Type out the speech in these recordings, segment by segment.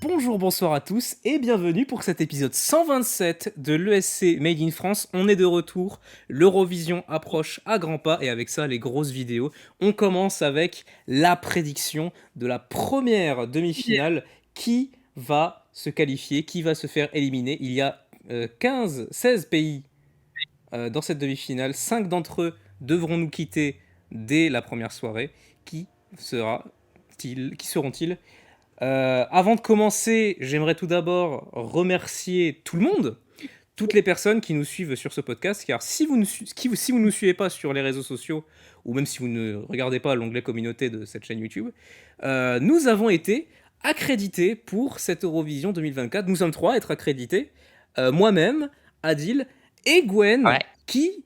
Bonjour, bonsoir à tous et bienvenue pour cet épisode 127 de l'ESC Made in France. On est de retour, l'Eurovision approche à grands pas et avec ça les grosses vidéos. On commence avec la prédiction de la première demi-finale. Qui va se qualifier, qui va se faire éliminer? Il y a 16 pays dans cette demi-finale. 5 d'entre eux devront nous quitter dès la première soirée. Qui seront-ils? Avant de commencer, j'aimerais tout d'abord remercier tout le monde, toutes les personnes qui nous suivent sur ce podcast, car si vous ne nous suivez pas sur les réseaux sociaux, ou même si vous ne regardez pas l'onglet communauté de cette chaîne YouTube, nous avons été accrédités pour cette Eurovision 2024. Nous sommes 3 à être accrédités, moi-même, Adil et Gwen, Ouais. qui,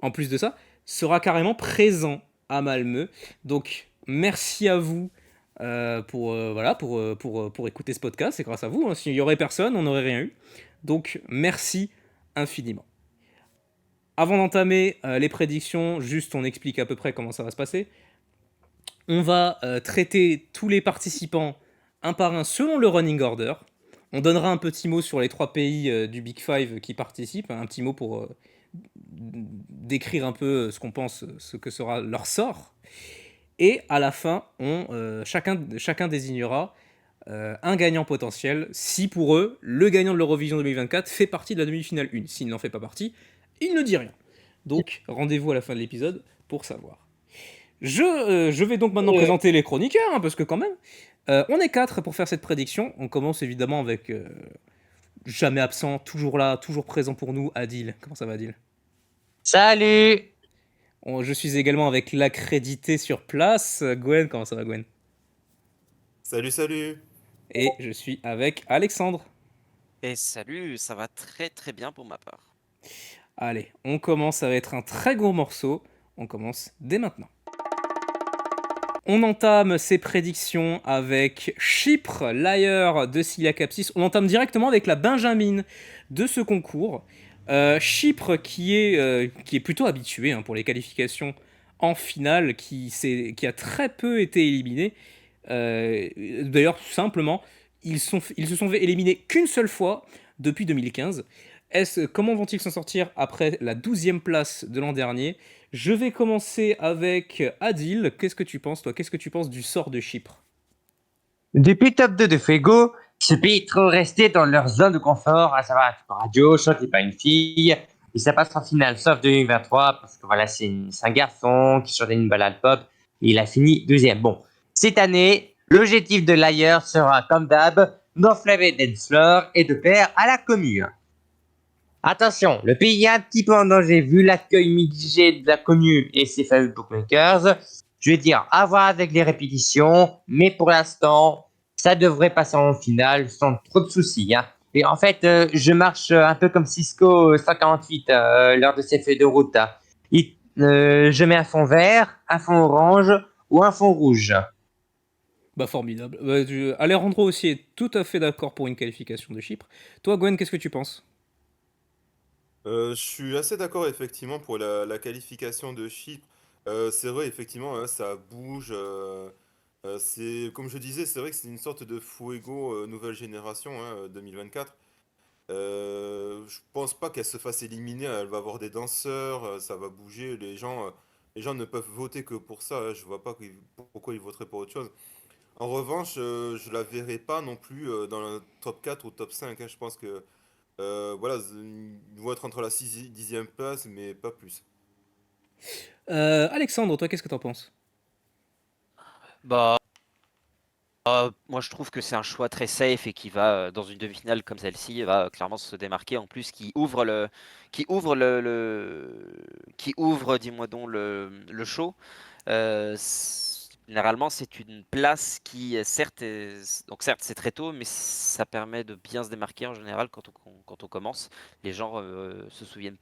en plus de ça, sera carrément présent à Malmö. Donc, merci à vous pour écouter ce podcast. C'est grâce à vous. Hein. S'il n'y aurait personne, on n'aurait rien eu. Donc, merci infiniment. Avant d'entamer les prédictions, juste on explique à peu près comment ça va se passer. On va traiter tous les participants un par un selon le running order. On donnera un petit mot sur les 3 pays du Big Five qui participent, un petit mot pour décrire un peu ce qu'on pense, ce que sera leur sort. Et à la fin, chacun désignera un gagnant potentiel si pour eux, le gagnant de l'Eurovision 2024 fait partie de la demi-finale 1. S'il n'en fait pas partie, il ne dit rien. Donc rendez-vous à la fin de l'épisode pour savoir. Je vais donc maintenant présenter les chroniqueurs, hein, parce que quand même, on est 4 pour faire cette prédiction. On commence évidemment avec jamais absent, toujours là, toujours présent pour nous, Adil. Comment ça va, Adil? Salut! Je suis également avec l'accrédité sur place, Gwen. Comment ça va, Gwen? Salut, salut! Et je suis avec Alexandre. Et salut, ça va très très bien pour ma part. Allez, on commence, ça va être un très gros morceau. On commence dès maintenant. On entame ces prédictions avec Chypre, Liar de Scylla Capsis. On entame directement avec la Benjamine de ce concours. Chypre qui est plutôt habitué pour les qualifications en finale, qui a très peu été éliminé. D'ailleurs, simplement, ils se sont fait éliminer qu'une seule fois depuis 2015. Comment vont-ils s'en sortir après la 12e place de l'an dernier? Je vais commencer avec Adil. Qu'est-ce que tu penses, toi? Qu'est-ce que tu penses du sort de Chypre? Depuis top 2 de Fuego, ce pays est trop resté dans leur zone de confort, à savoir la radio, Choc n'est pas une fille, et ça passe en finale, sauf 2023, parce que voilà, c'est un garçon qui chantait une balade pop, et il a fini deuxième. Bon, cette année, l'objectif de l'ailleurs sera, comme d'hab, d'enflammer Dance Floor et de faire à la commune. Attention, le pays est un petit peu en danger vu l'accueil mitigé de la commune et ses fameux bookmakers. Je vais dire à voir avec les répétitions, mais pour l'instant, ça devrait passer en finale sans trop de soucis. Hein. Et en fait, je marche un peu comme Cisco 148 lors de ses feuilles de route. Hein. Je mets un fond vert, un fond orange ou un fond rouge. Bah formidable. Alejandro aussi est tout à fait d'accord pour une qualification de Chypre. Toi, Gwen, qu'est-ce que tu penses? Je suis assez d'accord effectivement pour la qualification de Chypre. C'est vrai, effectivement, hein, ça bouge. C'est, comme je disais, c'est vrai que c'est une sorte de Fuego nouvelle génération, hein, 2024. Je pense pas qu'elle se fasse éliminer. Elle va avoir des danseurs, ça va bouger. Les gens ne peuvent voter que pour ça. Hein. Je vois pas pourquoi ils voteraient pour autre chose. En revanche, je la verrai pas non plus dans le top 4 ou top 5. Hein. Je pense que voilà, ils vont être entre la 6 10e place, mais pas plus. Alexandre, toi, qu'est-ce que t'en penses? Bah, moi je trouve que c'est un choix très safe et qui va, dans une demi-finale comme celle-ci, va clairement se démarquer. En plus, qui ouvre, dis-moi donc, le show. Généralement, c'est une place qui, donc certes, c'est très tôt, mais ça permet de bien se démarquer en général quand on commence. Les gens se souviennent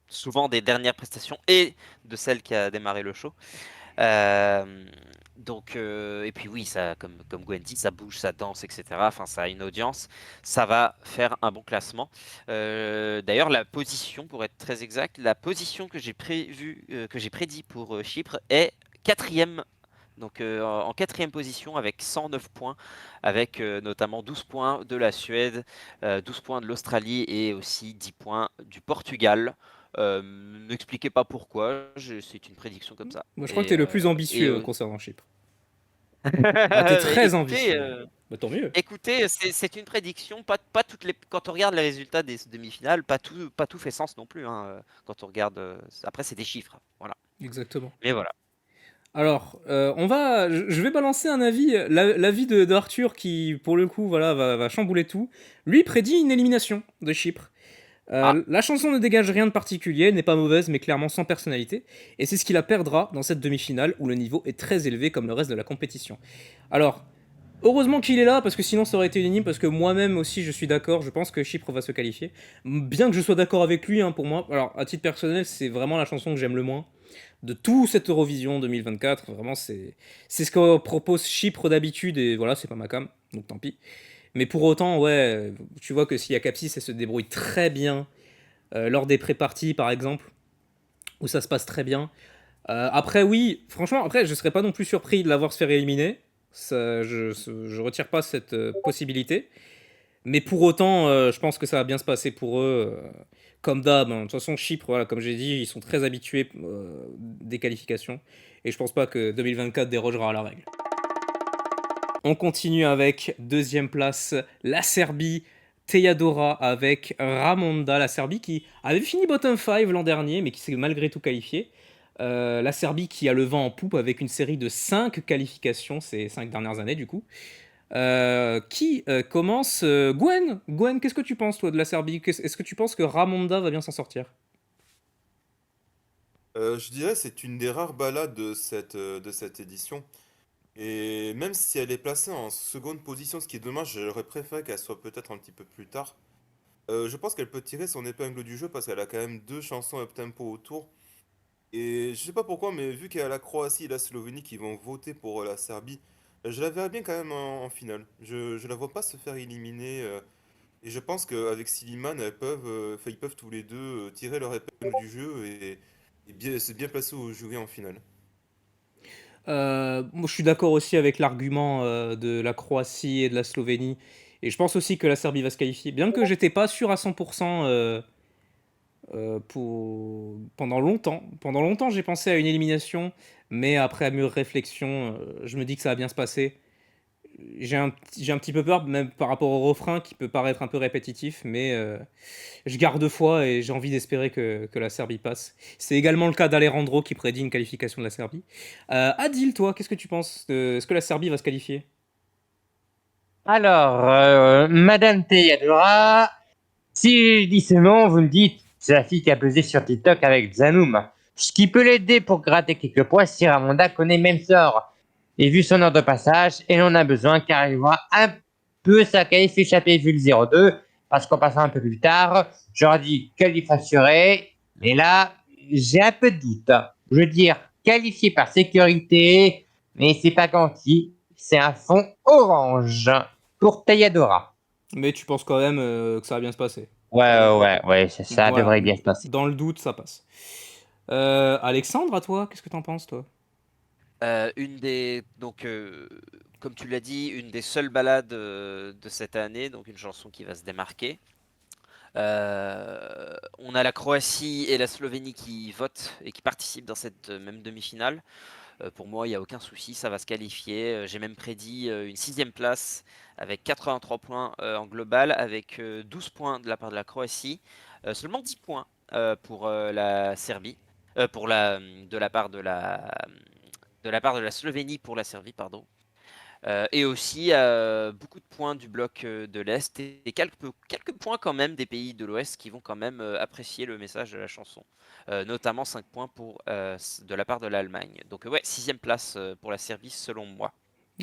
souvent des dernières prestations et de celle qui a démarré le show. Euh, donc, et puis oui, ça, comme Gwen dit, ça bouge, ça danse, etc. Enfin, ça a une audience. Ça va faire un bon classement. D'ailleurs, la position, pour être très exact, la position que j'ai que j'ai prédit pour Chypre est quatrième. Donc en quatrième position avec 109 points, avec notamment 12 points de la Suède, 12 points de l'Australie et aussi 10 points du Portugal. N'expliquez pas pourquoi, c'est une prédiction comme ça. Moi, je crois que t'es le plus Et, ambitieux concernant Chypre. Ah, t'es très écoutez, ambitieux. Bah, tant mieux. écoutez, c'est une prédiction. Pas toutes les. Quand on regarde les résultats des demi-finales, pas tout fait sens non plus, hein, quand on regarde. Après, c'est des chiffres. Voilà. Exactement. Mais voilà. Alors, je vais balancer un avis, l'avis d'Arthur qui, pour le coup, voilà, va chambouler tout. Lui prédit une élimination de Chypre. Ah, La chanson ne dégage rien de particulier, n'est pas mauvaise, mais clairement sans personnalité. Et c'est ce qui la perdra dans cette demi-finale où le niveau est très élevé comme le reste de la compétition. Alors, heureusement qu'il est là, parce que sinon ça aurait été unanime, parce que moi-même aussi je suis d'accord, je pense que Chypre va se qualifier. Bien que je sois d'accord avec lui, hein, pour moi, alors à titre personnel, c'est vraiment la chanson que j'aime le moins de tout cette Eurovision 2024. Vraiment, c'est ce que propose Chypre d'habitude, et voilà, c'est pas ma cam, donc tant pis. Mais pour autant, ouais, tu vois que s'il y a Capsis, elle se débrouille très bien lors des pré-parties, par exemple, où ça se passe très bien. Après, oui, franchement, après, je serais pas non plus surpris de l'avoir se faire éliminer. Ça, je retire pas cette possibilité. Mais pour autant, je pense que ça va bien se passer pour eux. Comme d'hab, hein. De toute façon, Chypre, voilà, comme j'ai dit, ils sont très habitués des qualifications. Et je pense pas que 2024 dérogera à la règle. On continue avec deuxième place, la Serbie. Teyadora avec Ramonda, la Serbie qui avait fini bottom 5 l'an dernier, mais qui s'est malgré tout qualifiée. La Serbie qui a le vent en poupe avec une série de 5 qualifications ces 5 dernières années, du coup. Qui commence Gwen, qu'est-ce que tu penses, toi, de la Serbie? Est-ce que tu penses que Ramonda va bien s'en sortir? Je dirais c'est une des rares balades de cette édition. Et même si elle est placée en seconde position, ce qui est dommage, j'aurais préféré qu'elle soit peut-être un petit peu plus tard. Je pense qu'elle peut tirer son épingle du jeu parce qu'elle a quand même deux chansons up-tempo autour. Et je sais pas pourquoi, mais vu qu'il y a la Croatie et la Slovénie qui vont voter pour la Serbie, je la verrais bien quand même en finale. Je la vois pas se faire éliminer. Et je pense qu'avec Siliman, enfin, ils peuvent tous les deux tirer leur épingle du jeu et bien, se bien placer au jury en finale. Moi, je suis d'accord aussi avec l'argument de la Croatie et de la Slovénie. Et je pense aussi que la Serbie va se qualifier. Bien que j'étais pas sûr à 100% pendant longtemps. Pendant longtemps, j'ai pensé à une élimination. Mais après, à mûre réflexion, je me dis que ça va bien se passer. J'ai un petit peu peur, même par rapport au refrain qui peut paraître un peu répétitif, mais je garde foi et j'ai envie d'espérer que la Serbie passe. C'est également le cas d'Alejandro qui prédit une qualification de la Serbie. Adil, toi, qu'est-ce que tu penses Est-ce que la Serbie va se qualifier? Alors, Madame Teyadora, si je dis ce nom, vous me dites, c'est la fille qui a pesé sur TikTok avec Zanoum. Ce qui peut l'aider pour gratter quelques points si Ramonda connaît le même sort. Et vu son heure de passage, elle en a besoin car elle voit un peu sa qualif échapper vu le 0-2. Parce qu'en passant un peu plus tard, j'aurais dit qualif assuré. Mais là, j'ai un peu de doute. Je veux dire, qualifié par sécurité, mais c'est pas garanti. C'est un fond orange pour Teyadora. Mais tu penses quand même que ça va bien se passer. Ouais, ça Voilà, devrait bien se passer. dans le doute, ça passe. Alexandre, à toi, qu'est-ce que t'en penses, toi? Donc, comme tu l'as dit, une des seules ballades de cette année, donc une chanson qui va se démarquer. On a la Croatie et la Slovénie qui votent et qui participent dans cette même demi-finale. Pour moi, il n'y a aucun souci, ça va se qualifier. J'ai même prédit une sixième place avec 83 points en global, avec 12 points de la part de la Croatie, seulement 10 points pour la Serbie, de la part de la part de la Slovénie pour la Serbie, pardon. Et aussi beaucoup de points du bloc de l'Est et quelques points quand même des pays de l'Ouest qui vont quand même apprécier le message de la chanson. Notamment 5 points de la part de l'Allemagne. Donc ouais, sixième place pour la Serbie selon moi.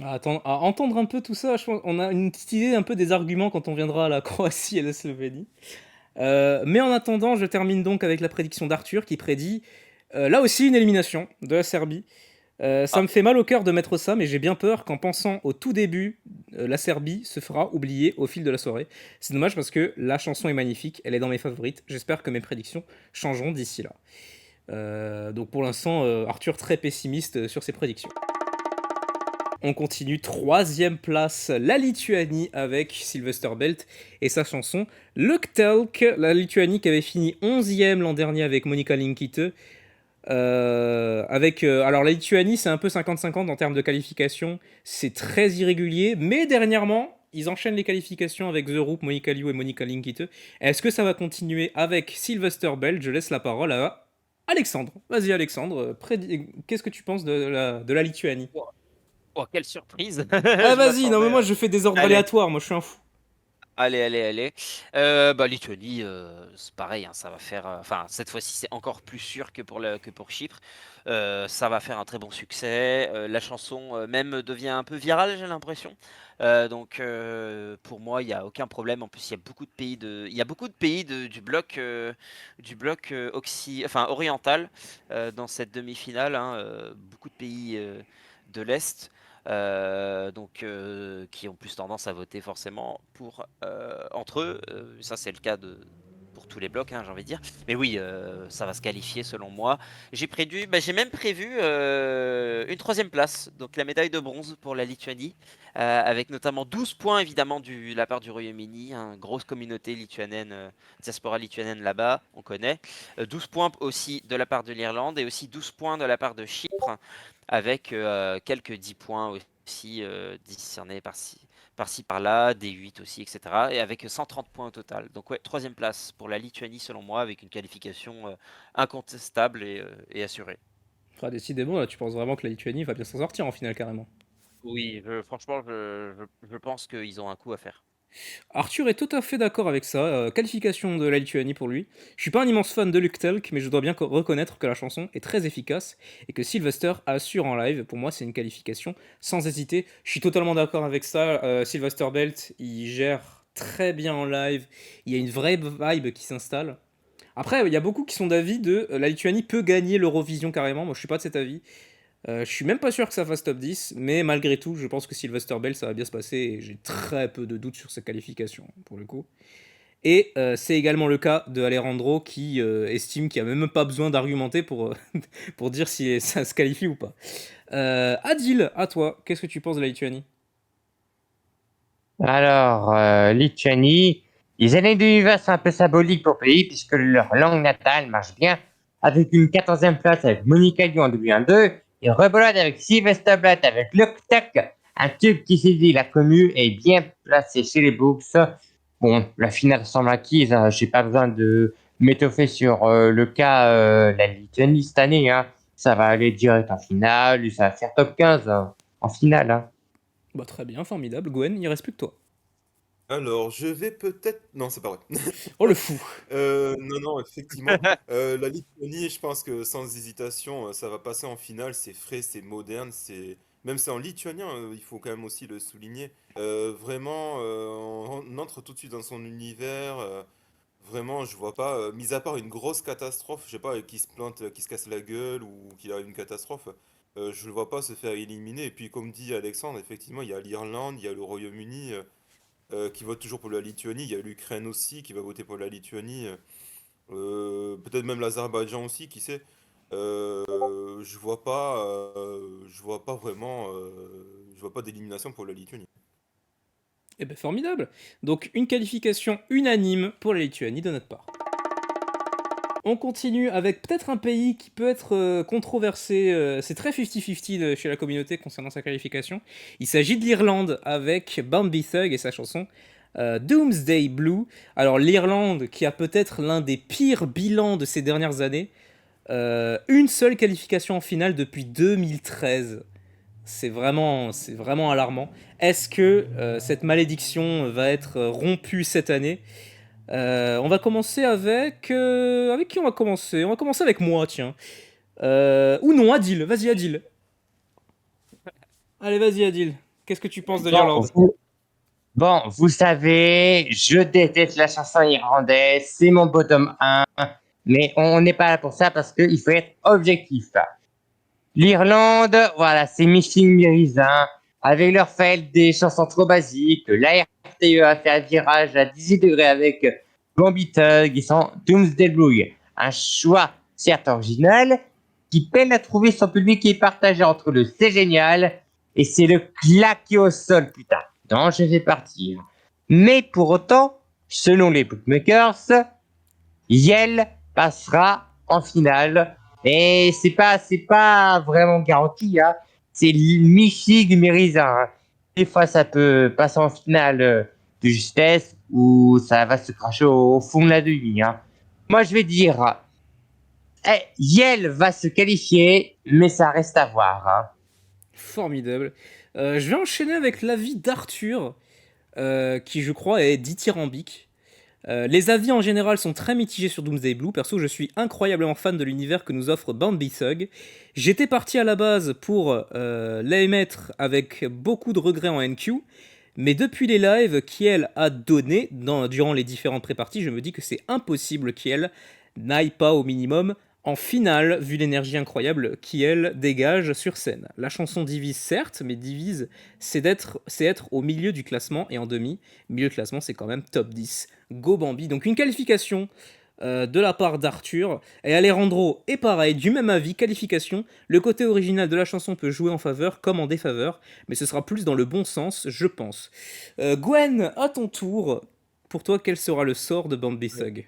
À entendre un peu tout ça, je pense, on a une petite idée un peu des arguments quand on viendra à la Croatie et la Slovénie. Mais en attendant, je termine donc avec la prédiction d'Arthur qui prédit là aussi une élimination de la Serbie. Ça me fait mal au cœur de mettre ça, mais j'ai bien peur qu'en pensant au tout début, la Serbie se fera oublier au fil de la soirée. C'est dommage parce que la chanson est magnifique, elle est dans mes favorites. J'espère que mes prédictions changeront d'ici là. Donc pour l'instant, Arthur très pessimiste sur ses prédictions. On continue, troisième place, la Lituanie avec Sylvester Belt et sa chanson Luktelk. La Lituanie qui avait fini 11e l'an dernier avec Monika Linkytė. Alors la Lituanie, c'est un peu 50-50 en termes de qualification. C'est très irrégulier, mais dernièrement, ils enchaînent les qualifications avec The Roop, Monica Liu et Monika Linkytė. Est-ce que ça va continuer avec Sylvester Belt? Je laisse la parole à Alexandre. Vas-y Alexandre, qu'est-ce que tu penses de la Lituanie? Oh, quelle surprise! Ah Je vas-y, non mais m'attendais. moi je fais des ordres Allez. aléatoires, moi je suis un fou. Allez. Lituanie, c'est pareil, hein, ça va faire. Enfin, cette fois-ci, c'est encore plus sûr que pour Chypre. Ça va faire un très bon succès. La chanson même devient un peu virale, j'ai l'impression. Pour moi, il n'y a aucun problème. En plus, il y a beaucoup de pays du bloc enfin, oriental dans cette demi-finale, hein, beaucoup de pays de l'Est. Qui ont plus tendance à voter forcément pour entre eux. Ça, c'est le cas pour tous les blocs, hein, j'ai envie de dire. Mais oui, ça va se qualifier selon moi. J'ai même prévu une troisième place, donc la médaille de bronze pour la Lituanie, avec notamment 12 points évidemment de la part du Royaume-Uni, hein, grosse communauté lituanienne, diaspora lituanienne là-bas, on connaît. 12 points aussi de la part de l'Irlande et aussi 12 points de la part de Chypre, avec quelques 10 points aussi discernés par-ci par-là, des 8 aussi, etc. Et avec 130 points au total. Donc ouais, troisième place pour la Lituanie selon moi, avec une qualification incontestable et assurée. Ah, décidément, là, tu penses vraiment que la Lituanie va bien s'en sortir en finale carrément. Oui, franchement, je pense qu'ils ont un coup à faire. Arthur est tout à fait d'accord avec ça. Qualification de la Lituanie pour lui. Je suis pas un immense fan de Luktelk, mais je dois bien reconnaître que la chanson est très efficace et que Sylvester assure en live. Pour moi, c'est une qualification sans hésiter. Je suis totalement d'accord avec ça. Sylvester Belt, il gère très bien en live. Il y a une vraie vibe qui s'installe. Après, il y a beaucoup qui sont d'avis de la Lituanie peut gagner l'Eurovision carrément. Moi, je suis pas de cet avis. Je suis même pas sûr que ça fasse top 10, mais malgré tout, je pense que Sylvester Bell, ça va bien se passer et j'ai très peu de doutes sur sa qualification pour le coup. Et c'est également le cas de Alejandro qui estime qu'il n'y a même pas besoin d'argumenter pour dire si ça se qualifie ou pas. Adil, à toi, qu'est-ce que tu penses de la Lituanie? Alors, Lituanie, les années 2020 sont un peu symboliques pour le pays puisque leur langue natale marche bien avec une 14e place avec Monica Liu en 2022 et rebelote avec Sylvester Blatt avec Luktelk, un tube qui s'est dit la commu est bien placé chez les Books. Bon, la finale semble acquise, hein, j'ai pas besoin de m'étoffer sur le cas la Lituanie cette année. Hein. Ça va aller direct en finale et ça va faire top 15 hein, en finale. Hein. Bah très bien, formidable. Gwen, il reste plus que toi. Alors, je vais peut-être. Non, c'est pas vrai. Oh le fou. Non, effectivement. La Lituanie, je pense que sans hésitation, ça va passer en finale. C'est frais, c'est moderne, c'est. Même c'est en lituanien, il faut quand même aussi le souligner. Vraiment, on entre tout de suite dans son univers. Vraiment, je vois pas, mis à part une grosse catastrophe, je sais pas, qui se plante, qui se casse la gueule ou qui a une catastrophe, je le vois pas se faire éliminer. Et puis, comme dit Alexandre, effectivement, il y a l'Irlande, il y a le Royaume-Uni qui vote toujours pour la Lituanie, il y a l'Ukraine aussi qui va voter pour la Lituanie, peut-être même l'Azerbaïdjan aussi, qui sait. Je vois pas vraiment, je vois pas d'élimination pour la Lituanie. Eh ben formidable. Donc une qualification unanime pour la Lituanie de notre part. On continue avec peut-être un pays qui peut être controversé, c'est très 50-50 chez la communauté concernant sa qualification. Il s'agit de l'Irlande avec Bambi Thug et sa chanson Doomsday Blue. Alors l'Irlande qui a peut-être l'un des pires bilans de ces dernières années, une seule qualification en finale depuis 2013. C'est vraiment alarmant. Est-ce que cette malédiction va être rompue cette année? On va commencer avec... avec qui on va commencer? On va commencer avec moi, tiens. Ou non, Adil. Vas-y, Adil. Allez, vas-y, Adil. Qu'est-ce que tu penses de Bon, l'Irlande? vous savez, je déteste la chanson irlandaise, c'est mon bottom 1, mais on n'est pas là pour ça parce qu'il faut être objectif. L'Irlande, voilà, c'est Michel Mirisin, avec leur fait des chansons trop basiques. La RTE a fait un virage à 18 degrés avec Bambi Thug et son Doomsday Blues. Un choix certes original, qui peine à trouver son public qui est partagé entre le c'est génial et c'est le claqué au sol, putain, dont je fais partie. Mais pour autant, selon les bookmakers, Yale passera en finale. Et c'est pas vraiment garanti, hein. C'est Michig Mérisa, hein. Des fois, ça peut passer en finale de justesse ou ça va se cracher au fond de la demi, hein. Moi, je vais dire, Yale va se qualifier, mais ça reste à voir, hein. Formidable. Je vais enchaîner avec l'avis d'Arthur, qui je crois est dithyrambique. Les avis en général sont très mitigés sur Doomsday Blue. Perso, je suis incroyablement fan de l'univers que nous offre Bambi Thug. J'étais parti à la base pour l'émettre avec beaucoup de regrets en NQ, mais depuis les lives qu'elle a donné durant les différentes pré-parties, je me dis que c'est impossible qu'elle n'aille pas au minimum en finale, vu l'énergie incroyable qu'elle dégage sur scène. La chanson divise certes, mais divise, c'est être au milieu du classement et en demi. Milieu de classement, c'est quand même top 10. Go Bambi. Donc une qualification de la part d'Arthur. Et Alejandro est pareil, du même avis, qualification. Le côté original de la chanson peut jouer en faveur comme en défaveur, mais ce sera plus dans le bon sens, je pense. Gwen, à ton tour. Pour toi, quel sera le sort de Bambi Thug?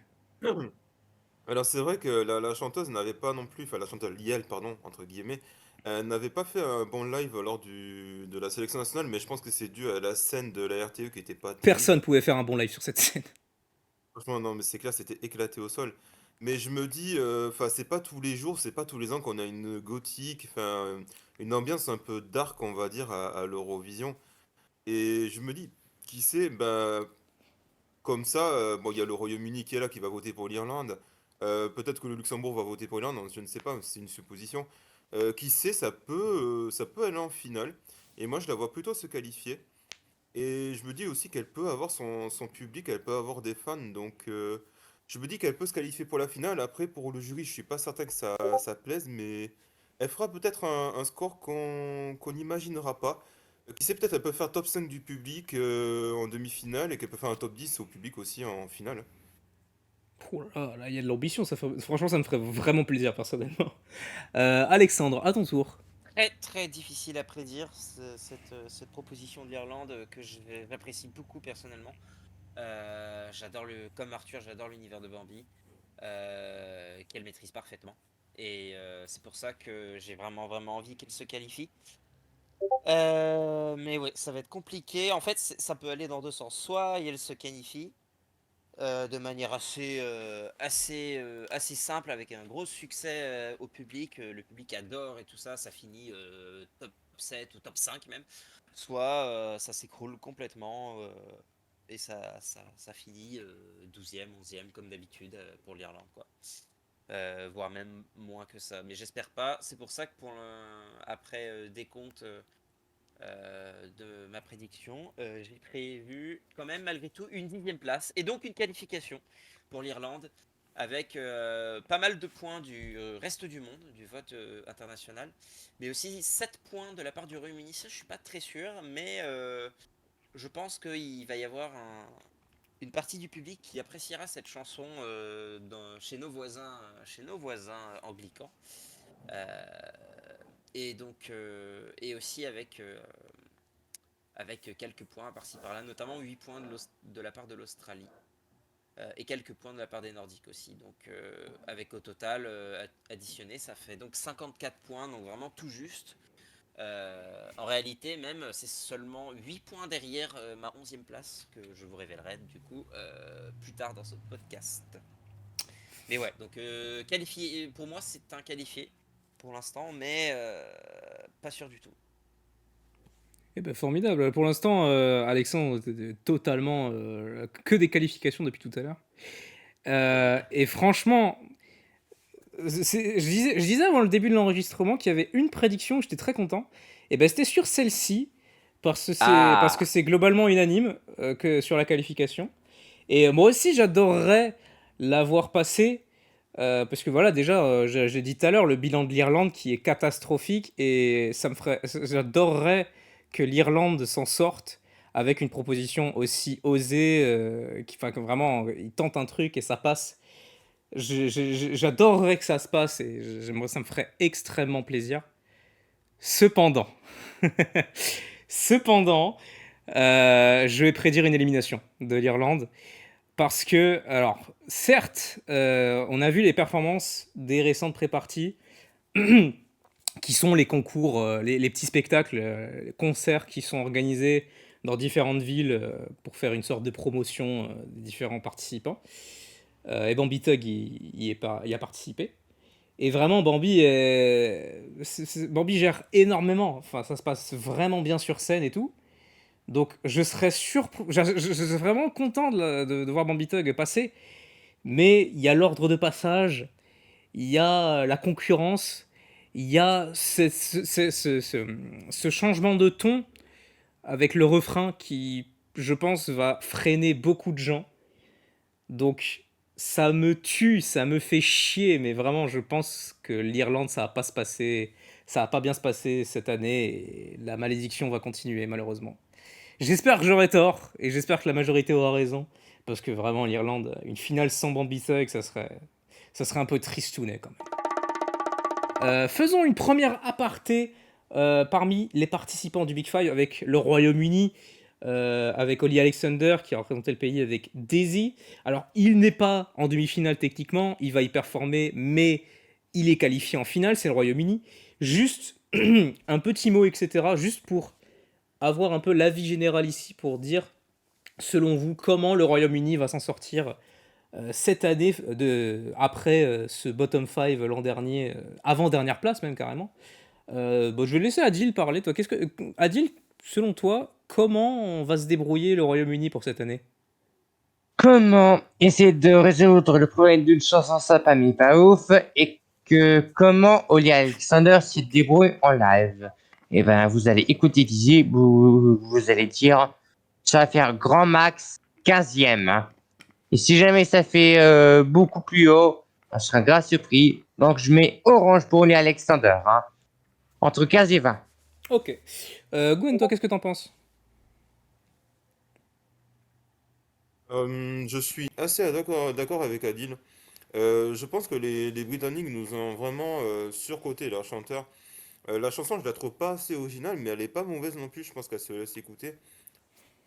Alors c'est vrai que la chanteuse n'avait pas non plus, enfin la chanteuse Liel, pardon, entre guillemets, n'avait pas fait un bon live lors de la sélection nationale, mais je pense que c'est dû à la scène de la RTE qui était pas terrible. Personne pouvait faire un bon live sur cette scène. Franchement, non, mais c'est clair, c'était éclaté au sol. Mais je me dis, enfin, c'est pas tous les jours, c'est pas tous les ans qu'on a une gothique, enfin, une ambiance un peu dark, on va dire, à l'Eurovision. Et je me dis, qui sait, bah, comme ça, bon, il y a le Royaume-Uni qui est là, qui va voter pour l'Irlande. Peut-être que le Luxembourg va voter pour l'Irlande, je ne sais pas, c'est une supposition. Qui sait, ça peut aller en finale. Et moi, je la vois plutôt se qualifier. Et je me dis aussi qu'elle peut avoir son public, elle peut avoir des fans, donc je me dis qu'elle peut se qualifier pour la finale. Après, pour le jury, je suis pas certain que ça plaise, mais elle fera peut-être un score qu'on n'imaginera pas. Qui sait, peut-être elle peut faire top 5 du public en demi-finale et qu'elle peut faire un top 10 au public aussi en finale. Oh là, il y a de l'ambition, franchement ça me ferait vraiment plaisir personnellement. Alexandre, à ton tour. Très très difficile à prédire cette proposition de l'Irlande que j'apprécie beaucoup personnellement. Comme Arthur, j'adore l'univers de Bambi, qu'elle maîtrise parfaitement. Et c'est pour ça que j'ai vraiment vraiment envie qu'elle se qualifie. Mais ouais, ça va être compliqué. En fait, ça peut aller dans deux sens. Soit elle se qualifie de manière assez simple avec un gros succès au public. Le public adore et tout ça. Ça finit top 7 ou top 5 même. Soit ça s'écroule complètement et ça finit 12e, 11e comme d'habitude pour l'Irlande, quoi. Voire même moins que ça. Mais j'espère pas. C'est pour ça que après décompte de ma prédiction, j'ai prévu quand même malgré tout une 10e place et donc une qualification pour l'Irlande avec pas mal de points du reste du monde, du vote international, mais aussi 7 points de la part du Royaume-Uni. Ça, je suis pas très sûr, mais je pense qu'il va y avoir une partie du public qui appréciera cette chanson chez nos voisins anglicans. Et donc, et aussi avec quelques points par-ci par-là, notamment 8 points de la part de l'Australie. Et quelques points de la part des Nordiques aussi. Donc, avec au total additionné, ça fait donc 54 points, donc vraiment tout juste. En réalité, même, c'est seulement 8 points derrière ma 11e place, que je vous révélerai du coup plus tard dans ce podcast. Mais ouais, donc qualifié, pour moi, c'est un qualifié pour l'instant, mais pas sûr du tout. Eh ben formidable. Pour l'instant, Alexandre, totalement que des qualifications depuis tout à l'heure. Et franchement, je disais avant le début de l'enregistrement qu'il y avait une prédiction où j'étais très content. Et ben c'était sur celle-ci, parce que c'est globalement unanime que sur la qualification. Et moi aussi, j'adorerais l'avoir passé. Parce que voilà, déjà, j'ai dit tout à l'heure, le bilan de l'Irlande qui est catastrophique et j'adorerais que l'Irlande s'en sorte avec une proposition aussi osée, que vraiment, ils tentent un truc et ça passe. J'adorerais que ça se passe et ça me ferait extrêmement plaisir. Cependant, cependant, je vais prédire une élimination de l'Irlande. Parce que, alors, certes, on a vu les performances des récentes pré-parties, qui sont les concours, les petits spectacles, les concerts qui sont organisés dans différentes villes pour faire une sorte de promotion des différents participants. Et Bambi Tug y a participé. Et vraiment, Bambi gère énormément. Enfin, ça se passe vraiment bien sur scène et tout. Donc, je serais vraiment content de voir Bambi Tug passer. Mais il y a l'ordre de passage, il y a la concurrence, il y a ce changement de ton avec le refrain qui, je pense, va freiner beaucoup de gens. Donc, ça me tue, ça me fait chier, mais vraiment, je pense que l'Irlande, ça va pas bien se passer cette année, et la malédiction va continuer, malheureusement. J'espère que j'aurai tort, et j'espère que la majorité aura raison, parce que vraiment, l'Irlande, une finale sans Bambi Thug, ça serait un peu tristounet quand même. Faisons une première aparté parmi les participants du Big Five avec le Royaume-Uni, avec Oli Alexander qui a représenté le pays avec Daisy. Alors, il n'est pas en demi-finale techniquement, il va y performer, mais il est qualifié en finale, c'est le Royaume-Uni. Juste un petit mot, etc., juste pour avoir un peu l'avis général ici, pour dire, selon vous, comment le Royaume-Uni va s'en sortir cette année, après ce bottom 5 l'an dernier, avant-dernière place même carrément. Bon, je vais laisser Adil parler. Toi, Adil, selon toi, comment on va se débrouiller le Royaume-Uni pour cette année? Comment essayer de résoudre le problème d'une chanson ça pas mis pas ouf et comment Oli Alexander se débrouille en live. Et ben vous allez écouter Dizzy, vous allez dire ça va faire grand max 15e. Hein. Et si jamais ça fait beaucoup plus haut, ça sera un grave surpris. Donc je mets orange pour Oli Alexander. Hein. Entre 15 et 20. Ok. Gwen, toi, qu'est-ce que t'en penses? Je suis assez d'accord avec Adil. Je pense que les Britanniques nous ont vraiment surcoté leur chanteur. La chanson, je la trouve pas assez originale, mais elle est pas mauvaise non plus. Je pense qu'elle se laisse écouter.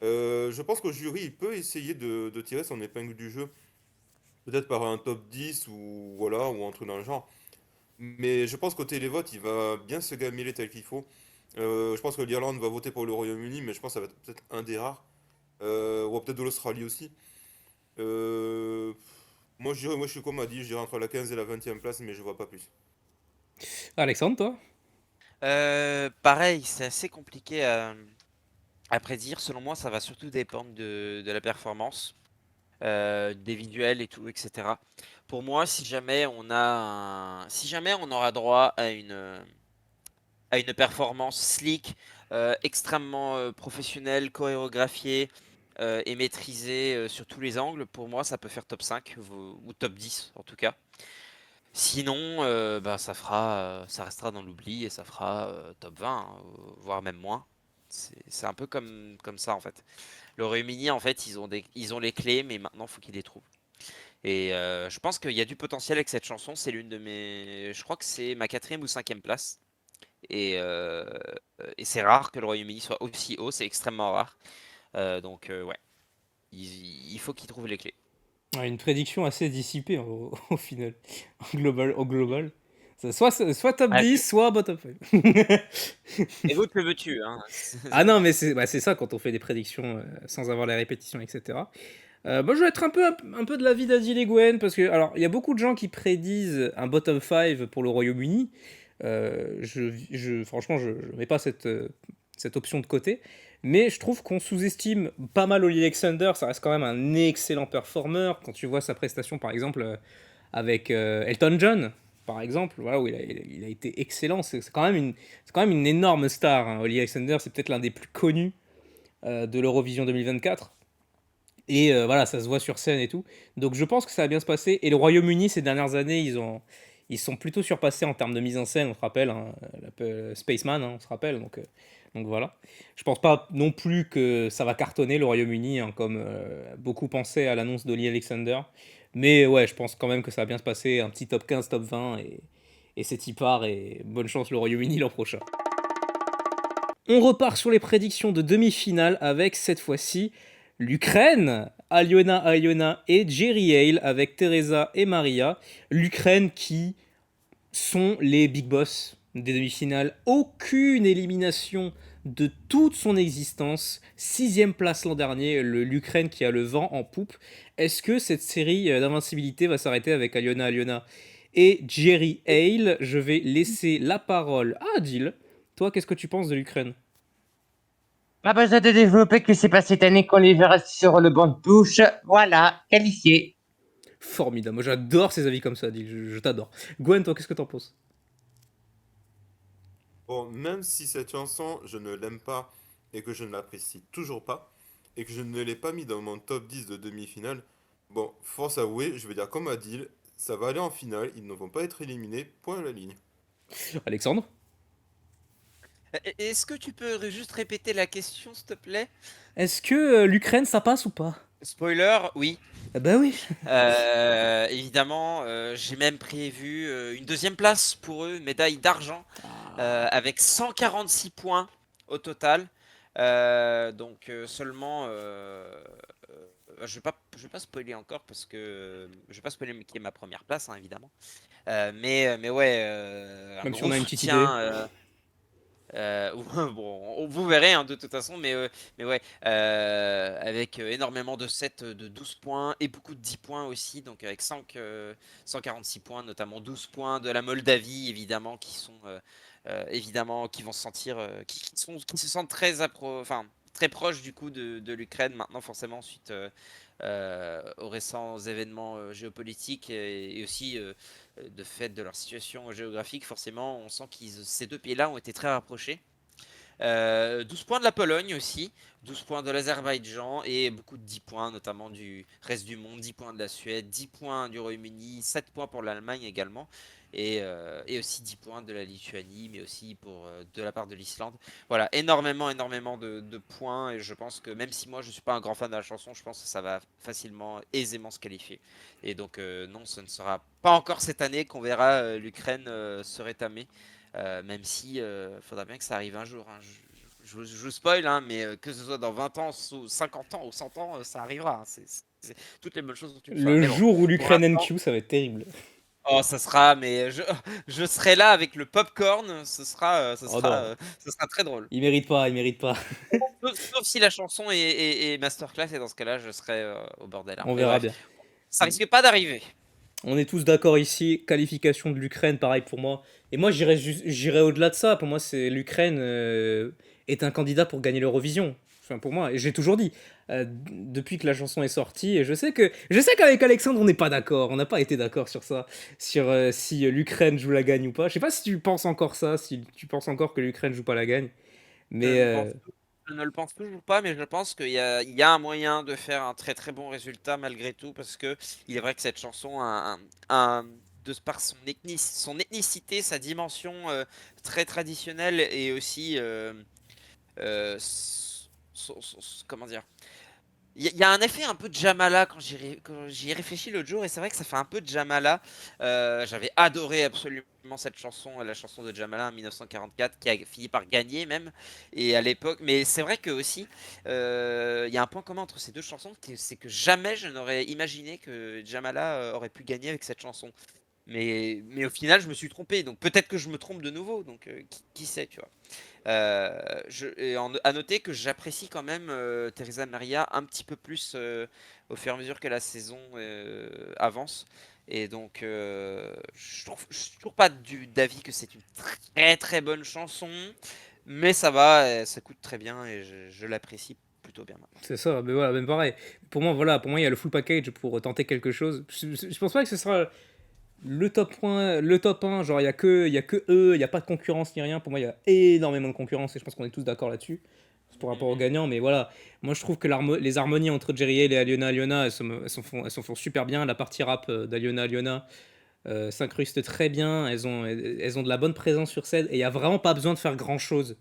Je pense qu'au jury, il peut essayer de tirer son épingle du jeu, peut-être par un top 10 ou voilà, ou un truc dans le genre. Mais je pense qu'au télévote, il va bien se gamiler tel qu'il faut. Je pense que l'Irlande va voter pour le Royaume-Uni, mais je pense que ça va être peut-être un des rares. Ou peut-être de l'Australie aussi. Euh, moi, je suis comme a dit, je dirais entre la 15 et la 20e place, mais je vois pas plus. Alexandre, toi? Pareil, c'est assez compliqué à prédire. Selon moi, ça va surtout dépendre de la performance, des visuels et tout, etc. Pour moi, si jamais on aura droit à une performance slick, extrêmement professionnelle, chorégraphiée et maîtrisée sur tous les angles, pour moi, ça peut faire top 5 ou top 10 en tout cas. Sinon, bah, ça restera dans l'oubli et ça fera top 20, hein, voire même moins. C'est un peu comme ça en fait. Le Royaume-Uni, en fait, ils ont les clés, mais maintenant, il faut qu'ils les trouvent. Et je pense qu'il y a du potentiel avec cette chanson. Je crois que c'est ma 4e ou 5e place. Et c'est rare que le Royaume-Uni soit aussi haut, c'est extrêmement rare. Ouais, il faut qu'ils trouvent les clés. Ouais, une prédiction assez dissipée au final, au global. Soit top Ouais, 10, soit bottom 5. et vous, que veux-tu, hein? Ah non, mais c'est ça quand on fait des prédictions sans avoir les répétitions, etc. Moi, je vais être un peu de l'avis d'Adil et Gwen, parce que, alors, il y a beaucoup de gens qui prédisent un bottom 5 pour le Royaume-Uni. Franchement, je mets pas cette option de côté. Mais je trouve qu'on sous-estime pas mal Oli Alexander. Ça reste quand même un excellent performeur. Quand tu vois sa prestation, par exemple, avec Elton John, par exemple, voilà, où il a été excellent. C'est quand même une énorme star. Hein. Oli Alexander, c'est peut-être l'un des plus connus de l'Eurovision 2024. Et voilà, ça se voit sur scène et tout. Donc je pense que ça va bien se passer. Et le Royaume-Uni, ces dernières années, ils sont plutôt surpassés en termes de mise en scène, on se rappelle, hein, Spaceman, hein, on se rappelle. Donc voilà. Je pense pas non plus que ça va cartonner le Royaume-Uni, hein, comme beaucoup pensaient à l'annonce d'Oli Alexander. Mais ouais, je pense quand même que ça va bien se passer. Un petit top 15, top 20, et c'est y part. Et bonne chance le Royaume-Uni l'an prochain. On repart sur les prédictions de demi-finale avec cette fois-ci l'Ukraine, Aliona et Jerry Hale avec Teresa et Maria. L'Ukraine qui sont les big boss des demi-finales. Aucune élimination de toute son existence. 6ème place l'an dernier, l'Ukraine qui a le vent en poupe. Est-ce que cette série d'invincibilité va s'arrêter avec Aliona et Jerry Hale? Je vais laisser la parole à Adil. Toi, qu'est-ce que tu penses de l'Ukraine? Pas besoin de développer que c'est pas cette année qu'on les verra sur le banc de touche. Voilà, qualifié. Formidable. Moi, j'adore ces avis comme ça, Adil. Je t'adore. Gwen, toi, qu'est-ce que t'en penses? Bon, même si cette chanson, je ne l'aime pas et que je ne l'apprécie toujours pas, et que je ne l'ai pas mis dans mon top 10 de demi-finale, bon, force avouée, je vais dire comme Adil, ça va aller en finale, ils ne vont pas être éliminés, point à la ligne. Alexandre? Est-ce que tu peux juste répéter la question, s'il te plaît? Est-ce que l'Ukraine, ça passe ou pas? Spoiler, oui. Ah bah oui. Évidemment, j'ai même prévu une deuxième place pour eux, médaille d'argent, avec 146 points au total. Donc seulement, je vais pas spoiler encore parce que je vais pas spoiler qui est ma première place, hein, évidemment. Mais ouais, un Même si gros on a une petite idée. soutien. Bon, vous verrez, hein, de toute façon, mais ouais, avec énormément de sets de 12 points et beaucoup de 10 points aussi, donc avec 146 points, notamment 12 points de la Moldavie, évidemment, qui sont évidemment qui vont se sentir, qui se sentent enfin, très proches du coup de l'Ukraine maintenant, forcément, suite aux récents événements géopolitiques et aussi de fait de leur situation géographique, forcément, on sent que ces deux pays-là ont été très rapprochés. 12 points de la Pologne aussi, 12 points de l'Azerbaïdjan et beaucoup de 10 points, notamment du reste du monde, 10 points de la Suède, 10 points du Royaume-Uni, 7 points pour l'Allemagne également, et aussi 10 points de la Lituanie, mais aussi de la part de l'Islande. Voilà, énormément de points, et je pense que même si moi je ne suis pas un grand fan de la chanson, je pense que ça va facilement, aisément se qualifier. Et donc non, ce ne sera pas encore cette année qu'on verra l'Ukraine se rétamer. Même si faudra bien que ça arrive un jour, hein. Je spoil, hein, mais que ce soit dans 20 ans, 50 ans ou 100 ans, ça arrivera, hein. C'est toutes les bonnes choses dont tu me souhaites. Le Mais bon, jour où pour l'Ukraine l'instant, NQ, ça va être terrible. oh, ça sera, mais je serai là avec le popcorn, Oh non, ce sera très drôle. il mérite pas, il mérite pas. Sauf si la chanson est masterclass, et dans ce cas-là, je serai au bordel, hein. On Mais verra bref, bien. ça risque pas d'arriver. On est tous d'accord ici, qualification de l'Ukraine, pareil pour moi. Et moi, j'irais au-delà de ça. Pour moi, c'est l'Ukraine est un candidat pour gagner l'Eurovision. Enfin, pour moi, et j'ai toujours dit, depuis que la chanson est sortie, et je sais qu'avec Alexandre, on n'est pas d'accord. On n'a pas été d'accord sur ça, sur si l'Ukraine joue la gagne ou pas. Je sais pas si tu penses encore ça, si tu penses encore que l'Ukraine joue pas la gagne. Je Mais ne pense, je ne le pense toujours pas, mais je pense qu'il y a un moyen de faire un très très bon résultat malgré tout, parce que il est vrai que cette chanson de par son ethnicité, sa dimension très traditionnelle, et aussi comment dire, il y a un effet un peu de Jamala quand j'y ai réfléchi l'autre jour, et c'est vrai que ça fait un peu de Jamala. J'avais adoré absolument cette chanson, la chanson de Jamala en 1944, qui a fini par gagner même. Et à l'époque, mais c'est vrai que aussi, il y a un point commun entre ces deux chansons, c'est que jamais je n'aurais imaginé que Jamala aurait pu gagner avec cette chanson. Mais au final, je me suis trompé, donc peut-être que je me trompe de nouveau, donc qui sait, tu vois. À noter que j'apprécie quand même Teresa Maria un petit peu plus au fur et à mesure que la saison avance. Et donc, je suis toujours pas d'avis que c'est une très très bonne chanson, mais ça va, ça coûte très bien, et je l'apprécie plutôt bien maintenant. c'est ça, mais voilà, même pareil. Pour moi, voilà, pour moi, il y a le full package pour tenter quelque chose. Je pense pas que ce sera le top 1, genre il y a que eux, il y a pas de concurrence ni rien. Pour moi, il y a énormément de concurrence et je pense qu'on est tous d'accord là-dessus. c'est par rapport aux gagnants, mais voilà. Moi, je trouve que les harmonies entre Jerry Hale et Aliona, elles s'en font super bien. La partie rap d'Aliona s'incruste très bien. Elles ont de la bonne présence sur scène et il n'y a vraiment pas besoin de faire grand chose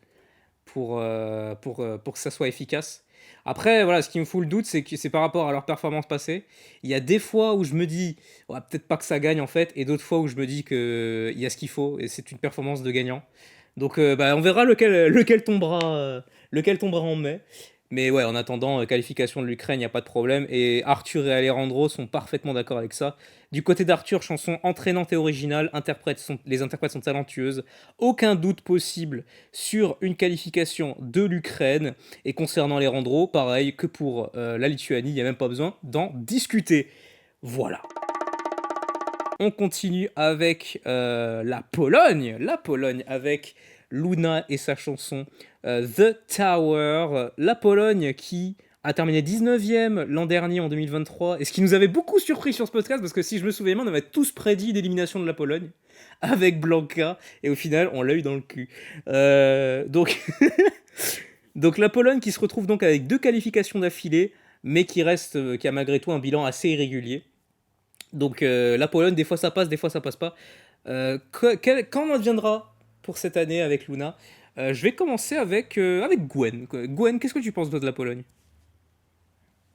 pour que ça soit efficace. Après, voilà, ce qui me fout le doute, c'est que c'est par rapport à leur performance passée. Il y a des fois où je me dis, ouais, peut-être pas que ça gagne en fait, et d'autres fois où je me dis qu'il y a ce qu'il faut, et c'est une performance de gagnant. Donc bah, on verra lequel tombera en mai. Mais ouais, en attendant, qualification de l'Ukraine, il n'y a pas de problème. Et Arthur et Alejandro sont parfaitement d'accord avec ça. Du côté d'Arthur, chanson entraînante et originale, les interprètes sont talentueuses. Aucun doute possible sur une qualification de l'Ukraine. Et concernant Alejandro, pareil que pour la Lituanie, il n'y a même pas besoin d'en discuter. Voilà. On continue avec la Pologne. La Pologne avec Luna et sa chanson The Tower. La Pologne qui a terminé 19e l'an dernier en 2023. Et ce qui nous avait beaucoup surpris sur ce podcast, parce que si je me souviens bien, on avait tous prédit l'élimination de la Pologne avec Blanka. Et au final, on l'a eu dans le cul. Donc... donc la Pologne qui se retrouve donc avec 2 qualifications d'affilée, mais qui a malgré tout un bilan assez irrégulier. Donc la Pologne, des fois ça passe, des fois ça passe pas. Quand on adviendra pour cette année avec Luna, je vais commencer avec Gwen. Gwen, qu'est-ce que tu penses toi de la Pologne?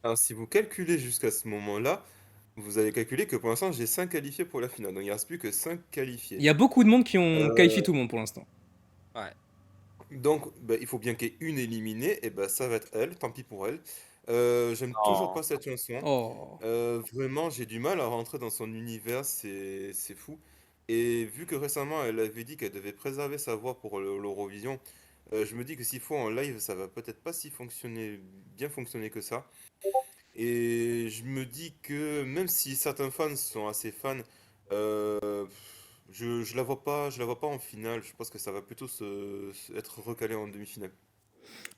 Alors, si vous calculez jusqu'à ce moment-là, vous avez calculé que pour l'instant, j'ai 5 qualifiés pour la finale. Donc, il ne reste plus que 5 Il qualifiés. y a beaucoup de monde qui ont qualifié Euh, tout le monde pour l'instant. Ouais. donc, bah, il faut bien qu'il y ait une éliminée. Et bah, ça va être elle. Tant pis pour elle. J'aime toujours Non. pas cette chanson. Oh. Vraiment, j'ai du mal à rentrer dans son univers. C'est fou. Et vu que récemment, elle avait dit qu'elle devait préserver sa voix pour l'Eurovision, je me dis que s'il faut en live, ça va peut-être pas bien fonctionner que ça. Et je me dis que même si certains fans sont assez fans, je la vois pas en finale. Je pense que ça va plutôt être recalé en demi-finale.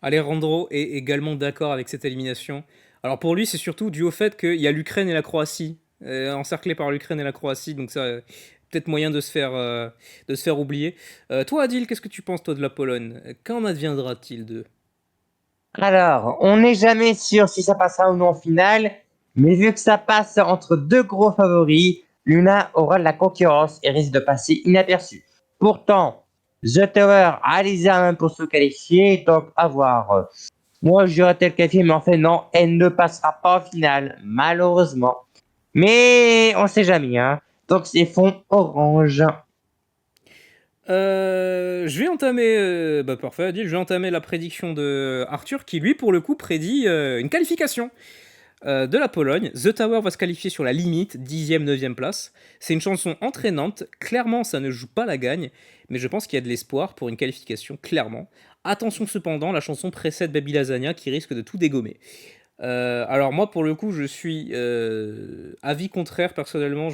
Alejandro est également d'accord avec cette élimination. Alors pour lui, c'est surtout dû au fait qu'il y a l'Ukraine et la Croatie, encerclés par l'Ukraine et la Croatie, donc ça, peut-être moyen de se faire oublier. Toi, Adil, qu'est-ce que tu penses, toi, de la Pologne? Qu'en adviendra-t-il de... Alors, on n'est jamais sûr si ça passera ou non en finale, mais vu que ça passe entre 2 gros favoris, Luna aura de la concurrence et risque de passer inaperçue. Pourtant, The Tower a les armes pour se qualifier, donc à voir. Moi, j'aurais tel qualifié, mais en fait, non, elle ne passera pas en finale, malheureusement. Mais on sait jamais, hein. Donc, c'est fond orange. Je vais entamer, bah parfait, Adil, je vais entamer la prédiction de Arthur, qui lui, pour le coup, prédit une qualification de la Pologne. The Tower va se qualifier sur la limite, 10e, 9e place. C'est une chanson entraînante, clairement ça ne joue pas la gagne, mais je pense qu'il y a de l'espoir pour une qualification, clairement. Attention cependant, la chanson précède Baby Lasagna qui risque de tout dégommer. Alors moi pour le coup je suis avis contraire personnellement,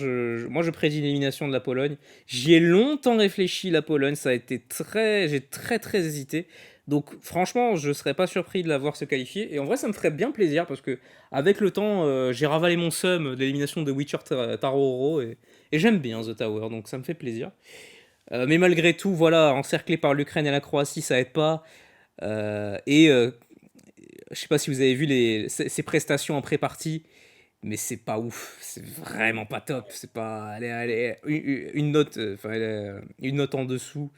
moi je prédis l'élimination de la Pologne. J'y ai longtemps réfléchi la Pologne, j'ai très hésité. Donc franchement je serais pas surpris de la voir se qualifier et en vrai ça me ferait bien plaisir parce que avec le temps j'ai ravalé mon seum de l'élimination de Witcher Taroro et j'aime bien The Tower donc ça me fait plaisir. Mais malgré tout voilà encerclé par l'Ukraine et la Croatie ça aide pas. Et je sais pas si vous avez vu ses prestations en pré-partie, mais c'est pas ouf, c'est vraiment pas top. C'est pas, elle est une note, enfin une note en dessous.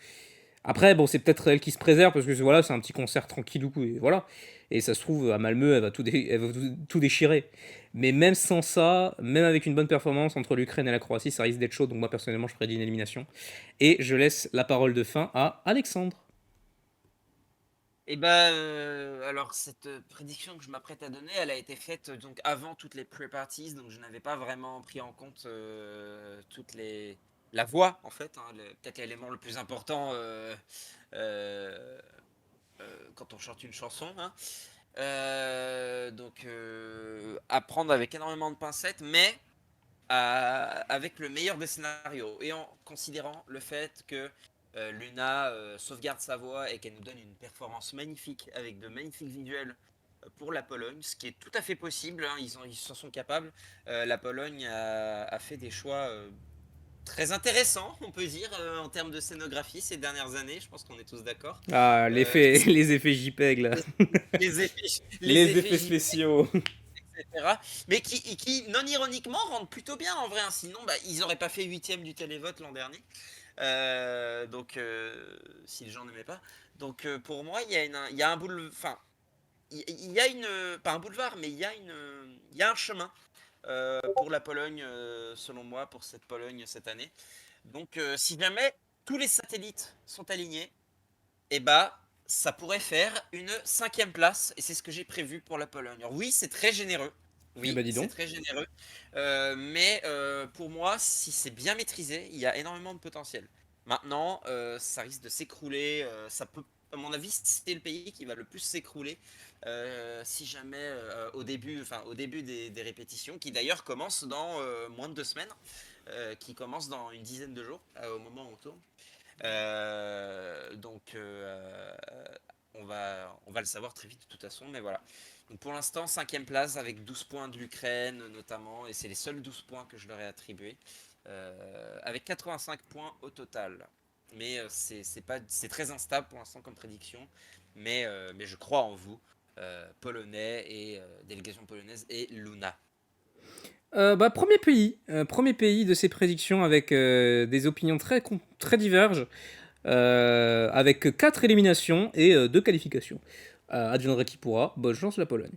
Après, bon, c'est peut-être elle qui se préserve parce que voilà, c'est un petit concert tranquillou et voilà. Et ça se trouve à Malmö, elle va tout déchirer. Mais même sans ça, même avec une bonne performance entre l'Ukraine et la Croatie, ça risque d'être chaud. Donc moi personnellement, je prédis une élimination. Et je laisse la parole de fin à Alexandre. Et bah, alors cette prédiction que je m'apprête à donner, elle a été faite donc avant toutes les pre-parties, donc je n'avais pas vraiment pris en compte la voix en fait, hein, peut-être l'élément le plus important euh, quand on chante une chanson, hein. Donc à prendre avec énormément de pincettes, mais avec le meilleur des scénarios et en considérant le fait que Luna sauvegarde sa voix et qu'elle nous donne une performance magnifique avec de magnifiques visuels pour la Pologne, ce qui est tout à fait possible, hein, ils s'en sont capables. La Pologne a fait des choix très intéressant, on peut dire, en termes de scénographie ces dernières années. Je pense qu'on est tous d'accord. Ah, Euh, les effets JPEG là. les effets, les Les effets effets spéciaux. etc. Mais qui, non ironiquement, rendent plutôt bien en vrai, hein. Sinon, bah, ils auraient pas fait 8e du télévote l'an dernier. Si les gens n'aimaient pas. Donc, pour moi, il y a un boulevard. Enfin, il y a une. Pas un boulevard, mais il y a un chemin pour la Pologne, selon moi, pour cette Pologne cette année. Donc, si jamais tous les satellites sont alignés, eh bah, ça pourrait faire une 5e place, et c'est ce que j'ai prévu pour la Pologne. Alors, oui, c'est très généreux. Eh Oui, ben dis c'est donc. très généreux. Mais pour moi, si c'est bien maîtrisé, il y a énormément de potentiel. Maintenant, ça risque de s'écrouler. Ça peut, à mon avis, c'est le pays qui va le plus s'écrouler si jamais au début des répétitions, qui d'ailleurs commencent dans moins de 2 semaines, qui commencent dans une dizaine de jours au moment où on tourne. Donc, on va le savoir très vite de toute façon, mais voilà. Donc pour l'instant, 5e place avec 12 points de l'Ukraine notamment, et c'est les seuls 12 points que je leur ai attribués, avec 85 points au total. Mais c'est très instable pour l'instant comme prédiction, mais je crois en vous, Polonais et délégation polonaise et Luna. Bah, premier pays de ces prédictions avec des opinions très diverges, avec 4 éliminations et 2 qualifications. Adviendra qui pourra, bonne chance la Pologne.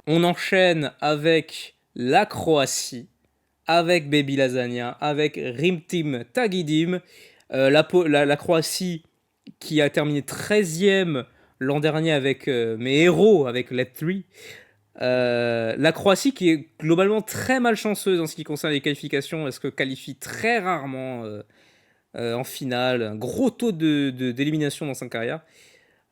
On enchaîne avec la Croatie, avec Baby Lasagna, avec Rimtim Tagidim. La Croatie qui a terminé 13e l'an dernier avec mes héros, avec Let 3. La Croatie qui est globalement très malchanceuse en ce qui concerne les qualifications, parce que qualifie très rarement en finale, un gros taux d'élimination dans sa carrière.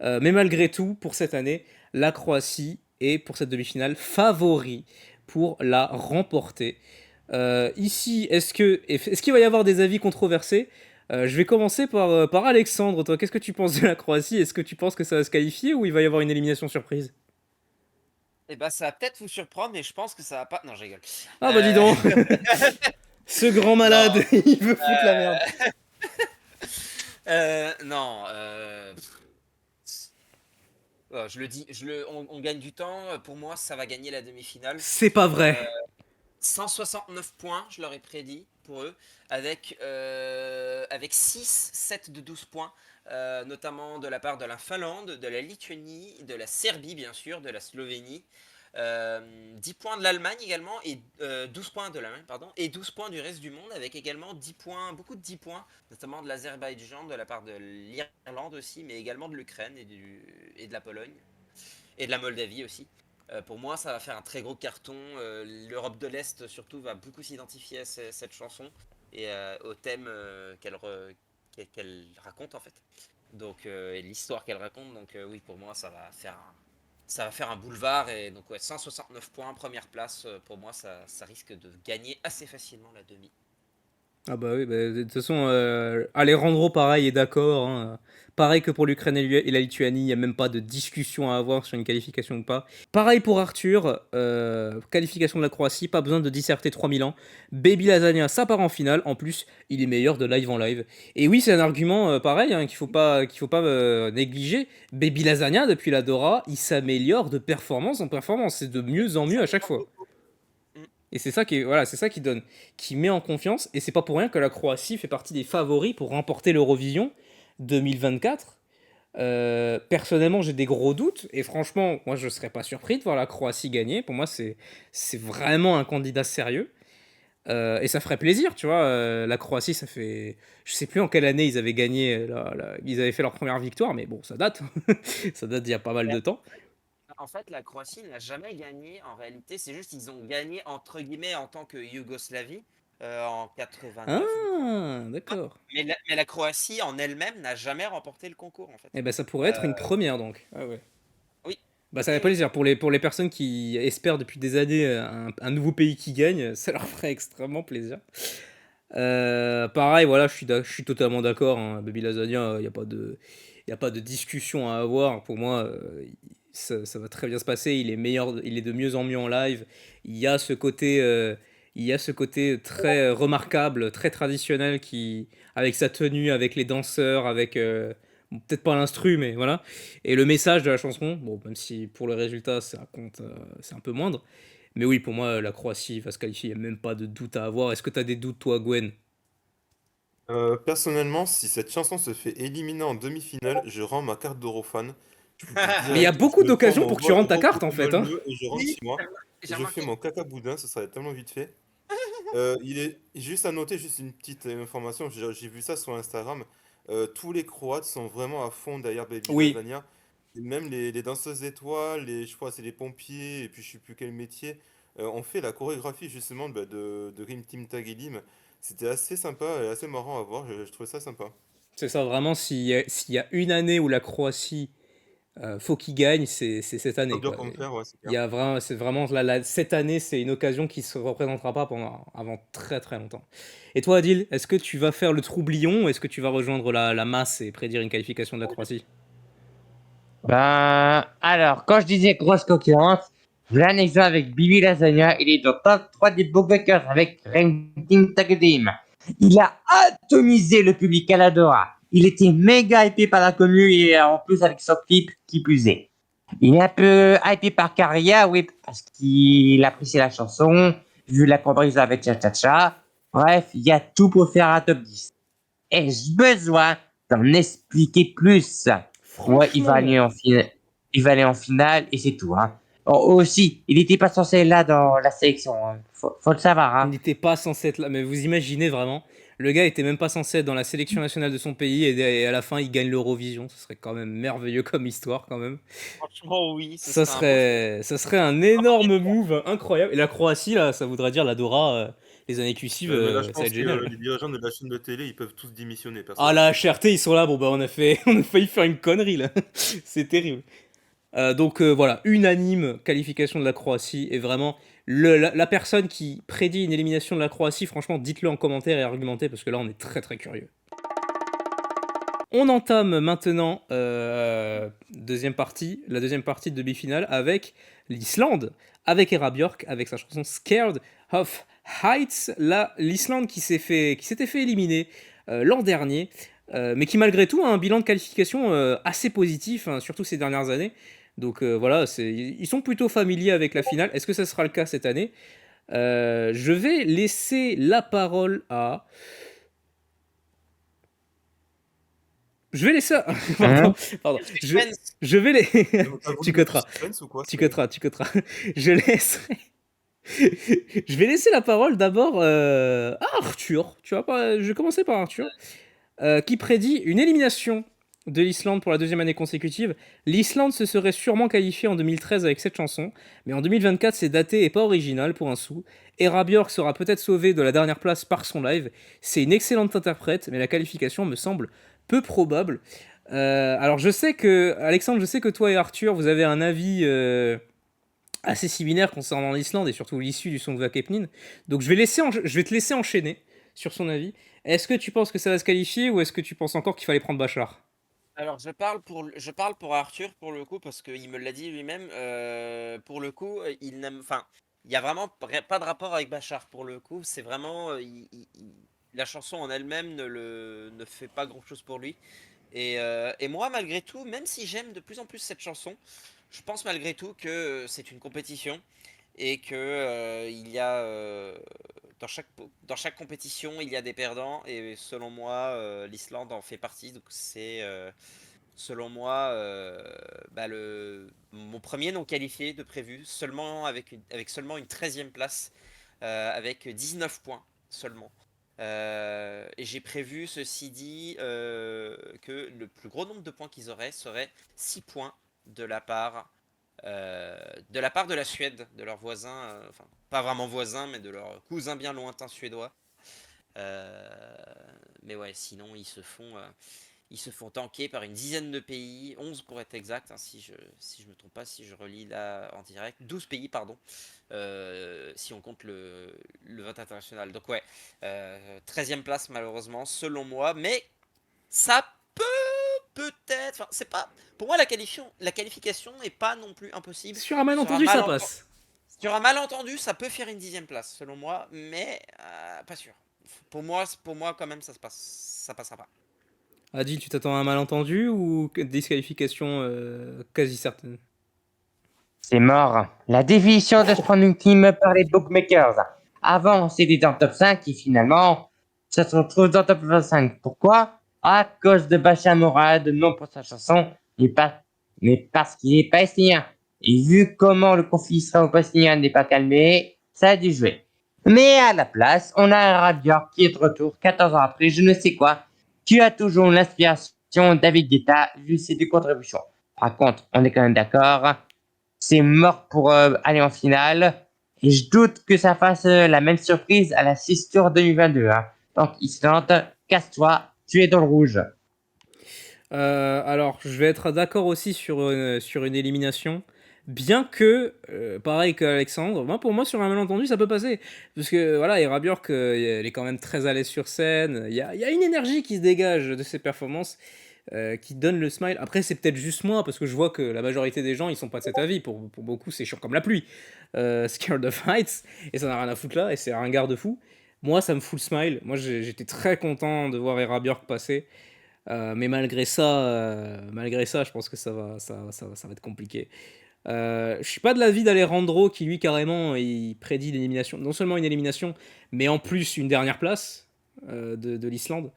Mais malgré tout, pour cette année, la Croatie est pour cette demi-finale favori pour la remporter. Ici, est-ce qu'il va y avoir des avis controversés? Je vais commencer par Alexandre. Toi, qu'est-ce que tu penses de la Croatie? Est-ce que tu penses que ça va se qualifier ou il va y avoir une élimination surprise? Et bah ça va peut-être vous surprendre, mais je pense que ça va pas. Non, je rigole. Ah bah dis donc. Ce grand Non, malade, il veut foutre la merde. non. Je le dis, on gagne du temps. Pour moi, ça va gagner la demi-finale. C'est pas vrai. 169 points, je leur ai prédit pour eux, avec 6 sets de 12 points, notamment de la part de la Finlande, de la Lituanie, de la Serbie bien sûr, de la Slovénie, 10 points de l'Allemagne également, et 12 points de l'Allemagne, pardon, et 12 points du reste du monde, avec également 10 points, beaucoup de 10 points, notamment de l'Azerbaïdjan, de la part de l'Irlande aussi, mais également de l'Ukraine et de la Pologne, et de la Moldavie aussi. Pour moi, ça va faire un très gros carton. L'Europe de l'Est, surtout, va beaucoup s'identifier à cette chanson et au thème qu'elle raconte, en fait. Donc, et l'histoire qu'elle raconte. Donc, oui, pour moi, ça va faire un boulevard. Et donc, ouais, 169 points, première place. Pour moi, ça risque de gagner assez facilement la demi. Ah bah oui, bah, de toute façon, Alejandro, pareil, est d'accord, hein. Pareil que pour l'Ukraine et la Lituanie, il n'y a même pas de discussion à avoir sur une qualification ou pas. Pareil pour Arthur, qualification de la Croatie, pas besoin de disserter 3000 ans. Baby Lasagna, ça part en finale. En plus, il est meilleur de live en live. Et oui, c'est un argument pareil, hein, qu'il faut pas négliger. Baby Lasagna, depuis la Dora, il s'améliore de performance en performance. C'est de mieux en mieux à chaque fois. Et c'est ça qui met en confiance. Et c'est pas pour rien que la Croatie fait partie des favoris pour remporter l'Eurovision 2024. Personnellement, j'ai des gros doutes. Et franchement, moi, je serais pas surpris de voir la Croatie gagner. Pour moi, c'est vraiment un candidat sérieux. Et ça ferait plaisir, tu vois. La Croatie, ça fait. Je sais plus en quelle année ils avaient gagné. Ils avaient fait leur première victoire, mais bon, ça date. Ça date d'il y a pas mal de temps. En fait, la Croatie n'a jamais gagné. En réalité, c'est juste qu'ils ont gagné entre guillemets en tant que Yougoslavie en 89. Ah, d'accord. Mais la Croatie en elle-même n'a jamais remporté le concours en fait. Et ben, ça pourrait être Euh, une première donc. Ah ouais. oui. Bah, ça va pas plaisir. Pour les personnes qui espèrent depuis des années un nouveau pays qui gagne, ça leur ferait extrêmement plaisir. Pareil, voilà, je suis totalement d'accord, hein. Baby Lasagna, il y a pas de discussion à avoir. Pour moi, ça va très bien se passer. Il est meilleur, il est de mieux en mieux en live. Il y a ce côté, il y a ce côté très remarquable, très traditionnel avec sa tenue, avec les danseurs, avec bon, peut-être pas l'instru, mais voilà. Et le message de la chanson, bon, même si pour le résultat ça compte, c'est un peu moindre. Mais oui, pour moi, la Croatie va se qualifier, il n'y a même pas de doute à avoir. Est-ce que tu as des doutes, toi, Gwen? Personnellement, si cette chanson se fait éliminer en demi-finale, je rends ma carte d'Eurofan. Je vous le dis Mais il y a direct, beaucoup je prends d'occasions mon pour que tu vol rentres ta repos carte, en fait, hein. Malmö et je rentre Oui, chez moi. j'ai Je fais remarqué. mon caca boudin, ce serait tellement vite fait. Il est juste à noter, juste une petite information, j'ai vu ça sur Instagram. Tous les Croates sont vraiment à fond derrière Baby Oui, Lasagna. Et même les danseuses étoiles, je crois que c'est les pompiers, et puis je sais plus quel métier, ont fait la chorégraphie justement de Rim Team Tag Elim. C'était assez sympa et assez marrant à voir, je trouvais ça sympa. c'est ça, vraiment, s'il y a une année où la Croatie, faut qu'il gagne, c'est cette Faut année, bien quoi. qu'on le faire, ouais, c'est Il clair. y a vraiment, c'est vraiment cette année, c'est une occasion qui se représentera pas avant très très longtemps. Et toi, Adil, est-ce que tu vas faire le troublion ou est-ce que tu vas rejoindre la masse et prédire une qualification de la Croatie? Ben, alors, quand je disais grosse concurrence, j'ai un exemple avec Bibi Lasagna. Il est dans top 3 des bookmakers avec Ranking Tagdim. Il a atomisé le public à l'Adora. Il était méga hypé par la commune et en plus avec son clip qui plus est. Il est un peu hypé par Caria, oui, parce qu'il apprécie la chanson, vu la comparaison avec Cha Cha Cha. Bref, il y a tout pour faire un top 10. Ai-je besoin d'en expliquer plus? Ouais, Franchement, il va aller en finale et c'est tout. Hein. Oh, aussi, il n'était pas censé être là dans la sélection. Hein. Faut le savoir. il Hein. n'était pas censé être là, mais vous imaginez vraiment, le gars était même pas censé être dans la sélection nationale de son pays et à la fin il gagne l'Eurovision. Ce serait quand même merveilleux comme histoire quand même. Franchement, oui, ce Ça serait un beau fait. serait, ça serait un énorme move incroyable. Et la Croatie, là, ça voudrait dire la Dora les années qui suivent, Mais là, je ça va pense être que génial. les dirigeants de la chaîne de télé, ils peuvent tous démissionner, Ah la personnellement. HRT, ils sont là, bon bah on a fait, on a failli faire une connerie là. C'est terrible. Donc voilà, unanime qualification de la Croatie et vraiment la personne qui prédit une élimination de la Croatie, franchement, dites-le en commentaire et argumentez parce que là on est très très curieux. On entame maintenant la deuxième partie de demi-finale avec l'Islande, avec Hera Björk, avec sa chanson Scared of Heights. Là, l'Islande qui s'était fait éliminer l'an dernier, mais qui malgré tout a un bilan de qualification assez positif, hein, surtout ces dernières années. Donc voilà, ils sont plutôt familiers avec la finale. Est-ce que ça sera le cas cette année? Je vais laisser la parole à... Je vais laisser. Pardon, Hein? pardon. Suspense. Je vais les. T'as voulu Tu mettre du coteras. suspense ou quoi? Tu coteras, tu coteras. Je laisserai. Je vais laisser la parole d'abord à Arthur. Tu vois pas. Je vais commencer par Arthur, qui prédit une élimination de l'Islande pour la deuxième année consécutive. L'Islande se serait sûrement qualifiée en 2013 avec cette chanson, mais en 2024 c'est daté et pas original pour un sou. Hera Björk sera peut-être sauvée de la dernière place par son live. C'est une excellente interprète, mais la qualification me semble peu probable. Alors je sais que Alexandre, je sais que toi et Arthur, vous avez un avis assez similaire concernant l'Islande et surtout l'issue du Song Vakepnin. Donc je vais te laisser enchaîner sur son avis. Est-ce que tu penses que ça va se qualifier ou est-ce que tu penses encore qu'il fallait prendre Bachar? Alors, je parle pour Arthur pour le coup, parce qu'il me l'a dit lui-même. Pour le coup, il n'aime. Enfin, il n'y a vraiment pas de rapport avec Bachar pour le coup. C'est vraiment. La chanson en elle-même ne fait pas grand-chose pour lui. Et moi, malgré tout, même si j'aime de plus en plus cette chanson, je pense malgré tout que c'est une compétition et que il y a dans chaque compétition il y a des perdants et selon moi l'Islande en fait partie, donc c'est selon moi bah, mon premier non qualifié de prévu seulement avec seulement une 13e place avec 19 points seulement. Et j'ai prévu, ceci dit, que le plus gros nombre de points qu'ils auraient serait 6 points de la part de la Suède, de leurs voisins, enfin pas vraiment voisins, mais de leurs cousins bien lointains suédois. Euh, mais ouais, sinon ils se font tanker par une dizaine de pays, 11 pour être exact, hein, si je me trompe pas, si je relis là en direct, 12 pays, pardon, si on compte le vote international. Donc ouais, 13e place malheureusement, selon moi, mais ça peut peut-être, c'est pas, pour moi la qualification n'est pas non plus impossible. Sur un Sur un malentendu, ça malentendu, passe. Sur un malentendu, ça peut faire une 10e place, selon moi, mais pas sûr. Pour moi, quand même, ça passera pas. Adil, tu t'attends à un malentendu ou disqualification quasi certaine? C'est mort. La définition de Stranding Team par les bookmakers. Avant, c'était dans le top 5 et finalement, ça se retrouve dans le top 25. Pourquoi? À cause de Bachar Morad, non pour sa chanson, mais parce qu'il est palestinien. Et vu comment le conflit israélo-palestinien n'est pas calmé, ça a dû jouer. Mais à la place, on a un Radior qui est de retour 14 ans après, je ne sais quoi. Tu as toujours l'inspiration David Guetta vu ses deux contributions. Par contre, on est quand même d'accord, c'est mort pour aller en finale. Et je doute que ça fasse la même surprise à la 6 Tour 2022. Hein. Donc, Islande, casse-toi, tu es dans le rouge. Alors, je vais être d'accord aussi sur une élimination. Bien que, pareil qu'Alexandre, pour moi, sur un malentendu, ça peut passer. Parce que, voilà, Hera Björk, elle est quand même très à l'aise sur scène. Il y a une énergie qui se dégage de ses performances qui donne le smile. Après, c'est peut-être juste moi, parce que je vois que la majorité des gens, ils sont pas de cet avis. Pour beaucoup, c'est chiant comme la pluie. Scared of Heights, et ça n'a rien à foutre là, et c'est un garde-fou. Moi, ça me fout le smile. Moi, j'étais très content de voir Hera Björk passer. Mais malgré ça, je pense que ça va être compliqué. Je suis pas de l'avis d'Alejandro qui lui carrément il prédit l'élimination, non seulement une élimination, mais en plus une dernière place de l'Islande.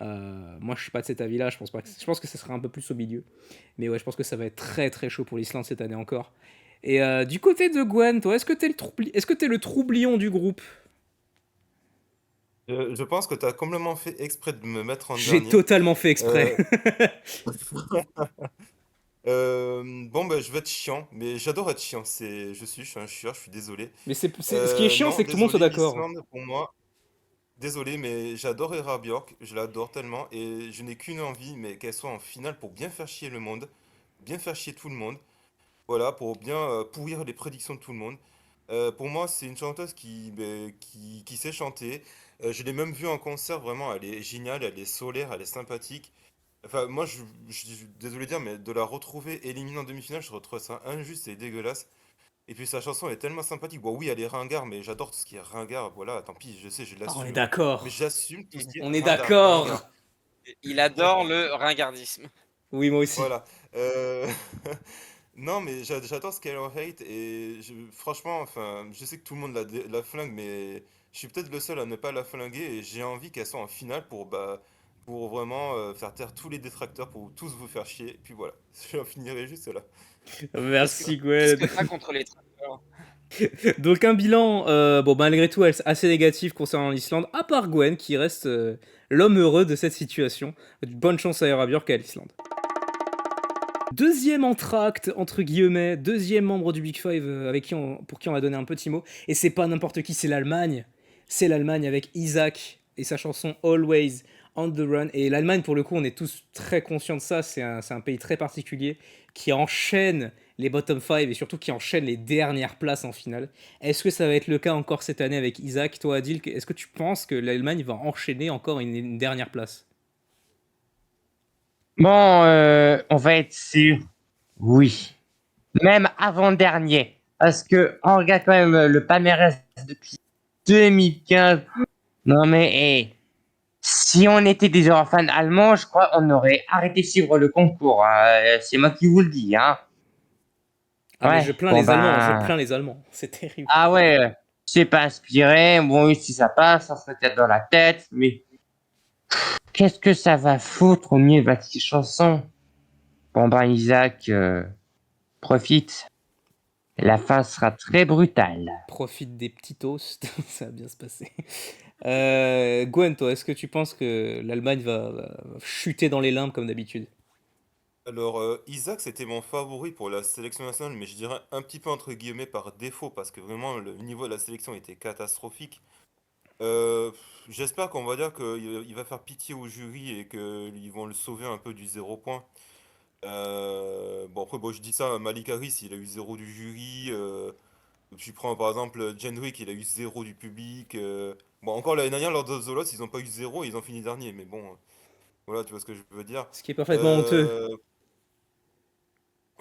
Moi je suis pas de cet avis-là, je pense que ça sera un peu plus au milieu. Mais ouais, je pense que ça va être très très chaud pour l'Islande cette année encore. Et du côté de Gwen, toi, est-ce que t'es le troublion du groupe? Je pense que tu as complètement fait exprès de me mettre en J'ai dernier. totalement fait exprès. Euh, bon, bah, je vais être chiant, mais j'adore être chiant. Je suis un chieur, je suis désolé. Mais ce qui est chiant, Non, c'est que tout le monde soit désolé, d'accord. l'Islande, pour moi, désolé, mais j'adore Hera Björk, je l'adore tellement, et je n'ai qu'une envie, mais qu'elle soit en finale pour bien faire chier le monde, bien faire chier tout le monde, voilà, pour bien pourrir les prédictions de tout le monde. Pour moi, c'est une chanteuse qui sait chanter. Je l'ai même vue en concert, vraiment, elle est géniale, elle est solaire, elle est sympathique. Enfin, moi, je suis désolé de dire, mais de la retrouver éliminée en demi-finale, je retrouve ça injuste et dégueulasse. Et puis sa chanson est tellement sympathique. Bon, oui, elle est ringard, mais j'adore tout ce qui est ringard. Voilà, tant pis, je sais, je Ah, on est l'assume. Mais d'accord. j'assume tout ce qui est On est ringard. d'accord. Il adore le ringardisme. Oui, moi aussi. Voilà. Non, mais j'adore Skylar Hate et franchement, enfin, je sais que tout le monde la flingue, mais je suis peut-être le seul à ne pas la flinguer et j'ai envie qu'elle soit en finale pour vraiment faire taire tous les détracteurs, pour tous vous faire chier. Et puis voilà, j'en finirai juste là. Qu'est-ce que Merci qu'est-ce Gwen. que t'as contre les trappeurs? Donc un bilan, bon malgré tout assez négatif concernant l'Islande, à part Gwen qui reste l'homme heureux de cette situation. Bonne chance à Hera Björk et à l'Islande. Deuxième entracte, entre guillemets, deuxième membre du Big Five pour qui on a donné un petit mot. Et c'est pas n'importe qui, c'est l'Allemagne. C'est l'Allemagne avec Isaac et sa chanson Always on the Run. Et l'Allemagne, pour le coup, on est tous très conscients de ça. C'est un pays très particulier qui enchaîne les bottom 5 et surtout qui enchaîne les dernières places en finale. Est-ce que ça va être le cas encore cette année avec Isaac? Toi, Adil, est-ce que tu penses que l'Allemagne va enchaîner encore une dernière place? Bon, on va être sûr. Oui. Même avant-dernier. Parce que on regarde quand même le palmarès depuis 2015. Non mais, si on était des fans allemands, je crois on aurait arrêté de suivre le concours. Hein. C'est moi qui vous le dis. Hein. Ah mais Ouais, bon Je ben... plains les Allemands, c'est terrible. Ah ouais, c'est pas inspiré. Bon, oui, si ça passe, ça serait peut-être dans la tête. Mais qu'est-ce que ça va foutre au milieu de la petite chanson? Bon ben Isaac, profite. La fin sera très brutale. Profite des petits toasts, ça va bien se passer. Gwen, toi, est-ce que tu penses que l'Allemagne va chuter dans les limbes comme d'habitude? Alors, Isaac, c'était mon favori pour la sélection nationale, mais je dirais un petit peu entre guillemets par défaut, parce que vraiment le niveau de la sélection était catastrophique. J'espère qu'on va dire qu'il va faire pitié au jury et qu'ils vont le sauver un peu du 0 point. Bon, après, bon, je dis ça, Malik Harris, il a eu 0 du jury. Tu prends par exemple Jendrick, il a eu 0 du public. Bon, encore l'année dernière, lors de The Lost, ils n'ont pas eu 0, ils ont fini dernier. Mais bon, voilà, tu vois ce que je veux dire. Ce qui est parfaitement honteux. Euh,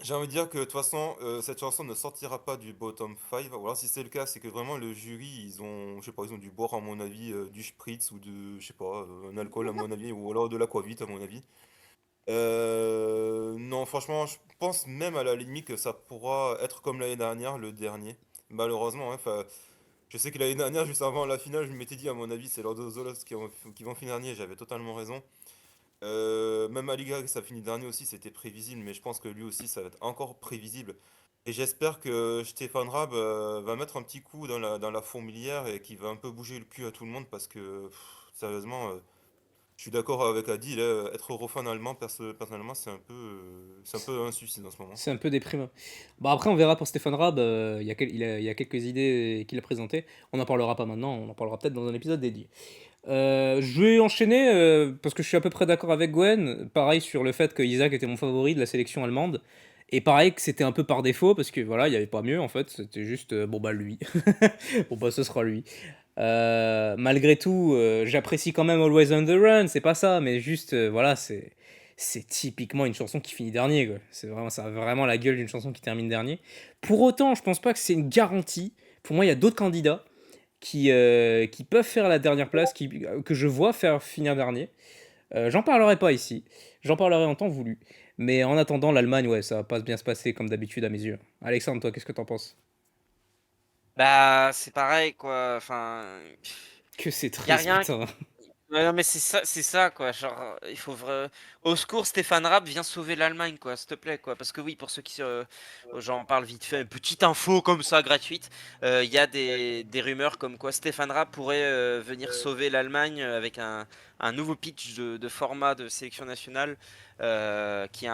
J'ai envie de dire que de toute façon, cette chanson ne sortira pas du bottom 5. Ou alors si c'est le cas, c'est que vraiment le jury, je sais pas, ils ont dû boire à mon avis du spritz ou je sais pas, un alcool à mon avis, ou alors de l'aquavit à mon avis. Non, franchement, je pense même à la limite que ça pourra être comme l'année dernière, le dernier. Malheureusement, hein, je sais que l'année dernière, juste avant la finale, je m'étais dit, à mon avis, c'est Lord of the Lost qui vont finir dernier, j'avais totalement raison. Même Aliga, ça finit dernier aussi, c'était prévisible, mais je pense que lui aussi, ça va être encore prévisible. Et j'espère que Stéphane Rabe va mettre un petit coup dans la fourmilière et qu'il va un peu bouger le cul à tout le monde parce que, sérieusement, je suis d'accord avec Adi, là, être eurofan allemand, personnellement, c'est un peu un suicide en ce moment. C'est un peu déprimant. Bon, après, on verra pour Stéphane Raab. Il y a quelques idées qu'il a présentées. On n'en parlera pas maintenant, on en parlera peut-être dans un épisode dédié. Je vais enchaîner parce que je suis à peu près d'accord avec Gwen. Pareil sur le fait que Isaac était mon favori de la sélection allemande. Et pareil que c'était un peu par défaut parce que voilà, il n'y avait pas mieux en fait. C'était juste bon bah lui. Bon bah ce sera lui. Malgré tout, j'apprécie quand même Always on the Run. C'est pas ça, mais juste voilà, c'est typiquement une chanson qui finit dernier, quoi. C'est vraiment, ça a vraiment la gueule d'une chanson qui termine dernier. Pour autant, je pense pas que c'est une garantie. Pour moi, il y a d'autres candidats qui peuvent faire la dernière place, que je vois faire finir dernier. J'en parlerai pas ici. J'en parlerai en temps voulu. Mais en attendant, l'Allemagne, ouais, ça va pas bien se passer comme d'habitude à mes yeux. Alexandre, toi, qu'est-ce que t'en penses? Bah, c'est pareil, quoi. Enfin, Que c'est y a triste, rien. putain. Ouais, non, mais c'est ça, quoi. Genre, il faut au secours, Stéphane Rapp, viens sauver l'Allemagne, quoi, s'il te plaît, quoi. Parce que oui, pour ceux qui j'en parle vite fait, une petite info comme ça, gratuite. Il y a des rumeurs comme quoi Stéphane Rapp pourrait venir sauver l'Allemagne avec un nouveau pitch de format de sélection nationale qui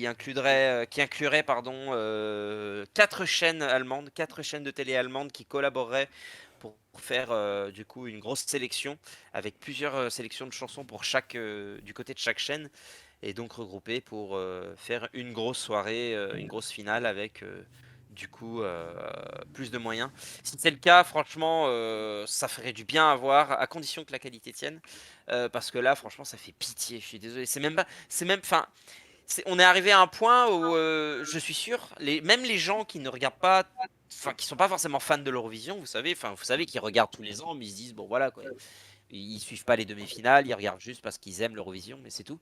inclurait pardon, 4 chaînes allemandes, 4 chaînes de télé allemandes qui collaboreraient pour faire du coup une grosse sélection avec plusieurs sélections de chansons pour du côté de chaque chaîne et donc regroupées pour faire une grosse soirée, une grosse finale avec du coup plus de moyens. Si c'est le cas, franchement, ça ferait du bien à voir à condition que la qualité tienne parce que là, franchement, ça fait pitié. Je suis désolé. Enfin, on est arrivé à un point où je suis sûr, même les gens qui ne regardent pas, enfin qui sont pas forcément fans de l'Eurovision, vous savez qu'ils regardent tous les ans, mais ils se disent bon voilà quoi, ils suivent pas les demi-finales, ils regardent juste parce qu'ils aiment l'Eurovision, mais c'est tout.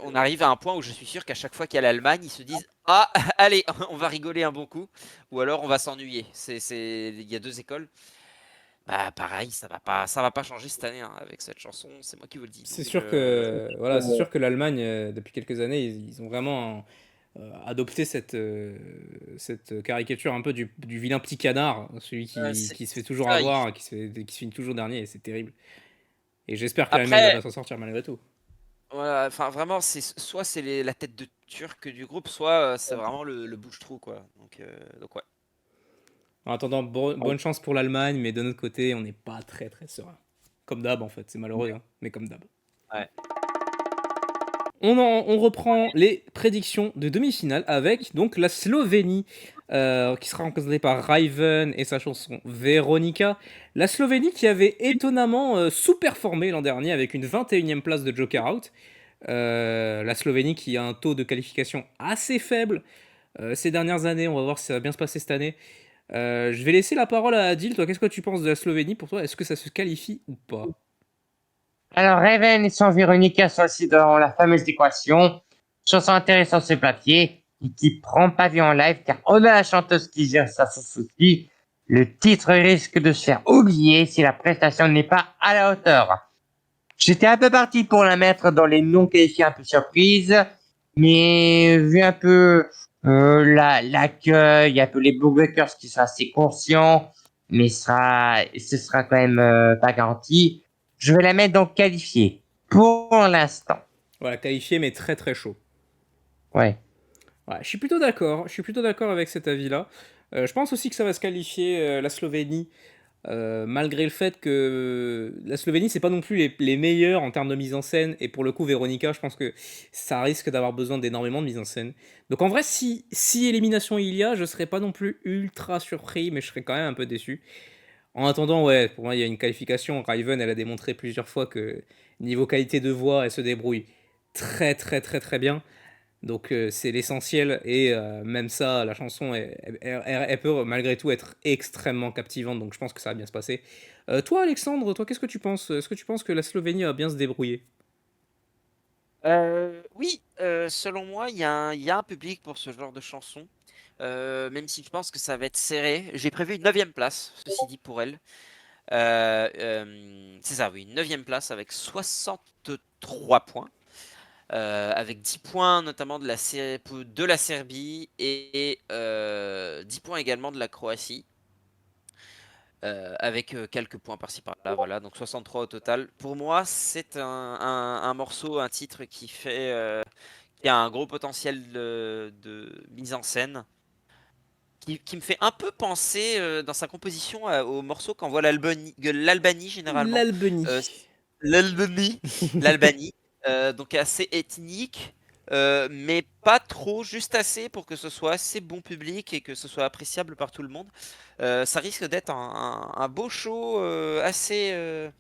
On arrive à un point où je suis sûr qu'à chaque fois qu'il y a l'Allemagne, ils se disent ah allez, on va rigoler un bon coup, ou alors on va s'ennuyer. Il y a deux écoles. Bah pareil, ça va pas changer cette année hein, avec cette chanson, c'est moi qui vous le dis. C'est Donc sûr que voilà, c'est sûr que l'Allemagne, depuis quelques années, ils ont vraiment adopté cette caricature un peu du vilain petit canard, celui qui se fait toujours ça. avoir, qui se finit toujours dernier, et c'est terrible. Et j'espère que l'Allemagne va Après, pas s'en sortir malgré tout. voilà, enfin vraiment, soit c'est la tête de turc du groupe, soit c'est vraiment le bouche-trou, quoi. Donc ouais. En attendant, bonne chance pour l'Allemagne, mais de notre côté, on n'est pas très très serein. Comme d'hab, en fait, c'est malheureux, hein, mais comme d'hab. Ouais. On reprend les prédictions de demi-finale avec donc la Slovénie qui sera représentée par Raven et sa chanson Veronica. La Slovénie qui avait étonnamment sous-performé l'an dernier avec une 21e place de Joker Out. La Slovénie qui a un taux de qualification assez faible ces dernières années. On va voir si ça va bien se passer cette année. Je vais laisser la parole à Adil. Toi, qu'est-ce que tu penses de la Slovénie pour toi? Est-ce que ça se qualifie ou pas? Alors, Raven et son Véronica sont aussi dans la fameuse équation. Chanson intéressante sur papier et qui prend pas vie en live car on a la chanteuse qui gère ça sans souci. Le titre risque de se faire oublier si la prestation n'est pas à la hauteur. J'étais un peu parti pour la mettre dans les non qualifiés un peu surprise, mais vu un peu l'accueil, un peu les Bookbreakers qui sont assez conscients, mais ce sera quand même pas garanti. Je vais la mettre dans qualifié pour l'instant. Voilà, qualifié mais très très chaud. Ouais. Ouais, je suis plutôt d'accord. Je suis plutôt d'accord avec cet avis-là. Je pense aussi que ça va se qualifier la Slovénie, malgré le fait que la Slovénie, c'est pas non plus les meilleurs en termes de mise en scène. Et pour le coup, Véronica, je pense que ça risque d'avoir besoin d'énormément de mise en scène. Donc en vrai, si élimination il y a, je serais pas non plus ultra surpris, mais je serais quand même un peu déçu. En attendant, ouais, pour moi, il y a une qualification. Raven, elle a démontré plusieurs fois que niveau qualité de voix, elle se débrouille très très très très bien. Donc c'est l'essentiel et même ça, la chanson, elle peut malgré tout être extrêmement captivante, donc je pense que ça va bien se passer. Toi, Alexandre, toi, qu'est-ce que tu penses? Est-ce que tu penses que la Slovénie va bien se débrouiller? Oui, selon moi, il y a un public pour ce genre de chanson. Même si je pense que ça va être serré. J'ai prévu une neuvième place, ceci dit pour elle. C'est ça, oui, une neuvième place avec 63 points. Avec 10 points notamment de la Serbie et 10 points également de la Croatie. Avec quelques points par-ci par-là, voilà, donc 63 au total. Pour moi, c'est un morceau, un titre qui a un gros potentiel de mise en scène, qui me fait un peu penser dans sa composition au morceau qu'envoie l'Albanie généralement. L'Albanie. Euh, L'Albanie, l'Albanie, donc assez ethnique, mais pas trop, juste assez pour que ce soit assez bon public et que ce soit appréciable par tout le monde. Ça risque d'être un beau show assez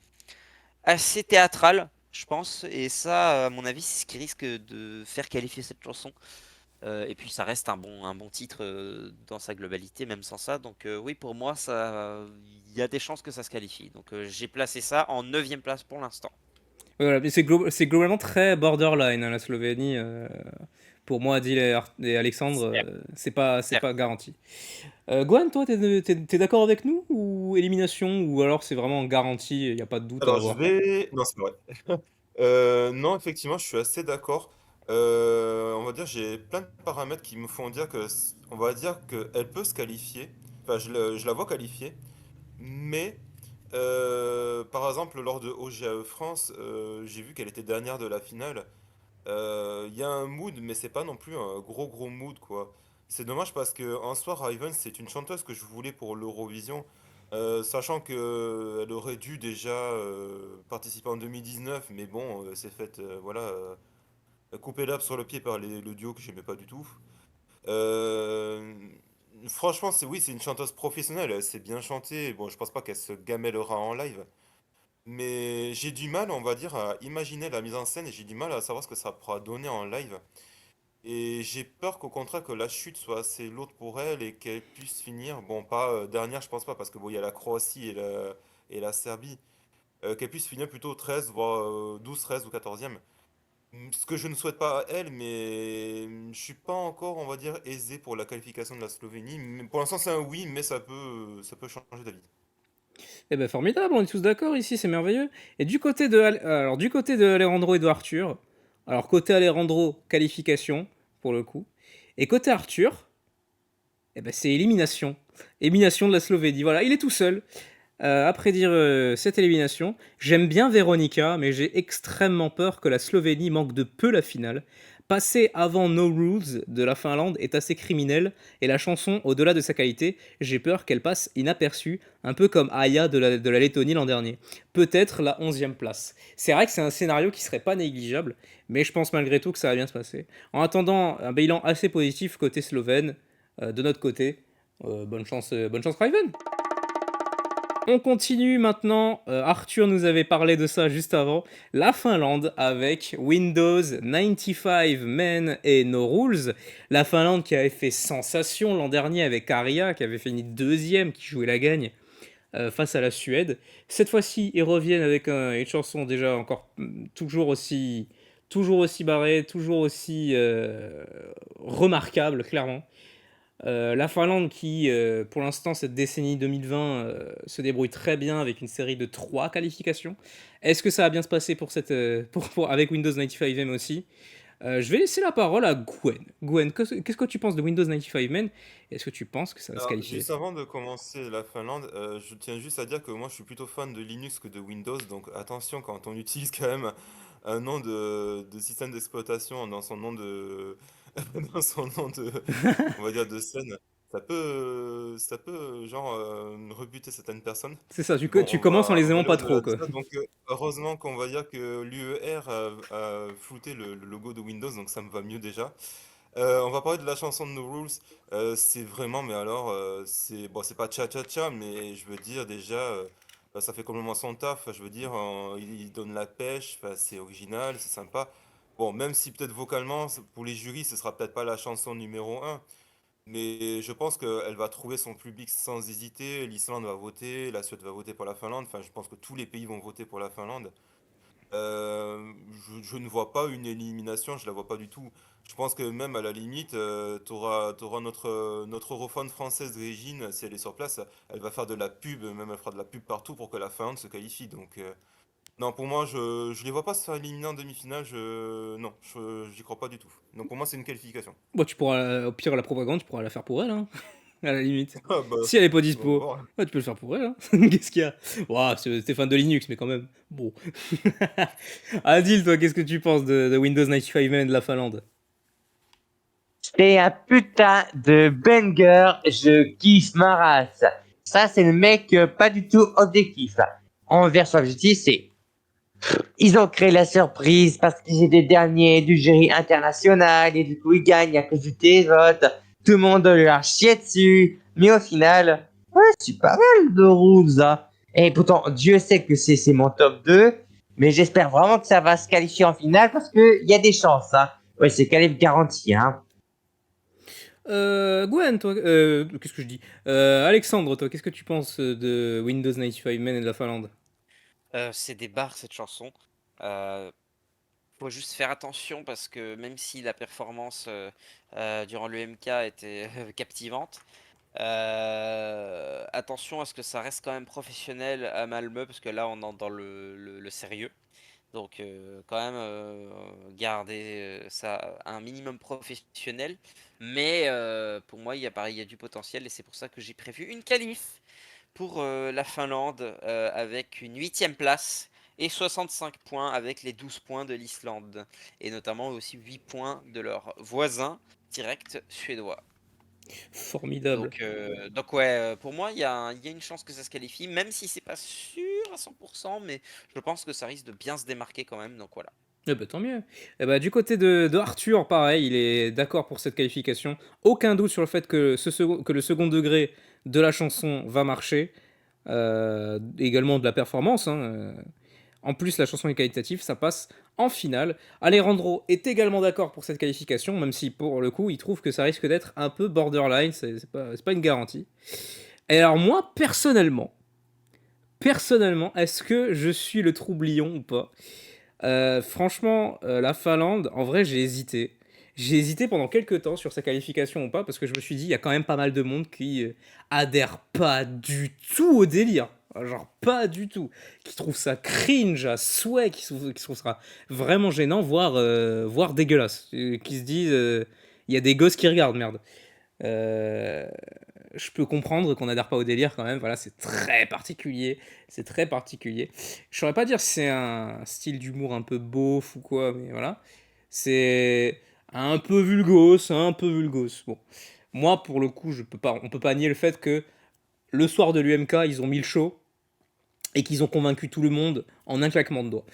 théâtral, je pense, et ça, à mon avis, c'est ce qui risque de faire qualifier cette chanson. Et puis ça reste un bon titre dans sa globalité, même sans ça. Donc oui, pour moi, il y a des chances que ça se qualifie. Donc j'ai placé ça en neuvième place pour l'instant. Ouais, voilà, mais c'est globalement très borderline, hein, la Slovénie. Pour moi, Adil et Alexandre, Certes, c'est certes. pas garanti. Gwen, toi, t'es d'accord avec nous ou élimination ou alors c'est vraiment garanti, il n'y a pas de doute à Alors, je avoir? vais. Non, c'est vrai. Non, effectivement, je suis assez d'accord. On va dire, j'ai plein de paramètres qui me font dire on va dire qu'elle peut se qualifier. Enfin, je la vois qualifiée. Mais, par exemple, lors de OGAE France, j'ai vu qu'elle était dernière de la finale. Il y a un mood, mais c'est pas non plus un gros gros mood, quoi. C'est dommage parce que en soi, Raven, c'est une chanteuse que je voulais pour l'Eurovision, sachant que elle aurait dû déjà participer en 2019, mais bon, c'est fait, voilà, couper l'herbe sur le pied par le duo que j'aimais pas du tout. Euh, Franchement, oui, c'est une chanteuse professionnelle, elle sait bien chanter. Bon, je pense pas qu'elle se gamellera en live. Mais j'ai du mal, on va dire, à imaginer la mise en scène et j'ai du mal à savoir ce que ça pourra donner en live. Et j'ai peur qu'au contraire que la chute soit assez lourde pour elle et qu'elle puisse finir, bon pas dernière je pense pas parce que bon il y a la Croatie et la Serbie, qu'elle puisse finir plutôt 13 voire 12, 13 ou 14e. Ce que je ne souhaite pas à elle, mais je suis pas encore on va dire aisé pour la qualification de la Slovénie. Mais pour l'instant c'est un oui mais ça peut changer d'avis. Eh ben formidable, on est tous d'accord ici, c'est merveilleux. Et du côté de Alejandro et de Arthur, alors côté Alejandro, qualification, pour le coup. Et côté Arthur, eh ben c'est élimination. Élimination de la Slovénie. Voilà, il est tout seul. À prédire cette élimination. J'aime bien Veronica, mais j'ai extrêmement peur que la Slovénie manque de peu la finale. Passer avant No Rules de la Finlande est assez criminel, et la chanson, au-delà de sa qualité, j'ai peur qu'elle passe inaperçue, un peu comme Aya de la Lettonie l'an dernier. Peut-être la 11e place. C'est vrai que c'est un scénario qui serait pas négligeable, mais je pense malgré tout que ça va bien se passer. En attendant, un bilan assez positif côté slovène, de notre côté. Bonne chance Raven. On continue maintenant. Arthur nous avait parlé de ça juste avant. La Finlande avec Windows 95 Men et No Rules. La Finlande qui avait fait sensation l'an dernier avec Aria, qui avait fini deuxième, qui jouait la gagne face à la Suède. Cette fois-ci, ils reviennent avec une chanson déjà encore toujours aussi barrée, toujours aussi remarquable, clairement. La Finlande qui, pour l'instant, cette décennie 2020, se débrouille très bien avec une série de 3 qualifications. Est-ce que ça va bien se passer avec Windows 95M aussi? Je vais laisser la parole à Gwen. Gwen, qu'est-ce que tu penses de Windows 95M? Est-ce que tu penses que ça va se Alors, qualifier? juste avant de commencer la Finlande, je tiens juste à dire que moi je suis plutôt fan de Linux que de Windows, donc attention quand on utilise quand même un nom de système d'exploitation dans son nom de, dans son nom de, on va dire de scène, ça peut genre rebuter certaines personnes. C'est ça, Mais bon, tu commences en les on va aimant aller pas trop, au-delà de quoi. ça. Donc heureusement qu'on va dire que l'UER a flouté le logo de Windows, donc ça me va mieux déjà. On va parler de la chanson de No Rules. C'est vraiment, mais alors, c'est bon, c'est pas cha-cha-cha, mais je veux dire déjà, ça fait complètement son taf. Je veux dire, il donne la pêche, enfin, c'est original, c'est sympa. Bon, même si peut-être vocalement, pour les jurys, ce sera peut-être pas la chanson numéro un, mais je pense qu'elle va trouver son public sans hésiter. L'Islande va voter, la Suède va voter pour la Finlande. Enfin, je pense que tous les pays vont voter pour la Finlande. Je ne vois pas une élimination, je la vois pas du tout. Je pense que même à la limite, t'auras notre europhone française Régine, si elle est sur place, elle va faire de la pub, même elle fera de la pub partout pour que la Finlande se qualifie. Donc, non, pour moi, je les vois pas se faire éliminer en demi-finale. Non, j'y crois pas du tout. Donc pour moi, c'est une qualification. Bon, tu pourras, au pire, la propagande, tu pourras la faire pour elle, hein, à la limite. Ah bah, Si elle est pas on va dispo, voir. ouais, tu peux le faire pour elle, hein. Qu'est-ce qu'il y a? Ouah, c'est Stéphane de Linux, mais quand même. Bon. Adil, toi, qu'est-ce que tu penses de Windows 95 Man de la Finlande? C'est un putain de banger, je kiffe ma race. Ça, c'est le mec pas du tout objectif. En version objective, c'est ils ont créé la surprise parce qu'ils étaient derniers du jury international et du coup ils gagnent à cause du télévote. Tout le monde leur chiait dessus. Mais au final, ouais, c'est pas mal de rules, hein. Et pourtant, Dieu sait que c'est mon top 2. Mais j'espère vraiment que ça va se qualifier en finale parce qu'il y a des chances, hein. Ouais, c'est qualif garanti, hein. Gwen, toi, qu'est-ce que je dis? Alexandre, toi, qu'est-ce que tu penses de Windows 95 Man et de la Finlande? C'est des barres cette chanson. Euh, Faut juste faire attention parce que même si la performance durant le MK était captivante, attention à ce que ça reste quand même professionnel à Malmö parce que là on entre dans le sérieux. Donc quand même garder ça à un minimum professionnel. Mais pour moi il y a du potentiel et c'est pour ça que j'ai prévu une qualif pour la Finlande avec une 8e place et 65 points avec les 12 points de l'Islande. Et notamment aussi 8 points de leurs voisins directs suédois. Formidable. Donc ouais, pour moi, il y a une chance que ça se qualifie, même si c'est pas sûr à 100%, mais je pense que ça risque de bien se démarquer quand même. Donc voilà. Eh bah, tant mieux. Eh bah, du côté de Arthur, pareil, il est d'accord pour cette qualification. Aucun doute sur le fait que, que le second degré de la chanson va marcher. Également de la performance, hein. En plus, la chanson est qualitative, ça passe en finale. Alejandro est également d'accord pour cette qualification, même si pour le coup, il trouve que ça risque d'être un peu borderline, c'est pas une garantie. Et alors moi, personnellement, est-ce que je suis le troublion ou pas? Franchement, la Finlande, en vrai, j'ai hésité. J'ai hésité pendant quelques temps sur sa qualification ou pas, parce que je me suis dit, il y a quand même pas mal de monde qui adhère pas du tout au délire. Genre, pas du tout. Qui trouve ça cringe à souhait, qui trouve ça vraiment gênant, voire dégueulasse. Qui se disent, il y a des gosses qui regardent, merde. Euh, je peux comprendre qu'on n'adhère pas au délire quand même. Voilà, c'est très particulier. C'est très particulier. Je saurais pas dire si c'est un style d'humour un peu beauf ou quoi, mais voilà. C'est un peu vulgos, un peu vulgos. Bon, moi pour le coup, on peut pas nier le fait que le soir de l'UMK, ils ont mis le show et qu'ils ont convaincu tout le monde en un claquement de doigts.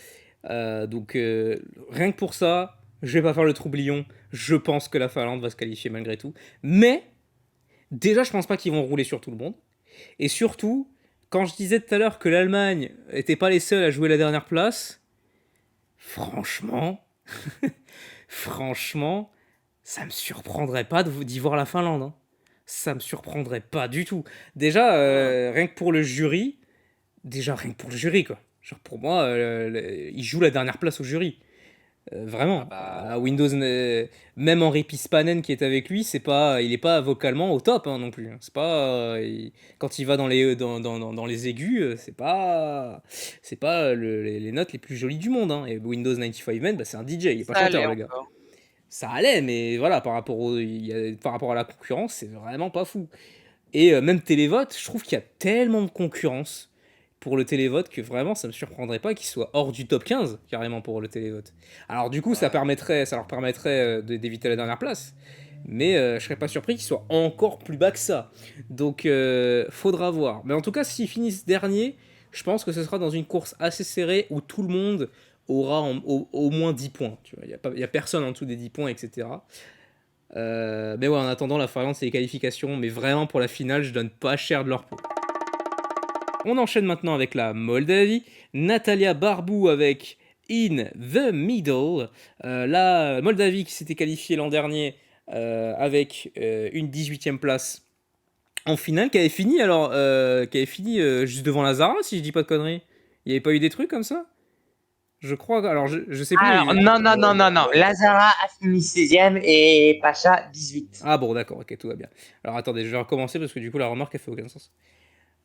Donc rien que pour ça, je vais pas faire le troublion. Je pense que la Finlande va se qualifier malgré tout. Mais déjà, je pense pas qu'ils vont rouler sur tout le monde. Et surtout, quand je disais tout à l'heure que l'Allemagne était pas les seuls à jouer la dernière place, franchement, franchement, ça me surprendrait pas d'y voir la Finlande, hein. Ça me surprendrait pas du tout. Déjà, Ah, rien que pour le jury, quoi. Genre pour moi, il joue la dernière place au jury. Ah Vraiment, bah, à Windows, même Henri Pispanen qui est avec lui, il est pas vocalement au top, hein, non plus, hein. C'est pas, quand il va dans les aigus, c'est pas les notes les plus jolies du monde, hein. Et Windows 95 Man, bah, c'est un DJ, il est pas ça allait chanteur, le gars. encore. Ça allait, mais voilà, par rapport à la concurrence, c'est vraiment pas fou. Et même télévote, je trouve qu'il y a tellement de concurrence pour le télévote que vraiment ça me surprendrait pas qu'il soit hors du top 15 carrément pour le télévote. Alors du coup ouais. ça leur permettrait d'éviter la dernière place, mais je serais pas surpris qu'il soit encore plus bas que ça. Donc faudra voir. Mais en tout cas s'ils finissent dernier, je pense que ce sera dans une course assez serrée où tout le monde aura au moins 10 points. Il y a personne en dessous des 10 points, etc. Mais ouais, en attendant, la Finlande, c'est les qualifications. Mais vraiment, pour la finale, je donne pas cher de leur peau. On enchaîne maintenant avec la Moldavie. Natalia Barbou avec in the middle. La Moldavie qui s'était qualifiée l'an dernier avec une 18e place en finale, qui avait fini juste devant la Zara, si je dis pas de conneries. Il n'y avait pas eu des trucs comme ça? Je crois, alors je sais plus. Alors, non. Lazara a fini 16e et Pacha 18. Ah bon, d'accord, ok, tout va bien. Alors attendez, je vais recommencer parce que du coup la remarque elle fait aucun sens.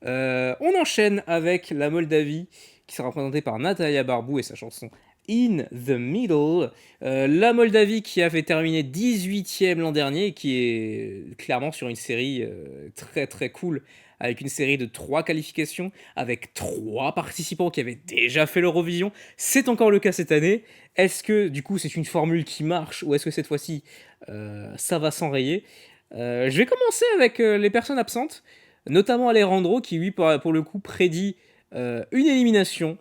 On enchaîne avec la Moldavie qui sera représentée par Natalia Barbu et sa chanson In the Middle. La Moldavie qui avait terminé 18e l'an dernier et qui est clairement sur une série très très cool avec une série de 3 qualifications avec 3 participants qui avaient déjà fait l'Eurovision. C'est encore le cas cette année. Est-ce que du coup c'est une formule qui marche ou est-ce que cette fois-ci ça va s'enrayer? Je vais commencer avec les personnes absentes, notamment Alejandro qui, lui, pour le coup, prédit une élimination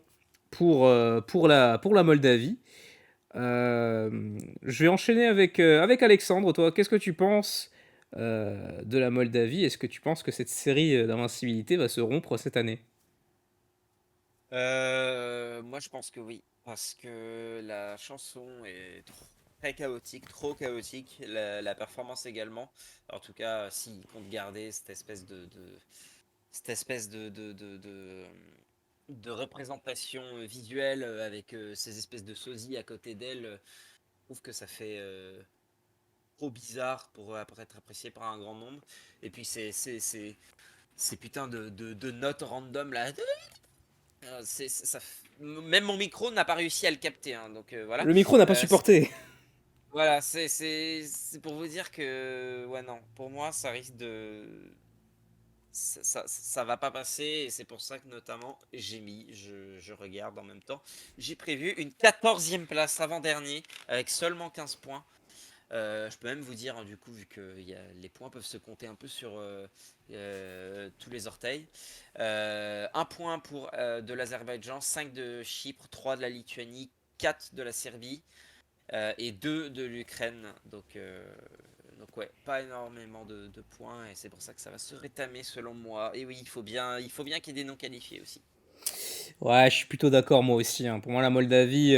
pour la Moldavie. Je vais enchaîner avec Alexandre. Toi, qu'est-ce que tu penses de la Moldavie? Est-ce que tu penses que cette série d'invincibilité va se rompre cette année? Moi, je pense que oui, parce que la chanson est très chaotique, trop chaotique. La performance également. En tout cas, s'ils comptent garder cette espèce cette espèce de représentation visuelle avec ces espèces de sosies à côté d'elle, je trouve que ça fait trop bizarre pour être apprécié par un grand nombre. Et puis ces putains de notes random là. Même mon micro n'a pas réussi à le capter, hein, donc voilà. Le micro n'a pas Euh, supporté. voilà, c'est pour vous dire que, ouais, non, pour moi, ça risque de. Ça va pas passer, et c'est pour ça que, notamment, je regarde en même temps, j'ai prévu une 14e place avant-dernier, avec seulement 15 points. Je peux même vous dire, hein, du coup, vu que les points peuvent se compter un peu sur tous les orteils. Un point pour de l'Azerbaïdjan, 5 de Chypre, 3 de la Lituanie, 4 de la Serbie et 2 de l'Ukraine. Donc ouais, pas énormément de points et c'est pour ça que ça va se rétamer selon moi. Et oui, il faut bien qu'il y ait des non qualifiés aussi. Ouais, je suis plutôt d'accord moi aussi, hein. Pour moi, la Moldavie, ils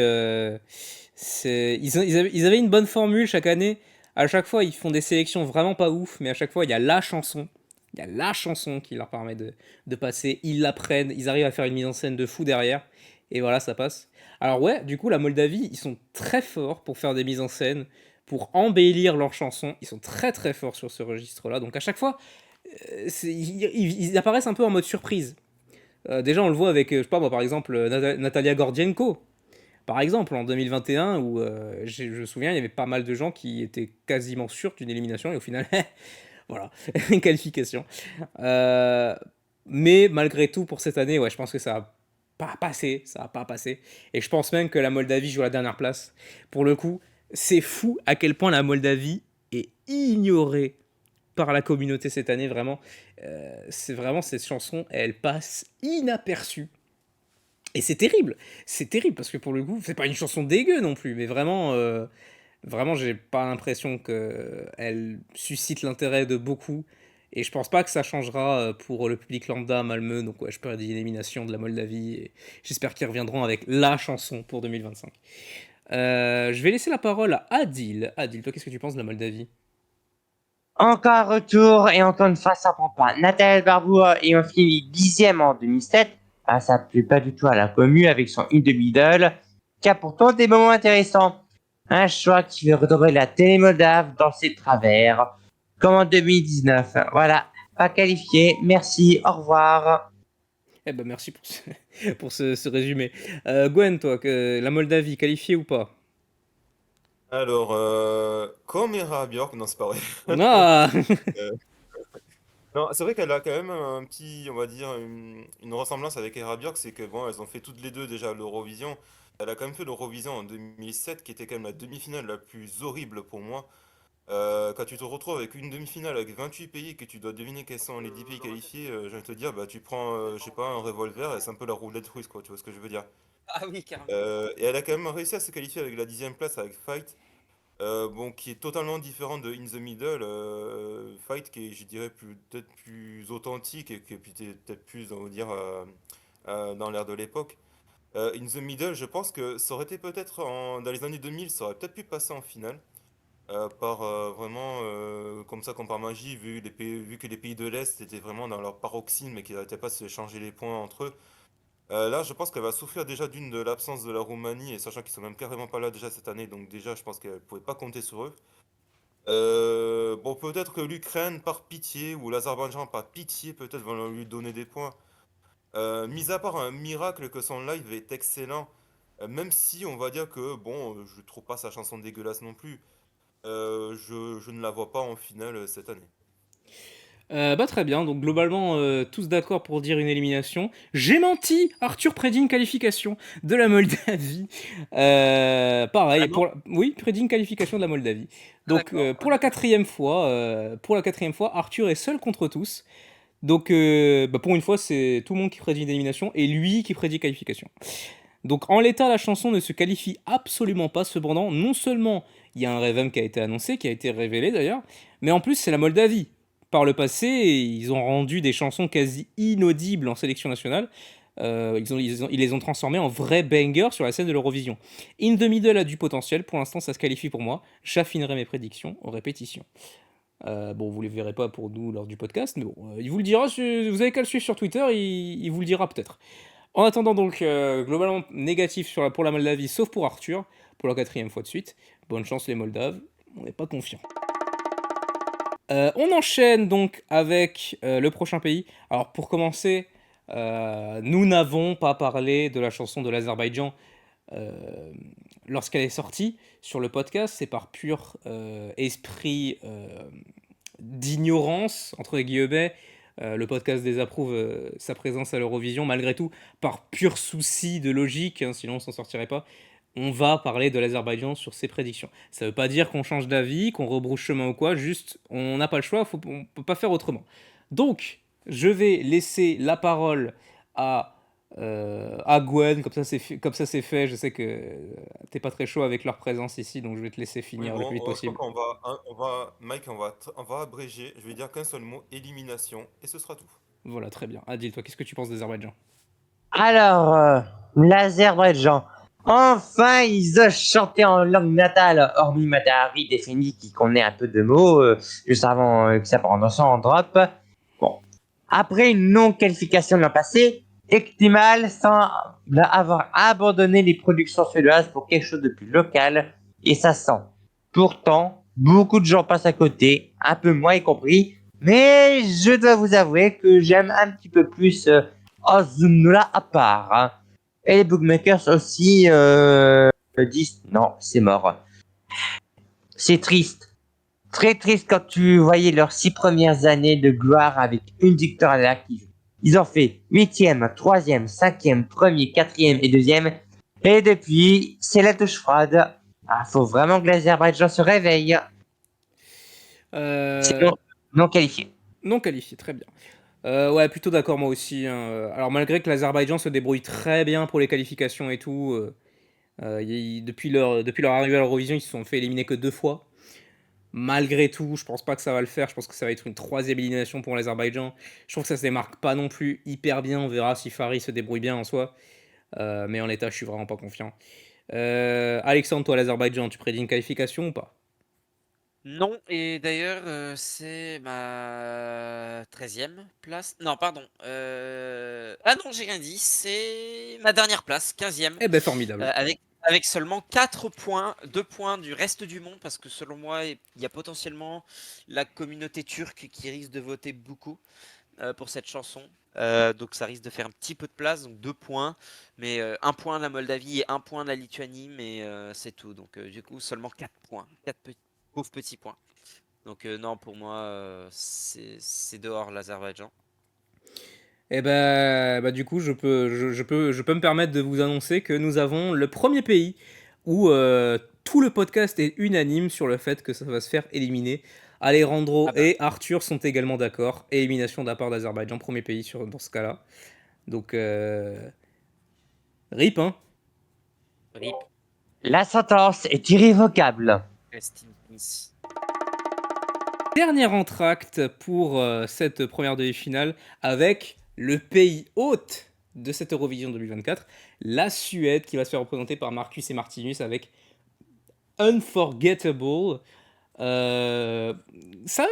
avaient une bonne formule chaque année. À chaque fois, ils font des sélections vraiment pas ouf, mais à chaque fois, il y a la chanson. Il y a la chanson qui leur permet de passer. Ils l'apprennent, ils arrivent à faire une mise en scène de fou derrière. Et voilà, ça passe. Alors ouais, du coup, la Moldavie, ils sont très forts pour faire des mises en scène, pour embellir leurs chansons. Ils sont très très forts sur ce registre-là. Donc à chaque fois, ils apparaissent un peu en mode surprise. Déjà, on le voit avec, je sais pas moi, par exemple, Natalia Gordienko. Par exemple, en 2021, où je me souviens, il y avait pas mal de gens qui étaient quasiment sûrs d'une élimination, et au final, voilà, une qualification. Euh, mais malgré tout, pour cette année, ouais, je pense que ça a pas passé, ça a pas passé. Et je pense même que la Moldavie joue la dernière place. Pour le coup, c'est fou à quel point la Moldavie est ignorée par la communauté cette année, vraiment. C'est vraiment cette chanson, elle passe inaperçue. Et c'est terrible parce que pour le coup, c'est pas une chanson dégueu non plus, mais vraiment, vraiment, j'ai pas l'impression qu'elle suscite l'intérêt de beaucoup. Et je pense pas que ça changera pour le public lambda à Malmö. Donc ouais, je prédis l'élimination de la Moldavie. Et j'espère qu'ils reviendront avec la chanson pour 2025. Je vais laisser la parole à Adil. Adil, toi, qu'est-ce que tu penses de la Moldavie? Encore un retour et encore une fois, ça prend pas. Nathalie Barbour ayant fini 10e en 2007, ça plaît pas du tout à la commu avec son In the Middle, qui a pourtant des moments intéressants. Un choix qui veut redorer la télé moldave dans ses travers, comme en 2019. Voilà, pas qualifié. Merci, au revoir. Eh ben merci pour pour ce résumé. Gwen, toi, la Moldavie, qualifiée ou pas? Alors, comme Mira Björk, non, c'est pas vrai. Ah. Euh, non, c'est vrai qu'elle a quand même un petit, on va dire, une ressemblance avec Hera Björk, c'est que bon, elles ont fait toutes les deux déjà l'Eurovision. Elle a quand même fait l'Eurovision en 2007, qui était quand même la demi-finale la plus horrible pour moi. Quand tu te retrouves avec une demi-finale avec 28 pays et que tu dois deviner quels sont les 10 pays qualifiés, j'ai envie de te dire, bah tu prends, je sais pas, un revolver et c'est un peu la roulette russe, quoi, tu vois ce que je veux dire. Ah oui, carrément. Et elle a quand même réussi à se qualifier avec la 10e place avec Fight. Bon, qui est totalement différent de In the Middle, Fight qui est, je dirais, peut-être plus authentique et qui est peut-être plus, on va dire, dans l'air de l'époque. In the Middle, je pense que ça aurait été peut-être dans les années 2000, ça aurait peut-être pu passer en finale. Par vraiment, comme ça, comme par magie, vu que les pays de l'Est étaient vraiment dans leur paroxysme et qu'ils n'arrêtaient pas de se changer les points entre eux. Là, je pense qu'elle va souffrir déjà d'une de l'absence de la Roumanie, et sachant qu'ils sont même carrément pas là déjà cette année, donc déjà, je pense qu'elle ne pouvait pas compter sur eux. Bon, peut-être que l'Ukraine, par pitié, ou l'Azerbaïdjan, par pitié, peut-être vont lui donner des points. Mis à part un miracle que son live est excellent, même si on va dire que, bon, je trouve pas sa chanson dégueulasse non plus, je ne la vois pas en finale cette année. Bah très bien, donc globalement tous d'accord pour dire une élimination. J'ai menti, Arthur prédit une qualification de la Moldavie. Pareil, Vraiment? oui, prédit une qualification de la Moldavie. Ah, Donc d'accord. pour la quatrième fois, Arthur est seul contre tous. Donc bah, pour une fois, c'est tout le monde qui prédit une élimination et lui qui prédit qualification. Donc en l'état, la chanson ne se qualifie absolument pas. Cependant, non seulement il y a un Revem qui a été annoncé, qui a été révélé d'ailleurs, mais en plus c'est la Moldavie. Par le passé, ils ont rendu des chansons quasi inaudibles en sélection nationale. Ils les ont transformées en vrais bangers sur la scène de l'Eurovision. In the Middle a du potentiel, pour l'instant ça se qualifie pour moi. J'affinerai mes prédictions aux répétitions. Bon, vous les verrez pas pour nous lors du podcast, mais bon, il vous le dira, vous avez qu'à le suivre sur Twitter, il vous le dira peut-être. En attendant donc, globalement négatif pour la Moldavie, sauf pour Arthur, pour la quatrième fois de suite. Bonne chance les Moldaves, on n'est pas confiants. On enchaîne donc avec le prochain pays. Alors pour commencer, nous n'avons pas parlé de la chanson de l'Azerbaïdjan euh, lorsqu'elle est sortie sur le podcast. C'est par pur esprit d'ignorance, entre guillemets. Le podcast désapprouve sa présence à l'Eurovision, malgré tout, par pur souci de logique, hein, sinon on s'en sortirait pas. On va parler de l'Azerbaïdjan sur ses prédictions. Ça veut pas dire qu'on change d'avis, qu'on rebrouche chemin ou quoi, juste on n'a pas le choix, on peut pas faire autrement. Donc, je vais laisser la parole à Gwen, comme ça c'est fait. Je sais que t'es pas très chaud avec leur présence ici, donc je vais te laisser Oui, finir le bon, plus vite je crois possible. Mike, on va abréger. Je vais dire qu'un seul mot, élimination, et ce sera tout. Voilà, très bien. Adil, toi, qu'est-ce que tu penses d'Azerbaïdjan? Alors, l'Azerbaïdjan. Enfin, ils ont chanté en langue natale, hormis Matahari Defendi qui connaît un peu de mots, juste avant que ça parte en drop. Bon. Après une non-qualification de l'an passé, Ektimal semble avoir abandonné les productions suédoises pour quelque chose de plus local, et ça sent. Pourtant, beaucoup de gens passent à côté, un peu moi y compris, mais je dois vous avouer que j'aime un petit peu plus Ozunula à part. Hein. Et les bookmakers aussi disent non, c'est mort. C'est triste. Très triste quand tu voyais leurs 6 premières années de gloire avec une victoire à l'actif. Ils ont fait 8e, 3e, 5e, 1er, 4e et 2e. Et depuis, c'est la douche froide. Ah, faut vraiment que l'Azerbaïdjan se réveille. Euh, Sinon, non qualifié. non qualifié, très bien. Ouais, plutôt d'accord moi aussi, hein. Alors malgré que l'Azerbaïdjan se débrouille très bien pour les qualifications et tout, depuis leur arrivée à l'Eurovision, ils se sont fait éliminer que 2 fois. Malgré tout, je pense pas que ça va le faire. Je pense que ça va être une troisième élimination pour l'Azerbaïdjan. Je trouve que ça se démarque pas non plus hyper bien. On verra si Farid se débrouille bien en soi. Mais en l'état, je suis vraiment pas confiant. Alexandre, toi, l'Azerbaïdjan, tu prédis une qualification ou pas? Non, et d'ailleurs, c'est ma 13e place. Non, pardon. Ah non, j'ai rien dit. C'est ma dernière place, 15e. Eh ben formidable. Avec seulement 4 points, 2 points du reste du monde, parce que selon moi, il y a potentiellement la communauté turque qui risque de voter beaucoup pour cette chanson. Donc ça risque de faire un petit peu de place, donc 2 points. Mais 1 point la Moldavie et 1 point la Lituanie, mais c'est tout. Donc du coup, seulement 4 points. 4 pauvres petits points. Donc non, pour moi, c'est dehors l'Azerbaïdjan. Eh ben, bah, du coup, je peux me permettre de vous annoncer que nous avons le premier pays où tout le podcast est unanime sur le fait que ça va se faire éliminer. Alejandro Ah bah, et Arthur sont également d'accord. Élimination de la part d'Azerbaïdjan, premier pays dans ce cas-là. Donc, RIP, hein. RIP, La sentence est irrévocable. rest in peace. Dernier entracte pour cette première demi-finale avec le pays hôte de cette Eurovision 2024, la Suède qui va se faire représenter par Marcus et Martinus avec Unforgettable. Euh, ça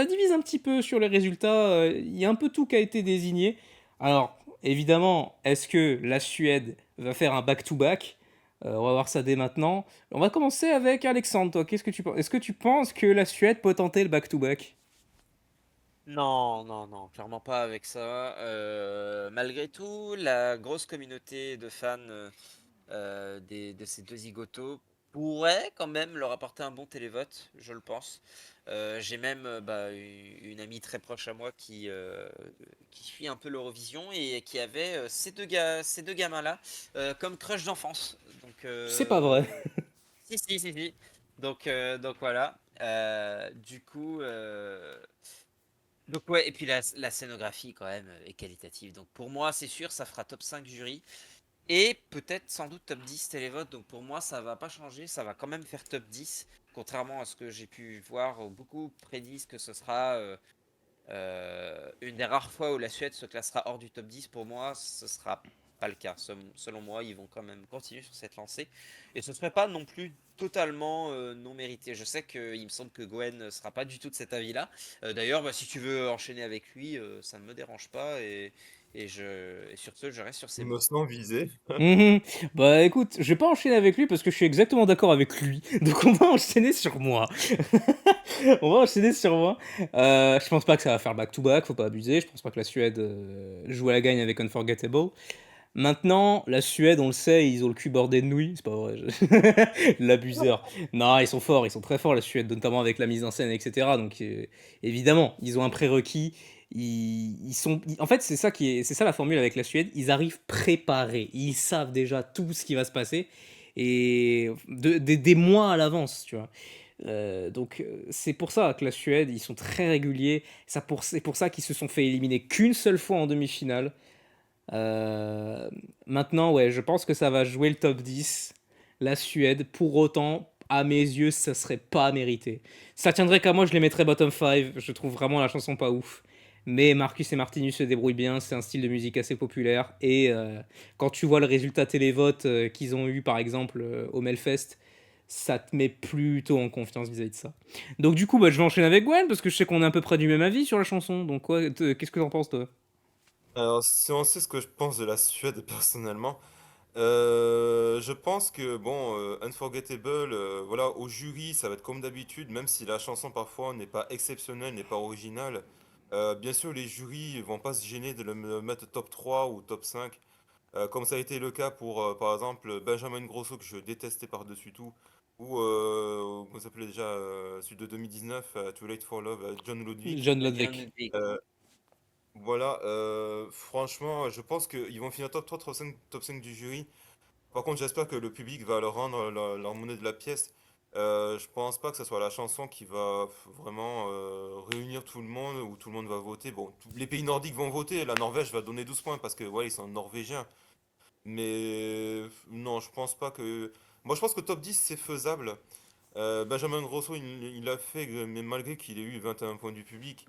divise un petit peu sur les résultats. Il y a un peu tout qui a été désigné. Alors, évidemment, est-ce que la Suède va faire un back-to-back? On va voir ça dès maintenant. On va commencer avec Alexandre. Toi, qu'est-ce que tu penses? Est-ce que tu penses que la Suède peut tenter le back-to-back? Non, non, non, clairement pas avec ça. Malgré tout, la grosse communauté de fans de ces deux zigotos pourrait quand même leur apporter un bon télévote, je le pense. J'ai même une amie très proche à moi qui suit un peu l'Eurovision et qui avait ces deux gamins-là comme crush d'enfance. Donc, C'est pas vrai. si. Donc voilà. Donc ouais, et puis la scénographie quand même est qualitative. Donc pour moi, c'est sûr, ça fera top 5 jury. Et peut-être sans doute top 10 télévote. Donc pour moi, ça va pas changer. Ça va quand même faire top 10. Contrairement à ce que j'ai pu voir, beaucoup prédisent que ce sera une des rares fois où la Suède se classera hors du top 10. Pour moi, ce sera pas le cas. Selon moi, ils vont quand même continuer sur cette lancée. Et ce serait pas non plus totalement non mérité. Je sais qu'il me semble que Gwen ne sera pas du tout de cet avis-là. D'ailleurs, si tu veux enchaîner avec lui, ça ne me dérange pas. Et sur ce, je reste sur Je ces me mots. sens visé. Mhm. Bah écoute, je vais pas enchaîner avec lui parce que je suis exactement d'accord avec lui. Donc on va enchaîner sur moi. On va enchaîner sur moi. Je pense pas que ça va faire back-to-back, faut pas abuser. Je pense pas que la Suède joue à la gagne avec Unforgettable. Maintenant, la Suède, on le sait, ils ont le cul bordé de nouilles. C'est pas vrai. L'abuseur. Non, ils sont forts, ils sont très forts, la Suède, notamment avec la mise en scène, etc. Donc évidemment, ils ont un prérequis. En fait, c'est ça la formule avec la Suède. Ils arrivent préparés. Ils savent déjà tout ce qui va se passer et des mois à l'avance, tu vois. C'est pour ça que la Suède, ils sont très réguliers. C'est pour ça qu'ils se sont fait éliminer qu'une seule fois en demi-finale. Maintenant, ouais, je pense que ça va jouer le top 10. La Suède, pour autant, à mes yeux, ça serait pas mérité. Ça tiendrait qu'à moi, je les mettrais bottom 5. Je trouve vraiment la chanson pas ouf. Mais Marcus et Martinus se débrouillent bien, c'est un style de musique assez populaire. Et quand tu vois le résultat télévote qu'ils ont eu, par exemple, au Melfest, ça te met plutôt en confiance vis-à-vis de ça. Donc du coup, je vais enchaîner avec Gwen, parce que je sais qu'on est à peu près du même avis sur la chanson. Donc qu'est-ce que t'en penses, toi? Alors, si on sait ce que je pense de la Suède personnellement, je pense que bon, Unforgettable, voilà, au jury, ça va être comme d'habitude, même si la chanson parfois n'est pas exceptionnelle, n'est pas originale. Bien sûr, les jurys vont pas se gêner de le mettre top 3 ou top 5, comme ça a été le cas pour, par exemple, Benjamin Grosso, que je détestais par-dessus tout, ou, comment ça s'appelait déjà, celui de 2019, Too Late for Love, John Ludwig. John Bien Lodvik. Ludwig. Euh, voilà, franchement, je pense qu'ils vont finir top 3, top 5 du jury. Par contre, j'espère que le public va leur rendre leur monnaie de la pièce. Je pense pas que ce soit la chanson qui va vraiment réunir tout le monde ou tout le monde va voter. Bon, tous les pays nordiques vont voter. La Norvège va donner 12 points parce que ouais, ils sont norvégiens. Mais non, je pense pas que. Moi, je pense que top 10 c'est faisable. Benjamin Grosso, il l'a fait, mais malgré qu'il ait eu 21 points du public.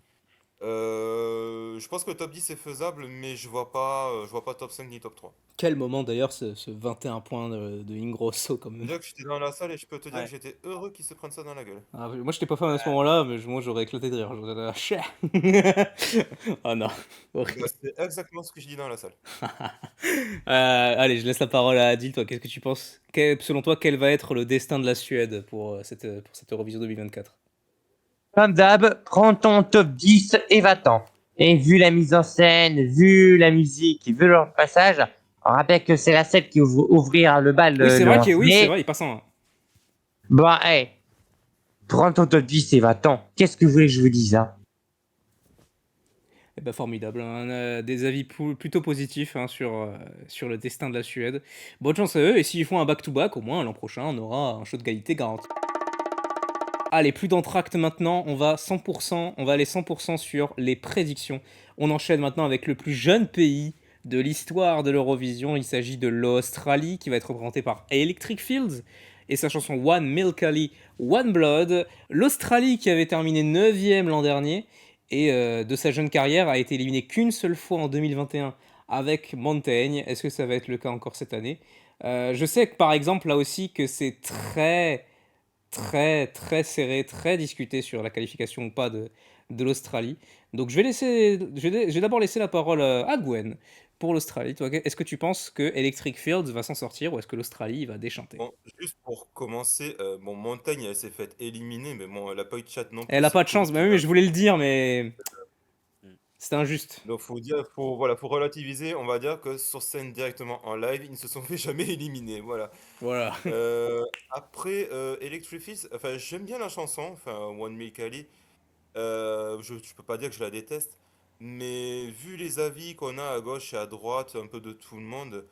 Je pense que le top 10 est faisable, mais je vois pas top 5 ni top 3. Quel moment d'ailleurs ce 21 points de Ingrosso quand même. Déjà que j'étais dans la salle et je peux te dire que Ouais. j'étais heureux qu'ils se prennent ça dans la gueule. Ah, moi j'étais pas fan à ce moment-là, mais moi j'aurais éclaté de rire. J'aurais dit, ah, chais. Oh non, horrible. Bah, c'est exactement ce que je dis dans la salle. Allez, je laisse la parole à Adil. Toi, qu'est-ce que tu penses? Selon toi, quel va être le destin de la Suède pour cette Eurovision 2024? Comme d'hab, prends ton top 10 et va-t'en. Et vu la mise en scène, vu la musique, vu leur passage, on rappelle que c'est la scène qui ouvrira le bal Oui, c'est le vrai 11 oui, c'est mai. vrai, il passe en. Bon, hey, prends ton top 10 et va-t'en. Qu'est-ce que vous voulez que je vous dise, hein? Eh ben, formidable, hein. Des avis plutôt positifs hein, sur le destin de la Suède. Bonne chance à eux, et s'ils font un back-to-back, au moins l'an prochain, on aura un show de qualité garanti. Allez, plus d'entracte maintenant, on va aller 100% sur les prédictions. On enchaîne maintenant avec le plus jeune pays de l'histoire de l'Eurovision. Il s'agit de l'Australie, qui va être représentée par Electric Fields et sa chanson One Milk Ali, One Blood. L'Australie qui avait terminé 9ème l'an dernier et de sa jeune carrière a été éliminée qu'une seule fois en 2021 avec Montaigne. Est-ce que ça va être le cas encore cette année? Je sais que par exemple là aussi que c'est très serré, très discuté sur la qualification ou pas de l'Australie. Donc je vais d'abord laisser la parole à Gwen pour l'Australie. Toi, est-ce que tu penses que Electric Fields va s'en sortir ou est-ce que l'Australie va déchanter? Bon, juste pour commencer, bon, Montagne, elle s'est faite éliminer, mais bon, elle a pas eu de chat non plus, Elle a c'est pas de Queen chance, bah qui oui, mais l'a. je voulais le dire, mais Mm. c'est injuste. Donc faut dire, voilà, faut relativiser, on va dire que sur scène directement en live, ils ne se sont fait jamais éliminer, voilà. Voilà. Après, Electric Fields, enfin, j'aime bien la chanson, enfin, One Me Cali. Je peux pas dire que je la déteste, mais vu les avis qu'on a à gauche et à droite, un peu de tout le monde,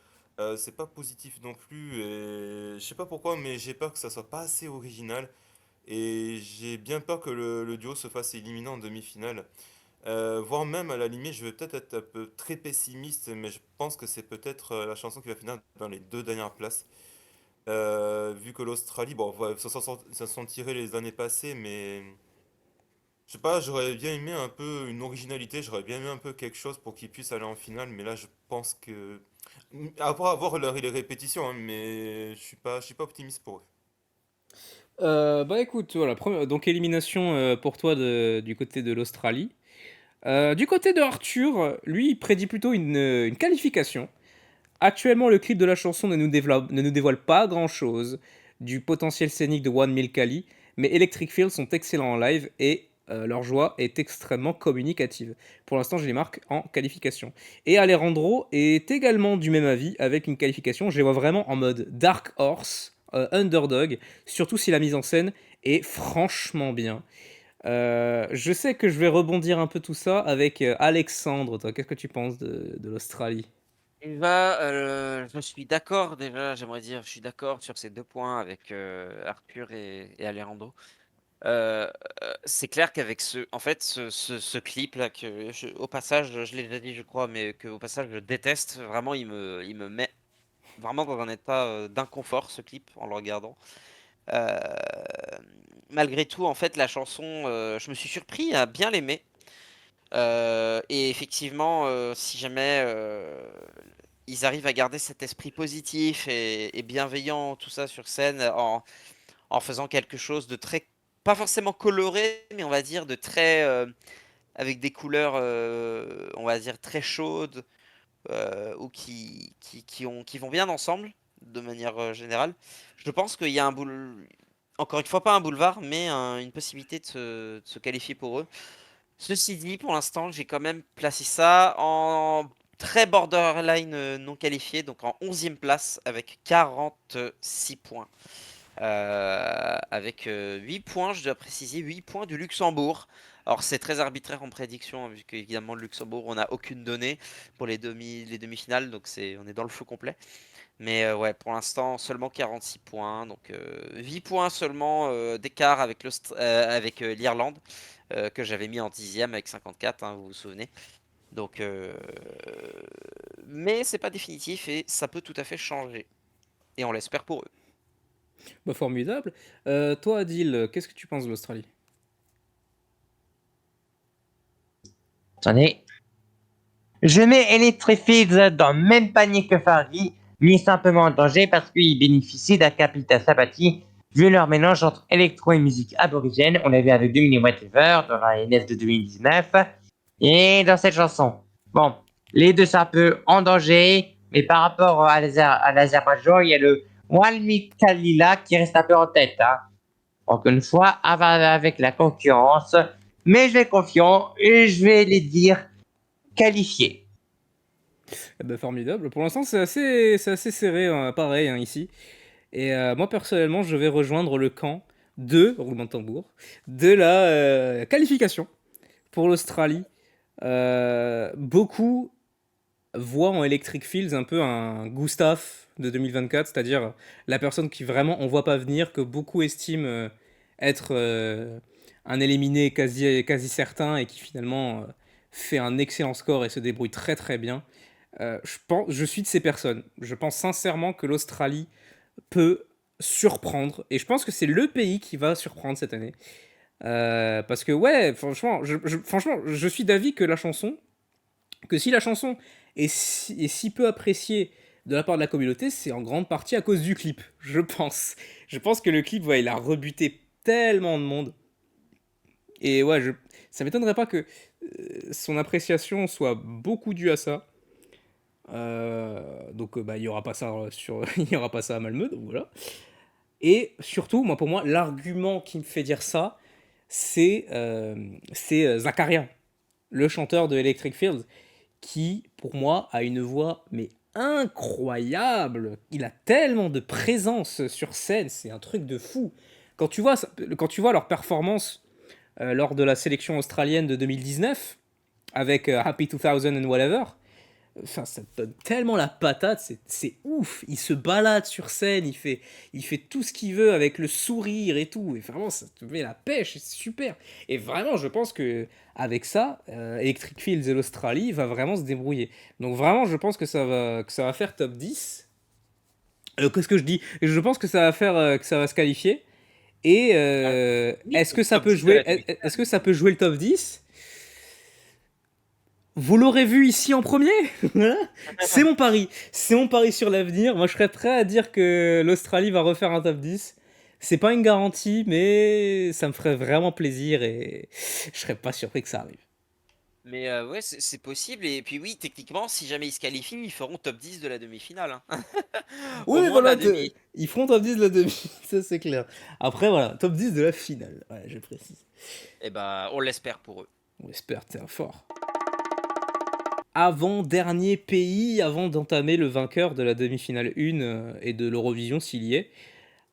c'est pas positif non plus. Et je sais pas pourquoi, mais j'ai peur que ça soit pas assez original. Et j'ai bien peur que le duo se fasse éliminer en demi-finale. Voire même, à la limite, je vais peut-être être un peu très pessimiste, mais je pense que c'est peut-être la chanson qui va finir dans les deux dernières places. Vu que l'Australie, bon, ouais, ça s'en sont tirés les années passées, mais. Je sais pas, j'aurais bien aimé un peu une originalité, j'aurais bien aimé un peu quelque chose pour qu'ils puissent aller en finale, mais là je pense que. Après avoir les répétitions, hein, mais je suis pas optimiste pour eux. Bah écoute, voilà, donc élimination pour toi du côté de l'Australie. Du côté de Arthur, lui, il prédit plutôt une qualification. Actuellement, le clip de la chanson ne nous dévoile pas grand-chose du potentiel scénique de One Mil Cali, mais Electric Fields sont excellents en live et leur joie est extrêmement communicative. Pour l'instant, je les marque en qualification. Et Alejandro est également du même avis avec une qualification. Je les vois vraiment en mode Dark Horse, underdog, surtout si la mise en scène est franchement bien. Je sais que je vais rebondir un peu tout ça avec Alexandre. Toi, qu'est-ce que tu penses de l'Australie? Je suis d'accord déjà, j'aimerais dire, je suis d'accord sur ces 2 points avec Arthur et Alejandro. Euh, c'est clair qu'avec ce clip là, au passage, je l'ai déjà dit, je crois, mais que au passage, je déteste. Vraiment, il me met vraiment dans un état d'inconfort, ce clip, en le regardant. Euh, Malgré tout, en fait, la chanson, je me suis surpris à bien l'aimer. Et effectivement, si jamais ils arrivent à garder cet esprit positif et bienveillant, tout ça sur scène, en faisant quelque chose de très, pas forcément coloré, mais on va dire de très, avec des couleurs, on va dire très chaudes, ou qui vont bien ensemble, de manière générale. Je pense qu'il y a encore une fois pas un boulevard, mais une possibilité de se qualifier pour eux. Ceci dit, pour l'instant, j'ai quand même placé ça en très borderline non qualifié, donc en 11e place avec 46 points. Avec 8 points, je dois préciser, 8 points du Luxembourg. Alors c'est très arbitraire en prédiction, hein, vu qu'évidemment le Luxembourg, on n'a aucune donnée pour les demi-finales, donc on est dans le flou complet. Mais ouais, pour l'instant, seulement 46 points. Donc 8 points seulement d'écart avec l'Irlande, que j'avais mis en 10e avec 54, hein, vous vous souvenez. Donc, mais c'est pas définitif et ça peut tout à fait changer. Et on l'espère pour eux. Bah, formidable. Toi, Adil, qu'est-ce que tu penses de l'Australie? Attendez. Je mets Electrified dans le même panier que Fargi, mis simplement en danger parce qu'ils bénéficient d'un capital sympathie vu leur mélange entre électro et musique aborigène. On l'a vu avec Dominic Whatever dans la NF de 2019 et dans cette chanson. Bon, les deux sont un peu en danger, mais par rapport à l'Azerbaïdjan, il y a le Walmi Kalila qui reste un peu en tête. Hein. Encore une fois, avec la concurrence, mais je vais confiant et je vais les dire qualifiés. Eh ben, formidable. Pour l'instant, c'est assez serré, hein, pareil, hein, ici. Et moi, personnellement, je vais rejoindre le camp roulement de tambour, de la qualification pour l'Australie. Beaucoup voient en Electric Fields un peu un Gustave de 2024, c'est-à-dire la personne qui vraiment on voit pas venir, que beaucoup estiment être un éliminé quasi certain et qui finalement fait un excellent score et se débrouille très très bien. Je suis de ces personnes. Je pense sincèrement que l'Australie peut surprendre et je pense que c'est le pays qui va surprendre cette année. Parce que ouais, franchement, je suis d'avis que si la chanson et si peu apprécié de la part de la communauté, c'est en grande partie à cause du clip, je pense. Je pense que le clip, ouais, il a rebuté tellement de monde. Et ouais, ça m'étonnerait pas que son appréciation soit beaucoup due à ça. Donc bah, il y aura pas ça il y aura pas ça à Malmö, donc voilà. Et surtout, moi, pour moi, l'argument qui me fait dire ça, c'est Zakaria, le chanteur de Electric Fields, qui, pour moi, a une voix mais incroyable. Il a tellement de présence sur scène, c'est un truc de fou. Quand tu vois leur performance lors de la sélection australienne de 2019, avec Happy 2000 and whatever, enfin, ça te donne tellement la patate, c'est ouf. Il se balade sur scène, il fait tout ce qu'il veut avec le sourire et tout. Et vraiment, ça te met la pêche, c'est super. Et vraiment, je pense que avec ça, Electric Fields et l'Australie va vraiment se débrouiller. Donc vraiment, je pense que ça va faire top 10. Qu'est-ce que je dis? Je pense que ça va faire que ça va se qualifier. Et Oui, est-ce que ça top peut 10 de la jouer, demi-finale. est-ce que ça peut jouer le top 10? Vous l'aurez vu ici en premier. Voilà. C'est mon pari. C'est mon pari sur l'avenir. Moi, je serais prêt à dire que l'Australie va refaire un top 10. C'est pas une garantie, mais ça me ferait vraiment plaisir et je serais pas surpris que ça arrive. Mais ouais, c'est possible. Et puis oui, techniquement, si jamais ils se qualifient, ils feront top 10 de la demi-finale, hein. Au Oui, moins de voilà, la demi. ils feront top 10 de la demi, ça c'est clair. Après, voilà, top 10 de la finale. Ouais, je précise. Et bah, on l'espère pour eux. On espère, t'es un fort. Avant-dernier pays, avant d'entamer le vainqueur de la demi-finale 1 et de l'Eurovision s'il y est.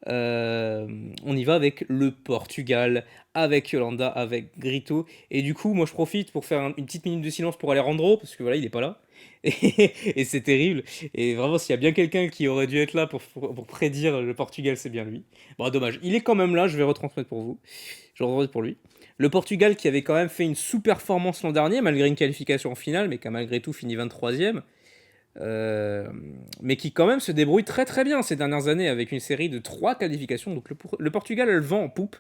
On y va avec le Portugal, avec Yolanda, avec Grito. Et du coup, moi je profite pour faire une petite minute de silence pour Alejandro, parce que voilà, il est pas là. Et c'est terrible. Et vraiment, s'il y a bien quelqu'un qui aurait dû être là pour prédire le Portugal, c'est bien lui. Bon, dommage. Il est quand même là, je vais retransmettre pour vous. Je retransmettre pour lui. Le Portugal qui avait quand même fait une sous-performance l'an dernier, malgré une qualification en finale, mais qui a malgré tout fini 23e. Mais qui quand même se débrouille très très bien ces dernières années avec une série de 3 qualifications. Donc le Portugal a le vent en poupe.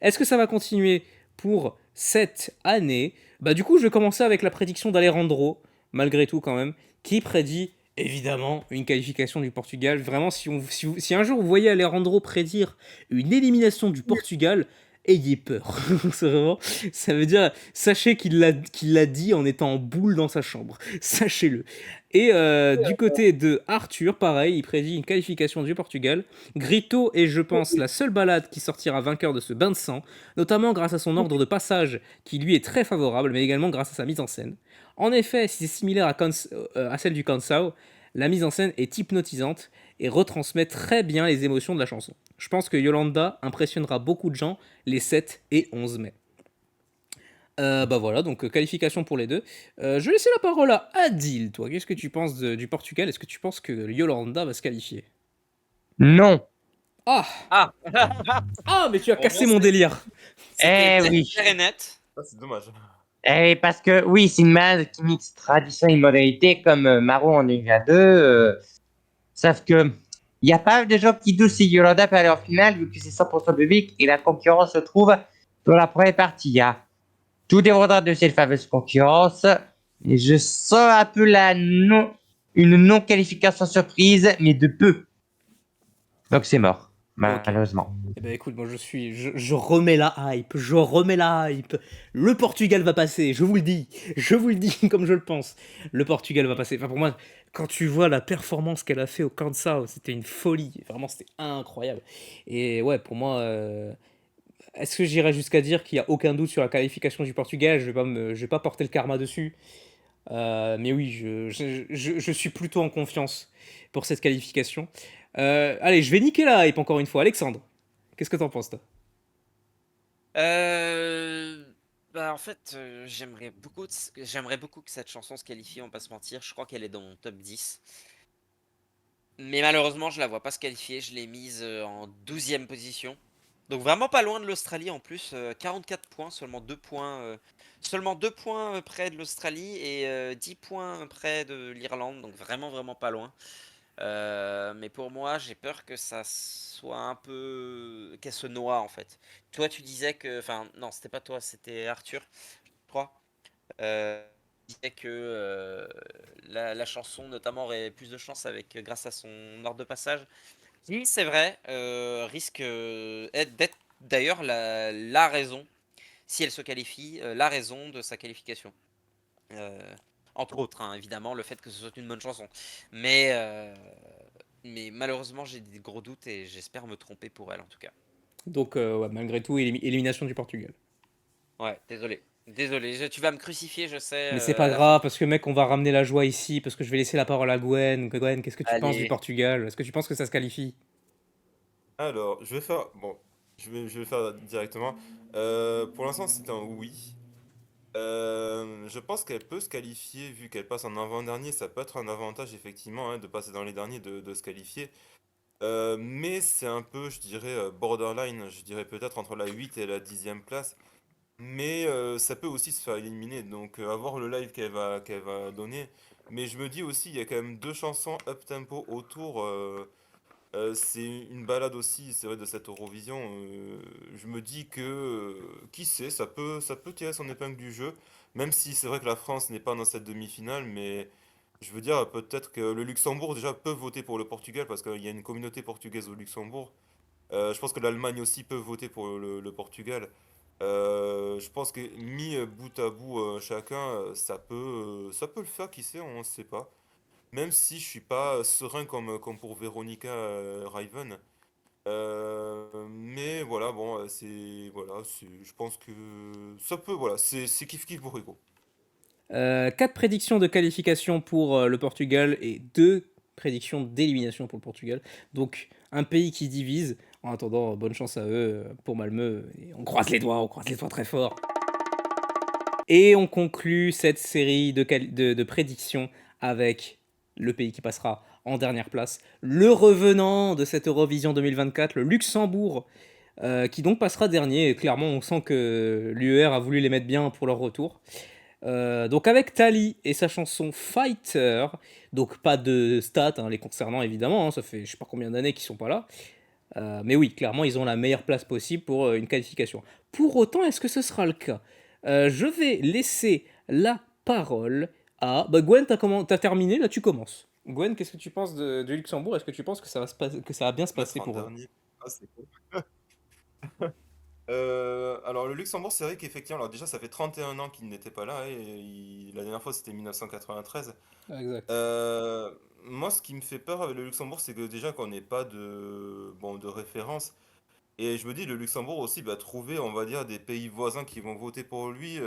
Est-ce que ça va continuer pour cette année? Bah du coup je vais commencer avec la prédiction d'Alejandro, malgré tout quand même, qui prédit évidemment une qualification du Portugal. Vraiment, si un jour vous voyez Alejandro prédire une élimination du Portugal, ayez peur. C'est vraiment, ça veut dire, sachez qu'il l'a dit en étant en boule dans sa chambre. Sachez-le. Et du côté de Arthur, pareil, il prédit une qualification du Portugal. Grito est, je pense, la seule balade qui sortira vainqueur de ce bain de sang, notamment grâce à son ordre de passage qui lui est très favorable, mais également grâce à sa mise en scène. En effet, si c'est similaire à celle du Kansao, la mise en scène est hypnotisante et retransmet très bien les émotions de la chanson. Je pense que Yolanda impressionnera beaucoup de gens les 7 et 11 mai. Bah voilà, donc qualification pour les deux. Je vais laisser la parole à Adil, toi. Qu'est-ce que tu penses du Portugal? Est-ce que tu penses que Yolanda va se qualifier? Non. Ah Ah, Ah, mais tu as Au cassé moins, mon délire. c'était Eh oui. clair et net. Ah, c'est dommage. Eh, parce que oui, c'est une malade qui mixe tradition et modernité comme Maro en est à deux. Sauf que il n'y a pas de gens qui doutent si Yolanda peut aller en finale vu que c'est 100% public et la concurrence se trouve dans la première partie. Il y a tout dépendra de cette fameuse concurrence. Et je sens un peu une non-qualification surprise, mais de peu. Donc c'est mort, Ok. malheureusement. Eh ben écoute, moi je remets la hype, je remets la hype. Le Portugal va passer, je vous le dis comme je le pense. Le Portugal va passer. Enfin pour moi, quand tu vois la performance qu'elle a fait au Kansas, c'était une folie. Vraiment, c'était incroyable. Et ouais, pour moi, est-ce que j'irais jusqu'à dire qu'il n'y a aucun doute sur la qualification du Portugal? Je vais pas porter le karma dessus. Mais oui, je suis plutôt en confiance pour cette qualification. Allez, je vais niquer la hype encore une fois. Alexandre, qu'est-ce que t'en penses, toi? Bah en fait, j'aimerais beaucoup que cette chanson se qualifie, on va pas se mentir. Je crois qu'elle est dans mon top 10. Mais malheureusement, je la vois pas se qualifier. Je l'ai mise en 12e position. Donc vraiment pas loin de l'Australie en plus. 44 points, seulement 2 points près de l'Australie et 10 points près de l'Irlande. Donc vraiment, vraiment pas loin. Mais pour moi, j'ai peur que ça soit un peu... qu'elle se noie en fait. Toi, tu disais que... Enfin, non, c'était pas toi, c'était Arthur, je crois. Euh, disait que la chanson notamment aurait plus de chance grâce à son ordre de passage. Oui, c'est vrai, risque d'être d'ailleurs la raison, si elle se qualifie, la raison de sa qualification. Euh, Entre autres, hein, évidemment, le fait que ce soit une bonne chanson. Mais, euh, mais malheureusement, j'ai des gros doutes et j'espère me tromper pour elle en tout cas. Donc, ouais, malgré tout, élimination du Portugal. Ouais, désolé. Désolé, tu vas me crucifier, je sais, Mais c'est à pas la fin. grave, parce que mec, on va ramener la joie ici, parce que je vais laisser la parole à Gwen. Gwen, qu'est-ce que tu penses du Allez. Portugal? Est-ce que tu penses que ça se qualifie? Alors, je vais faire. Bon, je vais le faire directement. Pour l'instant, c'est un oui. Je pense qu'elle peut se qualifier, vu qu'elle passe en avant-dernier. Ça peut être un avantage, effectivement, hein, de passer dans les derniers, de se qualifier. Mais c'est un peu, je dirais, borderline. Je dirais peut-être entre la 8 et la 10e place. Mais ça peut aussi se faire éliminer. Donc, à voir le live qu'elle va donner. Mais je me dis aussi, il y a quand même deux chansons up-tempo autour. C'est une balade aussi, c'est vrai, de cette Eurovision. Je me dis que, qui sait, ça peut tirer son épingle du jeu, même si c'est vrai que la France n'est pas dans cette demi-finale, mais je veux dire, peut-être que le Luxembourg déjà peut voter pour le Portugal, parce qu'il y a une communauté portugaise au Luxembourg. Je pense que l'Allemagne aussi peut voter pour le Portugal. Je pense que mis bout à bout chacun, ça peut le faire, qui sait, on ne sait pas. Même si je suis pas serein comme pour Veronica Raven. Mais voilà, bon, je pense que ça peut, voilà, c'est kiff kiff pour Rico. 4 prédictions de qualification pour le Portugal et 2 prédictions d'élimination pour le Portugal. Donc, un pays qui divise. En attendant, bonne chance à eux pour Malmö. Et on croise les doigts très fort. Et on conclut cette série de prédictions avec le pays qui passera en dernière place, le revenant de cette Eurovision 2024, le Luxembourg, qui donc passera dernier. Et clairement, on sent que l'UER a voulu les mettre bien pour leur retour. Donc avec Tali et sa chanson Fighter, donc pas de stats les concernant évidemment, ça fait je sais pas combien d'années qu'ils sont pas là. Mais oui, clairement, ils ont la meilleure place possible pour une qualification. Pour autant, est-ce que ce sera le cas? Je vais laisser la parole à... Bah, Gwen, t'as terminé, là tu commences. Gwen, qu'est-ce que tu penses du Luxembourg? Est-ce que tu penses que que ça va bien se passer Mettre en pour eux? dernier. Ah, c'est cool. Alors le Luxembourg, c'est vrai qu'effectivement, alors déjà ça fait 31 ans qu'il n'était pas là, et la dernière fois c'était 1993. Ah, exact. Moi, ce qui me fait peur avec le Luxembourg, c'est que déjà qu'on n'ait pas de référence. Et je me dis, le Luxembourg aussi va trouver, on va dire, des pays voisins qui vont voter pour lui.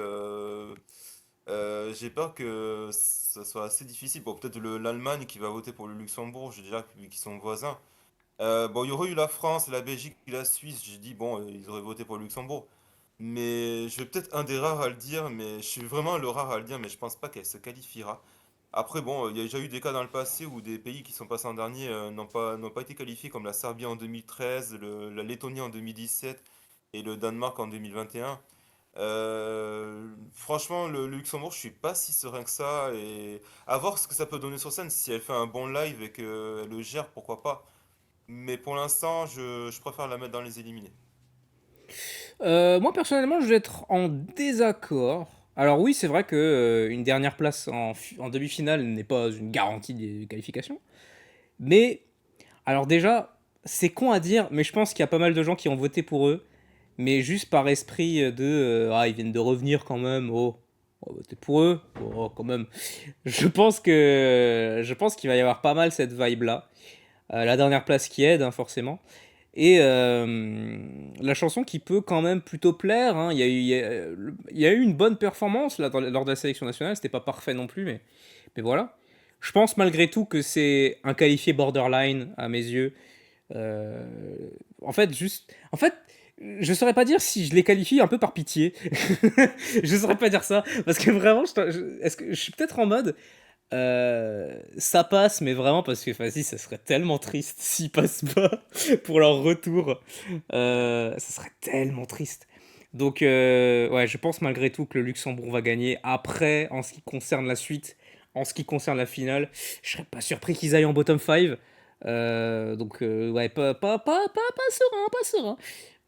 J'ai peur que ça soit assez difficile. Bon, peut-être l'Allemagne qui va voter pour le Luxembourg, j'ai déjà vu qu'ils sont voisins. Bon, il y aurait eu la France, la Belgique et la Suisse. J'ai dit, bon, ils auraient voté pour le Luxembourg. Mais je vais peut-être un des rares à le dire, mais je suis vraiment le rare à le dire, mais je pense pas qu'elle se qualifiera. Après, bon, il y a déjà eu des cas dans le passé où des pays qui sont passés en dernier n'ont pas été qualifiés, comme la Serbie en 2013, la Lettonie en 2017 et le Danemark en 2021. Franchement, le Luxembourg, je suis pas si serein que ça. Et à voir ce que ça peut donner sur scène. Si elle fait un bon live et qu'elle le gère, pourquoi pas. Mais pour l'instant, je préfère la mettre dans les éliminés. Moi personnellement, je vais être en désaccord. Alors oui, c'est vrai que une dernière place en demi-finale n'est pas une garantie de qualification. Mais alors déjà, c'est con à dire, mais je pense qu'il y a pas mal de gens qui ont voté pour eux, mais juste par esprit de ah, ils viennent de revenir quand même. Oh, on va voter pour eux. Oh, quand même. Je pense qu'il va y avoir pas mal cette vibe là. La dernière place qui aide forcément. Et la chanson qui peut quand même plutôt plaire, hein. Il y a eu une bonne performance là, lors de la sélection nationale, c'était pas parfait non plus, mais voilà. Je pense malgré tout que c'est un qualifié borderline à mes yeux. Euh, en fait, je saurais pas dire si je les qualifie un peu par pitié. Je saurais pas dire ça, parce que vraiment, est-ce que je suis peut-être en mode, ça passe, mais vraiment parce que vas-y, ça serait tellement triste s'ils passent pas pour leur retour. Ça serait tellement triste. Donc, ouais, je pense malgré tout que le Luxembourg va gagner. Après, en ce qui concerne la suite, en ce qui concerne la finale, je serais pas surpris qu'ils aillent en bottom 5. Donc, ouais, pas serein, pas serein.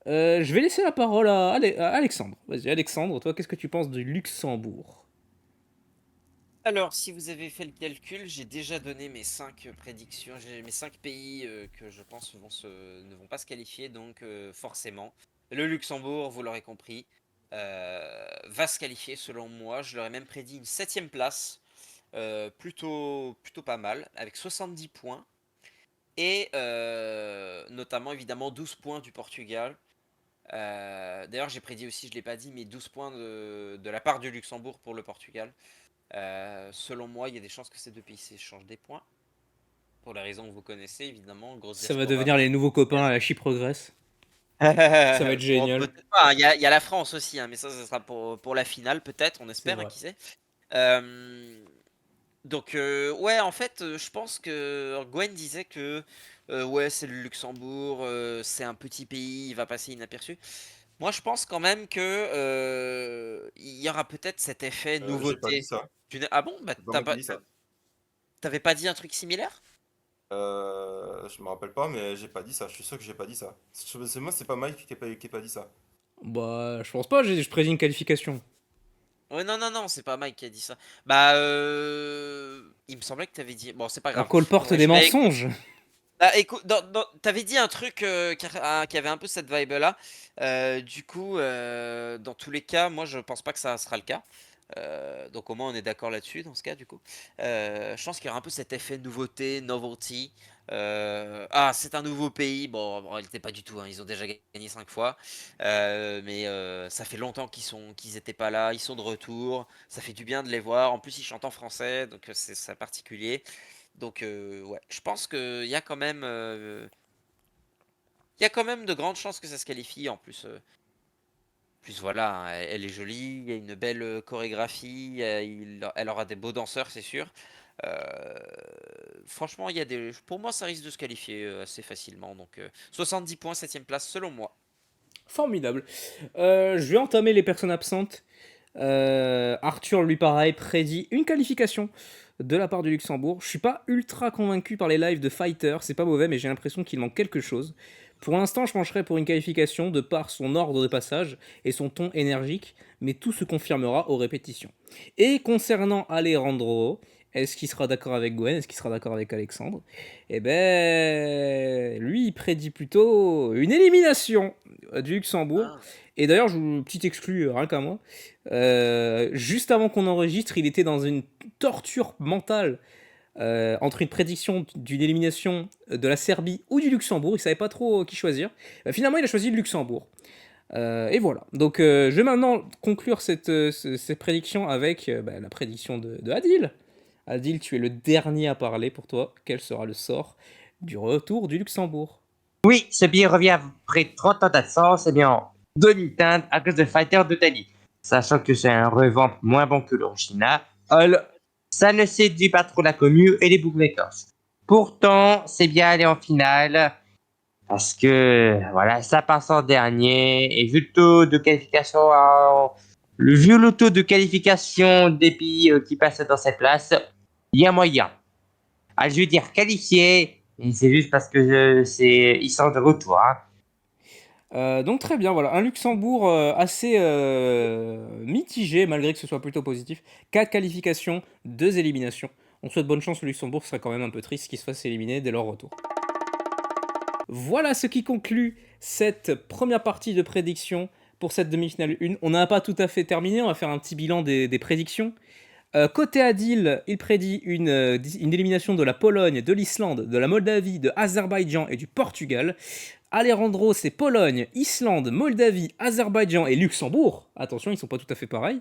Je vais laisser la parole à Alexandre. Vas-y, Alexandre, toi, qu'est-ce que tu penses du Luxembourg? Alors, si vous avez fait le calcul, j'ai déjà donné mes 5 prédictions. J'ai mes 5 pays que je pense ne vont pas se qualifier. Donc, forcément, le Luxembourg, vous l'aurez compris, va se qualifier selon moi. Je leur ai même prédit une 7e place. Plutôt pas mal, avec 70 points. Et notamment, évidemment, 12 points du Portugal. D'ailleurs, j'ai prédit aussi, je ne l'ai pas dit, mais 12 points de la part du Luxembourg pour le Portugal. Selon moi, il y a des chances que ces deux pays s'échangent des points. Pour la raison que vous connaissez, évidemment, grosse Ça va diaspora. devenir les nouveaux copains à la Chypre Grèce. Ça va être Bon, génial. peut-être pas, hein. Il y a la France aussi, hein, mais ça sera pour la finale, peut-être, on C'est espère, hein, vrai. qui sait. Euh, donc, ouais, en fait, je pense que Gwen disait que ouais, c'est le Luxembourg, c'est un petit pays, il va passer inaperçu. Moi, je pense quand même que il y aura peut-être cet effet J'ai pas dit nouveauté. ça. Ah bon, bah C'est pas moi qui ai dit ça. t'avais pas dit un truc similaire? Je me rappelle pas, mais j'ai pas dit ça. Je suis sûr que j'ai pas dit ça. C'est moi, c'est pas Mike qui ait pas dit ça. Bah, je pense pas, je prédis une qualification. Ouais, non, non, non, c'est pas Mike qui a dit ça. Bah, il me semblait que t'avais dit. Bon, c'est pas On grave. colporte Faudrait que des je réécoute. mensonges. Bah, écoute, t'avais dit un truc qui avait un peu cette vibe-là. Du coup, dans tous les cas, moi, je pense pas que ça sera le cas. Donc, au moins, on est d'accord là-dessus, dans ce cas, du coup. Je pense qu'il y aura un peu cet effet nouveauté, novelty. Ah, c'est un nouveau pays. Bon, en réalité, pas du tout, hein. Ils ont déjà gagné 5 fois. Mais ça fait longtemps qu'ils étaient pas là. Ils sont de retour. Ça fait du bien de les voir. En plus, ils chantent en français, donc c'est particulier. Donc, ouais, je pense il y a quand même de grandes chances que ça se qualifie. En plus, voilà, hein, elle est jolie, il y a une belle chorégraphie, elle aura des beaux danseurs, c'est sûr. Euh, Franchement, pour moi, ça risque de se qualifier assez facilement. Donc, 70 points, 7e place, selon moi. Formidable. Je vais entamer les personnes absentes. Arthur, lui, pareil, prédit une qualification de la part du Luxembourg. Je suis pas ultra convaincu par les lives de Fighter, c'est pas mauvais, mais j'ai l'impression qu'il manque quelque chose. Pour l'instant, je pencherai pour une qualification de par son ordre de passage et son ton énergique, mais tout se confirmera aux répétitions. Et concernant Alejandro, est-ce qu'il sera d'accord avec Gwen? Est-ce qu'il sera d'accord avec Alexandre? Eh ben, lui, il prédit plutôt une élimination du Luxembourg. Ah. Et d'ailleurs, petit exclu, rien qu'à moi, juste avant qu'on enregistre, il était dans une torture mentale entre une prédiction d'une élimination de la Serbie ou du Luxembourg. Il savait pas trop qui choisir. Finalement, il a choisi le Luxembourg. Et voilà. Donc, je vais maintenant conclure cette prédiction avec la prédiction de Adil. Adil, tu es le dernier à parler pour toi. Quel sera le sort du retour du Luxembourg? Oui, ce billet revient après 30 ans d'absence, eh bien, en demi-teinte à cause de Fighter de Tali. Sachant que c'est un revente moins bon que l'original, ça ne séduit pas trop la commu et les bookmakers. Pourtant, c'est bien aller en finale, parce que, voilà, ça passe en dernier, et vu le taux de qualification des pays qui passent dans cette place, il y a moyen. Ah, je veux dire qualifié, et c'est juste parce que ils sont de retour, hein. Donc très bien, voilà, un Luxembourg assez mitigé malgré que ce soit plutôt positif. 4 qualifications, 2 éliminations. On souhaite bonne chance au Luxembourg, ce serait quand même un peu triste qu'ils se fassent éliminer dès leur retour. Voilà ce qui conclut cette première partie de prédiction pour cette demi-finale 1. On n'a pas tout à fait terminé, on va faire un petit bilan des prédictions. Côté Adil, il prédit une élimination de la Pologne, de l'Islande, de la Moldavie, de Azerbaïdjan et du Portugal. Alejandro, c'est Pologne, Islande, Moldavie, Azerbaïdjan et Luxembourg. Attention, ils sont pas tout à fait pareils.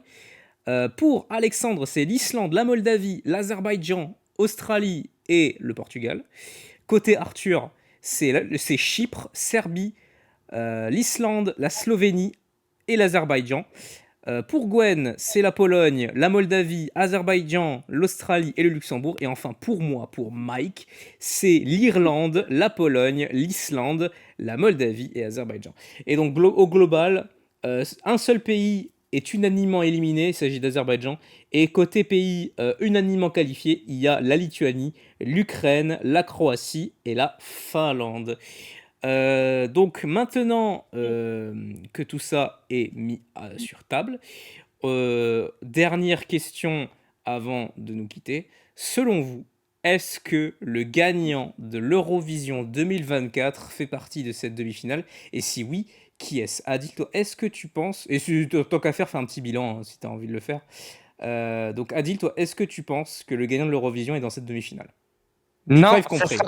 Pour Alexandre, c'est l'Islande, la Moldavie, l'Azerbaïdjan, Australie et le Portugal. Côté Arthur, c'est Chypre, Serbie, l'Islande, la Slovénie et l'Azerbaïdjan. Pour Gwen, c'est la Pologne, la Moldavie, Azerbaïdjan, l'Australie et le Luxembourg. Et enfin, pour moi, pour Mike, c'est l'Irlande, la Pologne, l'Islande, la Moldavie et Azerbaïdjan. Et donc, au global, un seul pays est unanimement éliminé, il s'agit d'Azerbaïdjan. Et côté pays unanimement qualifié, il y a la Lituanie, l'Ukraine, la Croatie et la Finlande. Donc maintenant que tout ça est mis sur table, dernière question avant de nous quitter. Selon vous, est-ce que le gagnant de l'Eurovision 2024 fait partie de cette demi-finale? Et si oui, qui est-ce? Adil, toi, est-ce que tu penses, et tant qu'à faire, fais un petit bilan si tu as envie de le faire. Donc Adil, toi, est-ce que tu penses que le gagnant de l'Eurovision est dans cette demi-finale? Big Non, Five compris.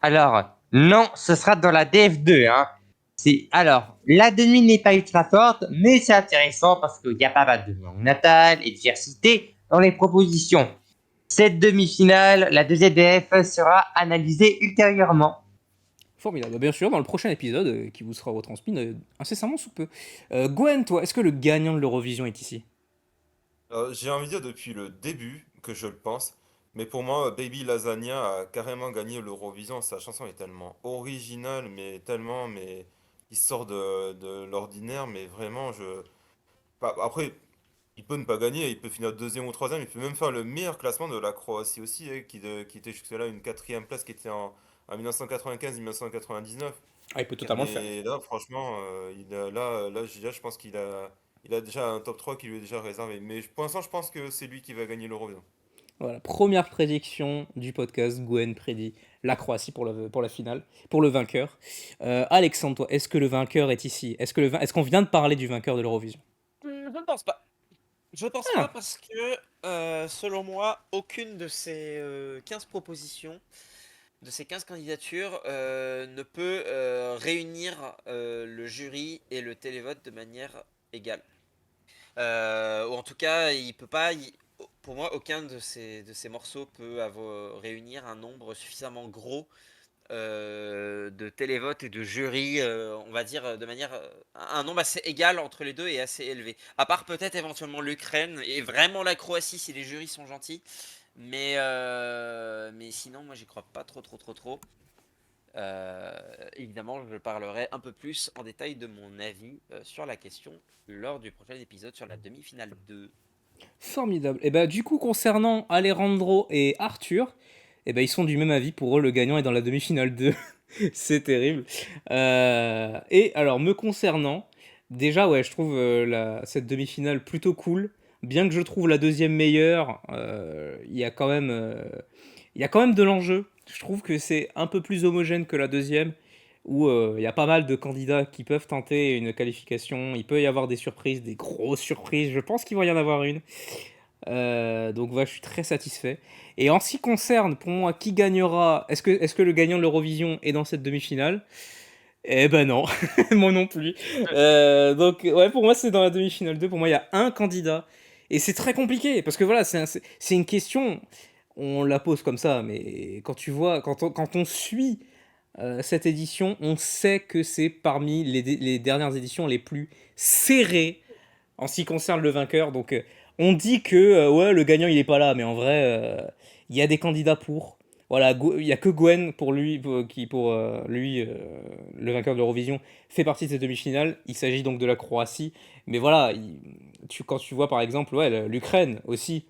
Alors, non, ce sera dans la DF2. Hein. Alors, la demi n'est pas ultra forte, mais c'est intéressant parce qu'il y a pas mal de langues natales et diversité dans les propositions. Cette demi-finale, la deuxième DF, sera analysée ultérieurement. Formidable. Bien sûr, dans le prochain épisode, qui vous sera retransmis incessamment sous peu. Gwen, toi, est-ce que le gagnant de l'Eurovision est ici? J'ai envie de dire depuis le début que je le pense, mais pour moi, Baby Lasagna a carrément gagné l'Eurovision. Sa chanson est tellement originale, mais il sort de l'ordinaire, mais vraiment, après, il peut ne pas gagner, il peut finir deuxième ou troisième, il peut même faire le meilleur classement de la Croatie aussi, qui était jusque-là une quatrième place qui était en 1995-1999. Ah, il peut totalement le faire. Et là, franchement, je pense il a déjà un top 3 qui lui est déjà réservé. Mais pour l'instant, je pense que c'est lui qui va gagner l'Eurovision. Voilà, première prédiction du podcast, Gwen prédit la Croatie pour la finale, pour le vainqueur. Alexandre, toi, est-ce que le vainqueur est ici? Est-ce qu'on vient de parler du vainqueur de l'Eurovision? Je ne pense pas. Je ne pense pas parce que, selon moi, aucune de ces 15 propositions, de ces 15 candidatures, ne peut réunir le jury et le télévote de manière égale. Ou en tout cas, il peut pas. Pour moi, aucun de ces morceaux peut réunir un nombre suffisamment gros de télévote et de jury, on va dire de manière un nombre assez égal entre les deux et assez élevé. À part peut-être éventuellement l'Ukraine et vraiment la Croatie si les jurys sont gentils. Mais sinon, moi, j'y crois pas trop. Évidemment, je parlerai un peu plus en détail de mon avis sur la question lors du prochain épisode sur la demi-finale 2. Formidable. Et bah du coup, concernant Alejandro et Arthur, et ben ils sont du même avis. Pour eux, le gagnant est dans la demi-finale 2. C'est terrible. Et alors, me concernant, déjà, ouais, je trouve cette demi-finale plutôt cool. Bien que je trouve la deuxième meilleure, il y a quand même de l'enjeu. Je trouve que c'est un peu plus homogène que la deuxième, où il y a pas mal de candidats qui peuvent tenter une qualification. Il peut y avoir des surprises, des grosses surprises. Je pense qu'il va y en avoir une. Donc voilà, je suis très satisfait. Et en ce qui concerne, pour moi, qui gagnera, est-ce que le gagnant de l'Eurovision est dans cette demi-finale? Eh ben non, moi non plus. Donc ouais, pour moi, c'est dans la demi-finale 2. Pour moi, il y a un candidat. Et c'est très compliqué, parce que voilà, c'est une question, on la pose comme ça, mais quand tu vois, quand on suit cette édition, on sait que c'est parmi les dernières éditions les plus serrées en ce qui concerne le vainqueur. Donc, on dit que ouais, le gagnant il est pas là, mais en vrai, il y a des candidats pour. Voilà, il y a que Gwen pour lui, le vainqueur de l'Eurovision, fait partie de cette demi-finale. Il s'agit donc de la Croatie. Mais voilà, quand tu vois par exemple ouais, l'Ukraine aussi,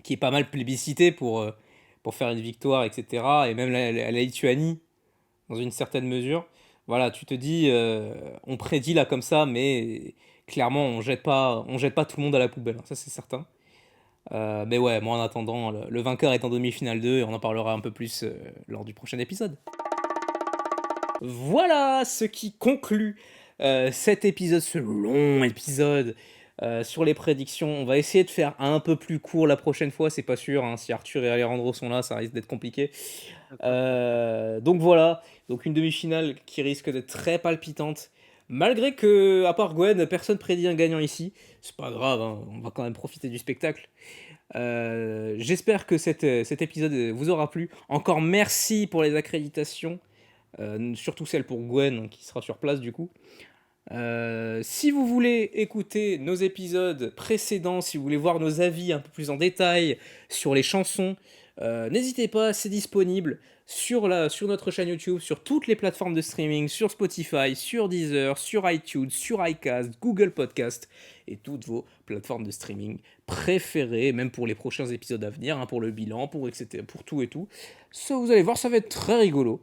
qui est pas mal plébiscitée pour faire une victoire, etc. Et même la Lituanie, dans une certaine mesure. Voilà, tu te dis, on prédit là comme ça, mais clairement, on jette pas tout le monde à la poubelle, hein, ça c'est certain. Mais ouais, moi en attendant, le vainqueur est en demi-finale 2 et on en parlera un peu plus lors du prochain épisode. Voilà ce qui conclut cet épisode, ce long épisode sur les prédictions. On va essayer de faire un peu plus court la prochaine fois, c'est pas sûr, hein, si Arthur et Alejandro sont là, ça risque d'être compliqué. Donc voilà, donc une demi-finale qui risque d'être très palpitante. Malgré que, à part Gwen, personne prédit un gagnant ici. C'est pas grave, hein, on va quand même profiter du spectacle. J'espère que cet épisode vous aura plu. Encore merci pour les accréditations, surtout celle pour Gwen qui sera sur place du coup. Si vous voulez écouter nos épisodes précédents, si vous voulez voir nos avis un peu plus en détail sur les chansons, n'hésitez pas, c'est disponible sur notre chaîne YouTube, sur toutes les plateformes de streaming, sur Spotify, sur Deezer, sur iTunes, sur iCast, Google Podcast et toutes vos plateformes de streaming préférées, même pour les prochains épisodes à venir, hein, pour le bilan, pour, etc., pour tout et tout. Ça, vous allez voir, ça va être très rigolo.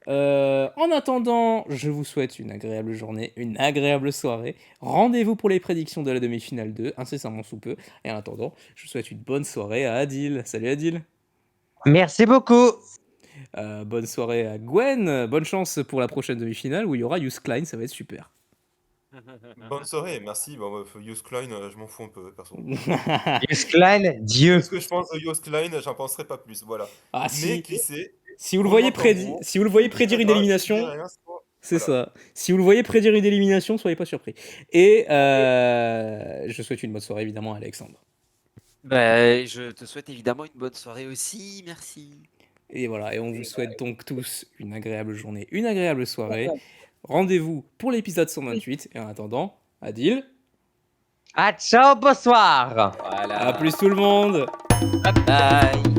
En attendant, je vous souhaite une agréable journée, une agréable soirée. Rendez-vous pour les prédictions de la demi-finale 2, incessamment sous peu. Et en attendant, je vous souhaite une bonne soirée à Adil. Salut Adil. Merci beaucoup. Bonne soirée à Gwen. Bonne chance pour la prochaine demi-finale où il y aura Yus Klein, ça va être super. Bonne soirée, merci. Bon, Yus Klein, je m'en fous un peu, perso. Yus Klein, Dieu. Ce que je pense de Yus Klein, j'en penserai pas plus, voilà. Ah Mais si, qui sait, si vous le roulement voyez, tambour, si vous le voyez prédire une je dis élimination, rien, soit- c'est voilà. ça. Si vous le voyez prédire une élimination, soyez pas surpris. Et je souhaite une bonne soirée évidemment à Alexandre. Bah, je te souhaite évidemment une bonne soirée aussi, merci. Et voilà, et on vous souhaite donc tous une agréable journée, une agréable soirée. Rendez-vous pour l'épisode 128. Et en attendant, Adil, Ah, ciao, bonsoir. Voilà. à plus tout le monde. Bye bye.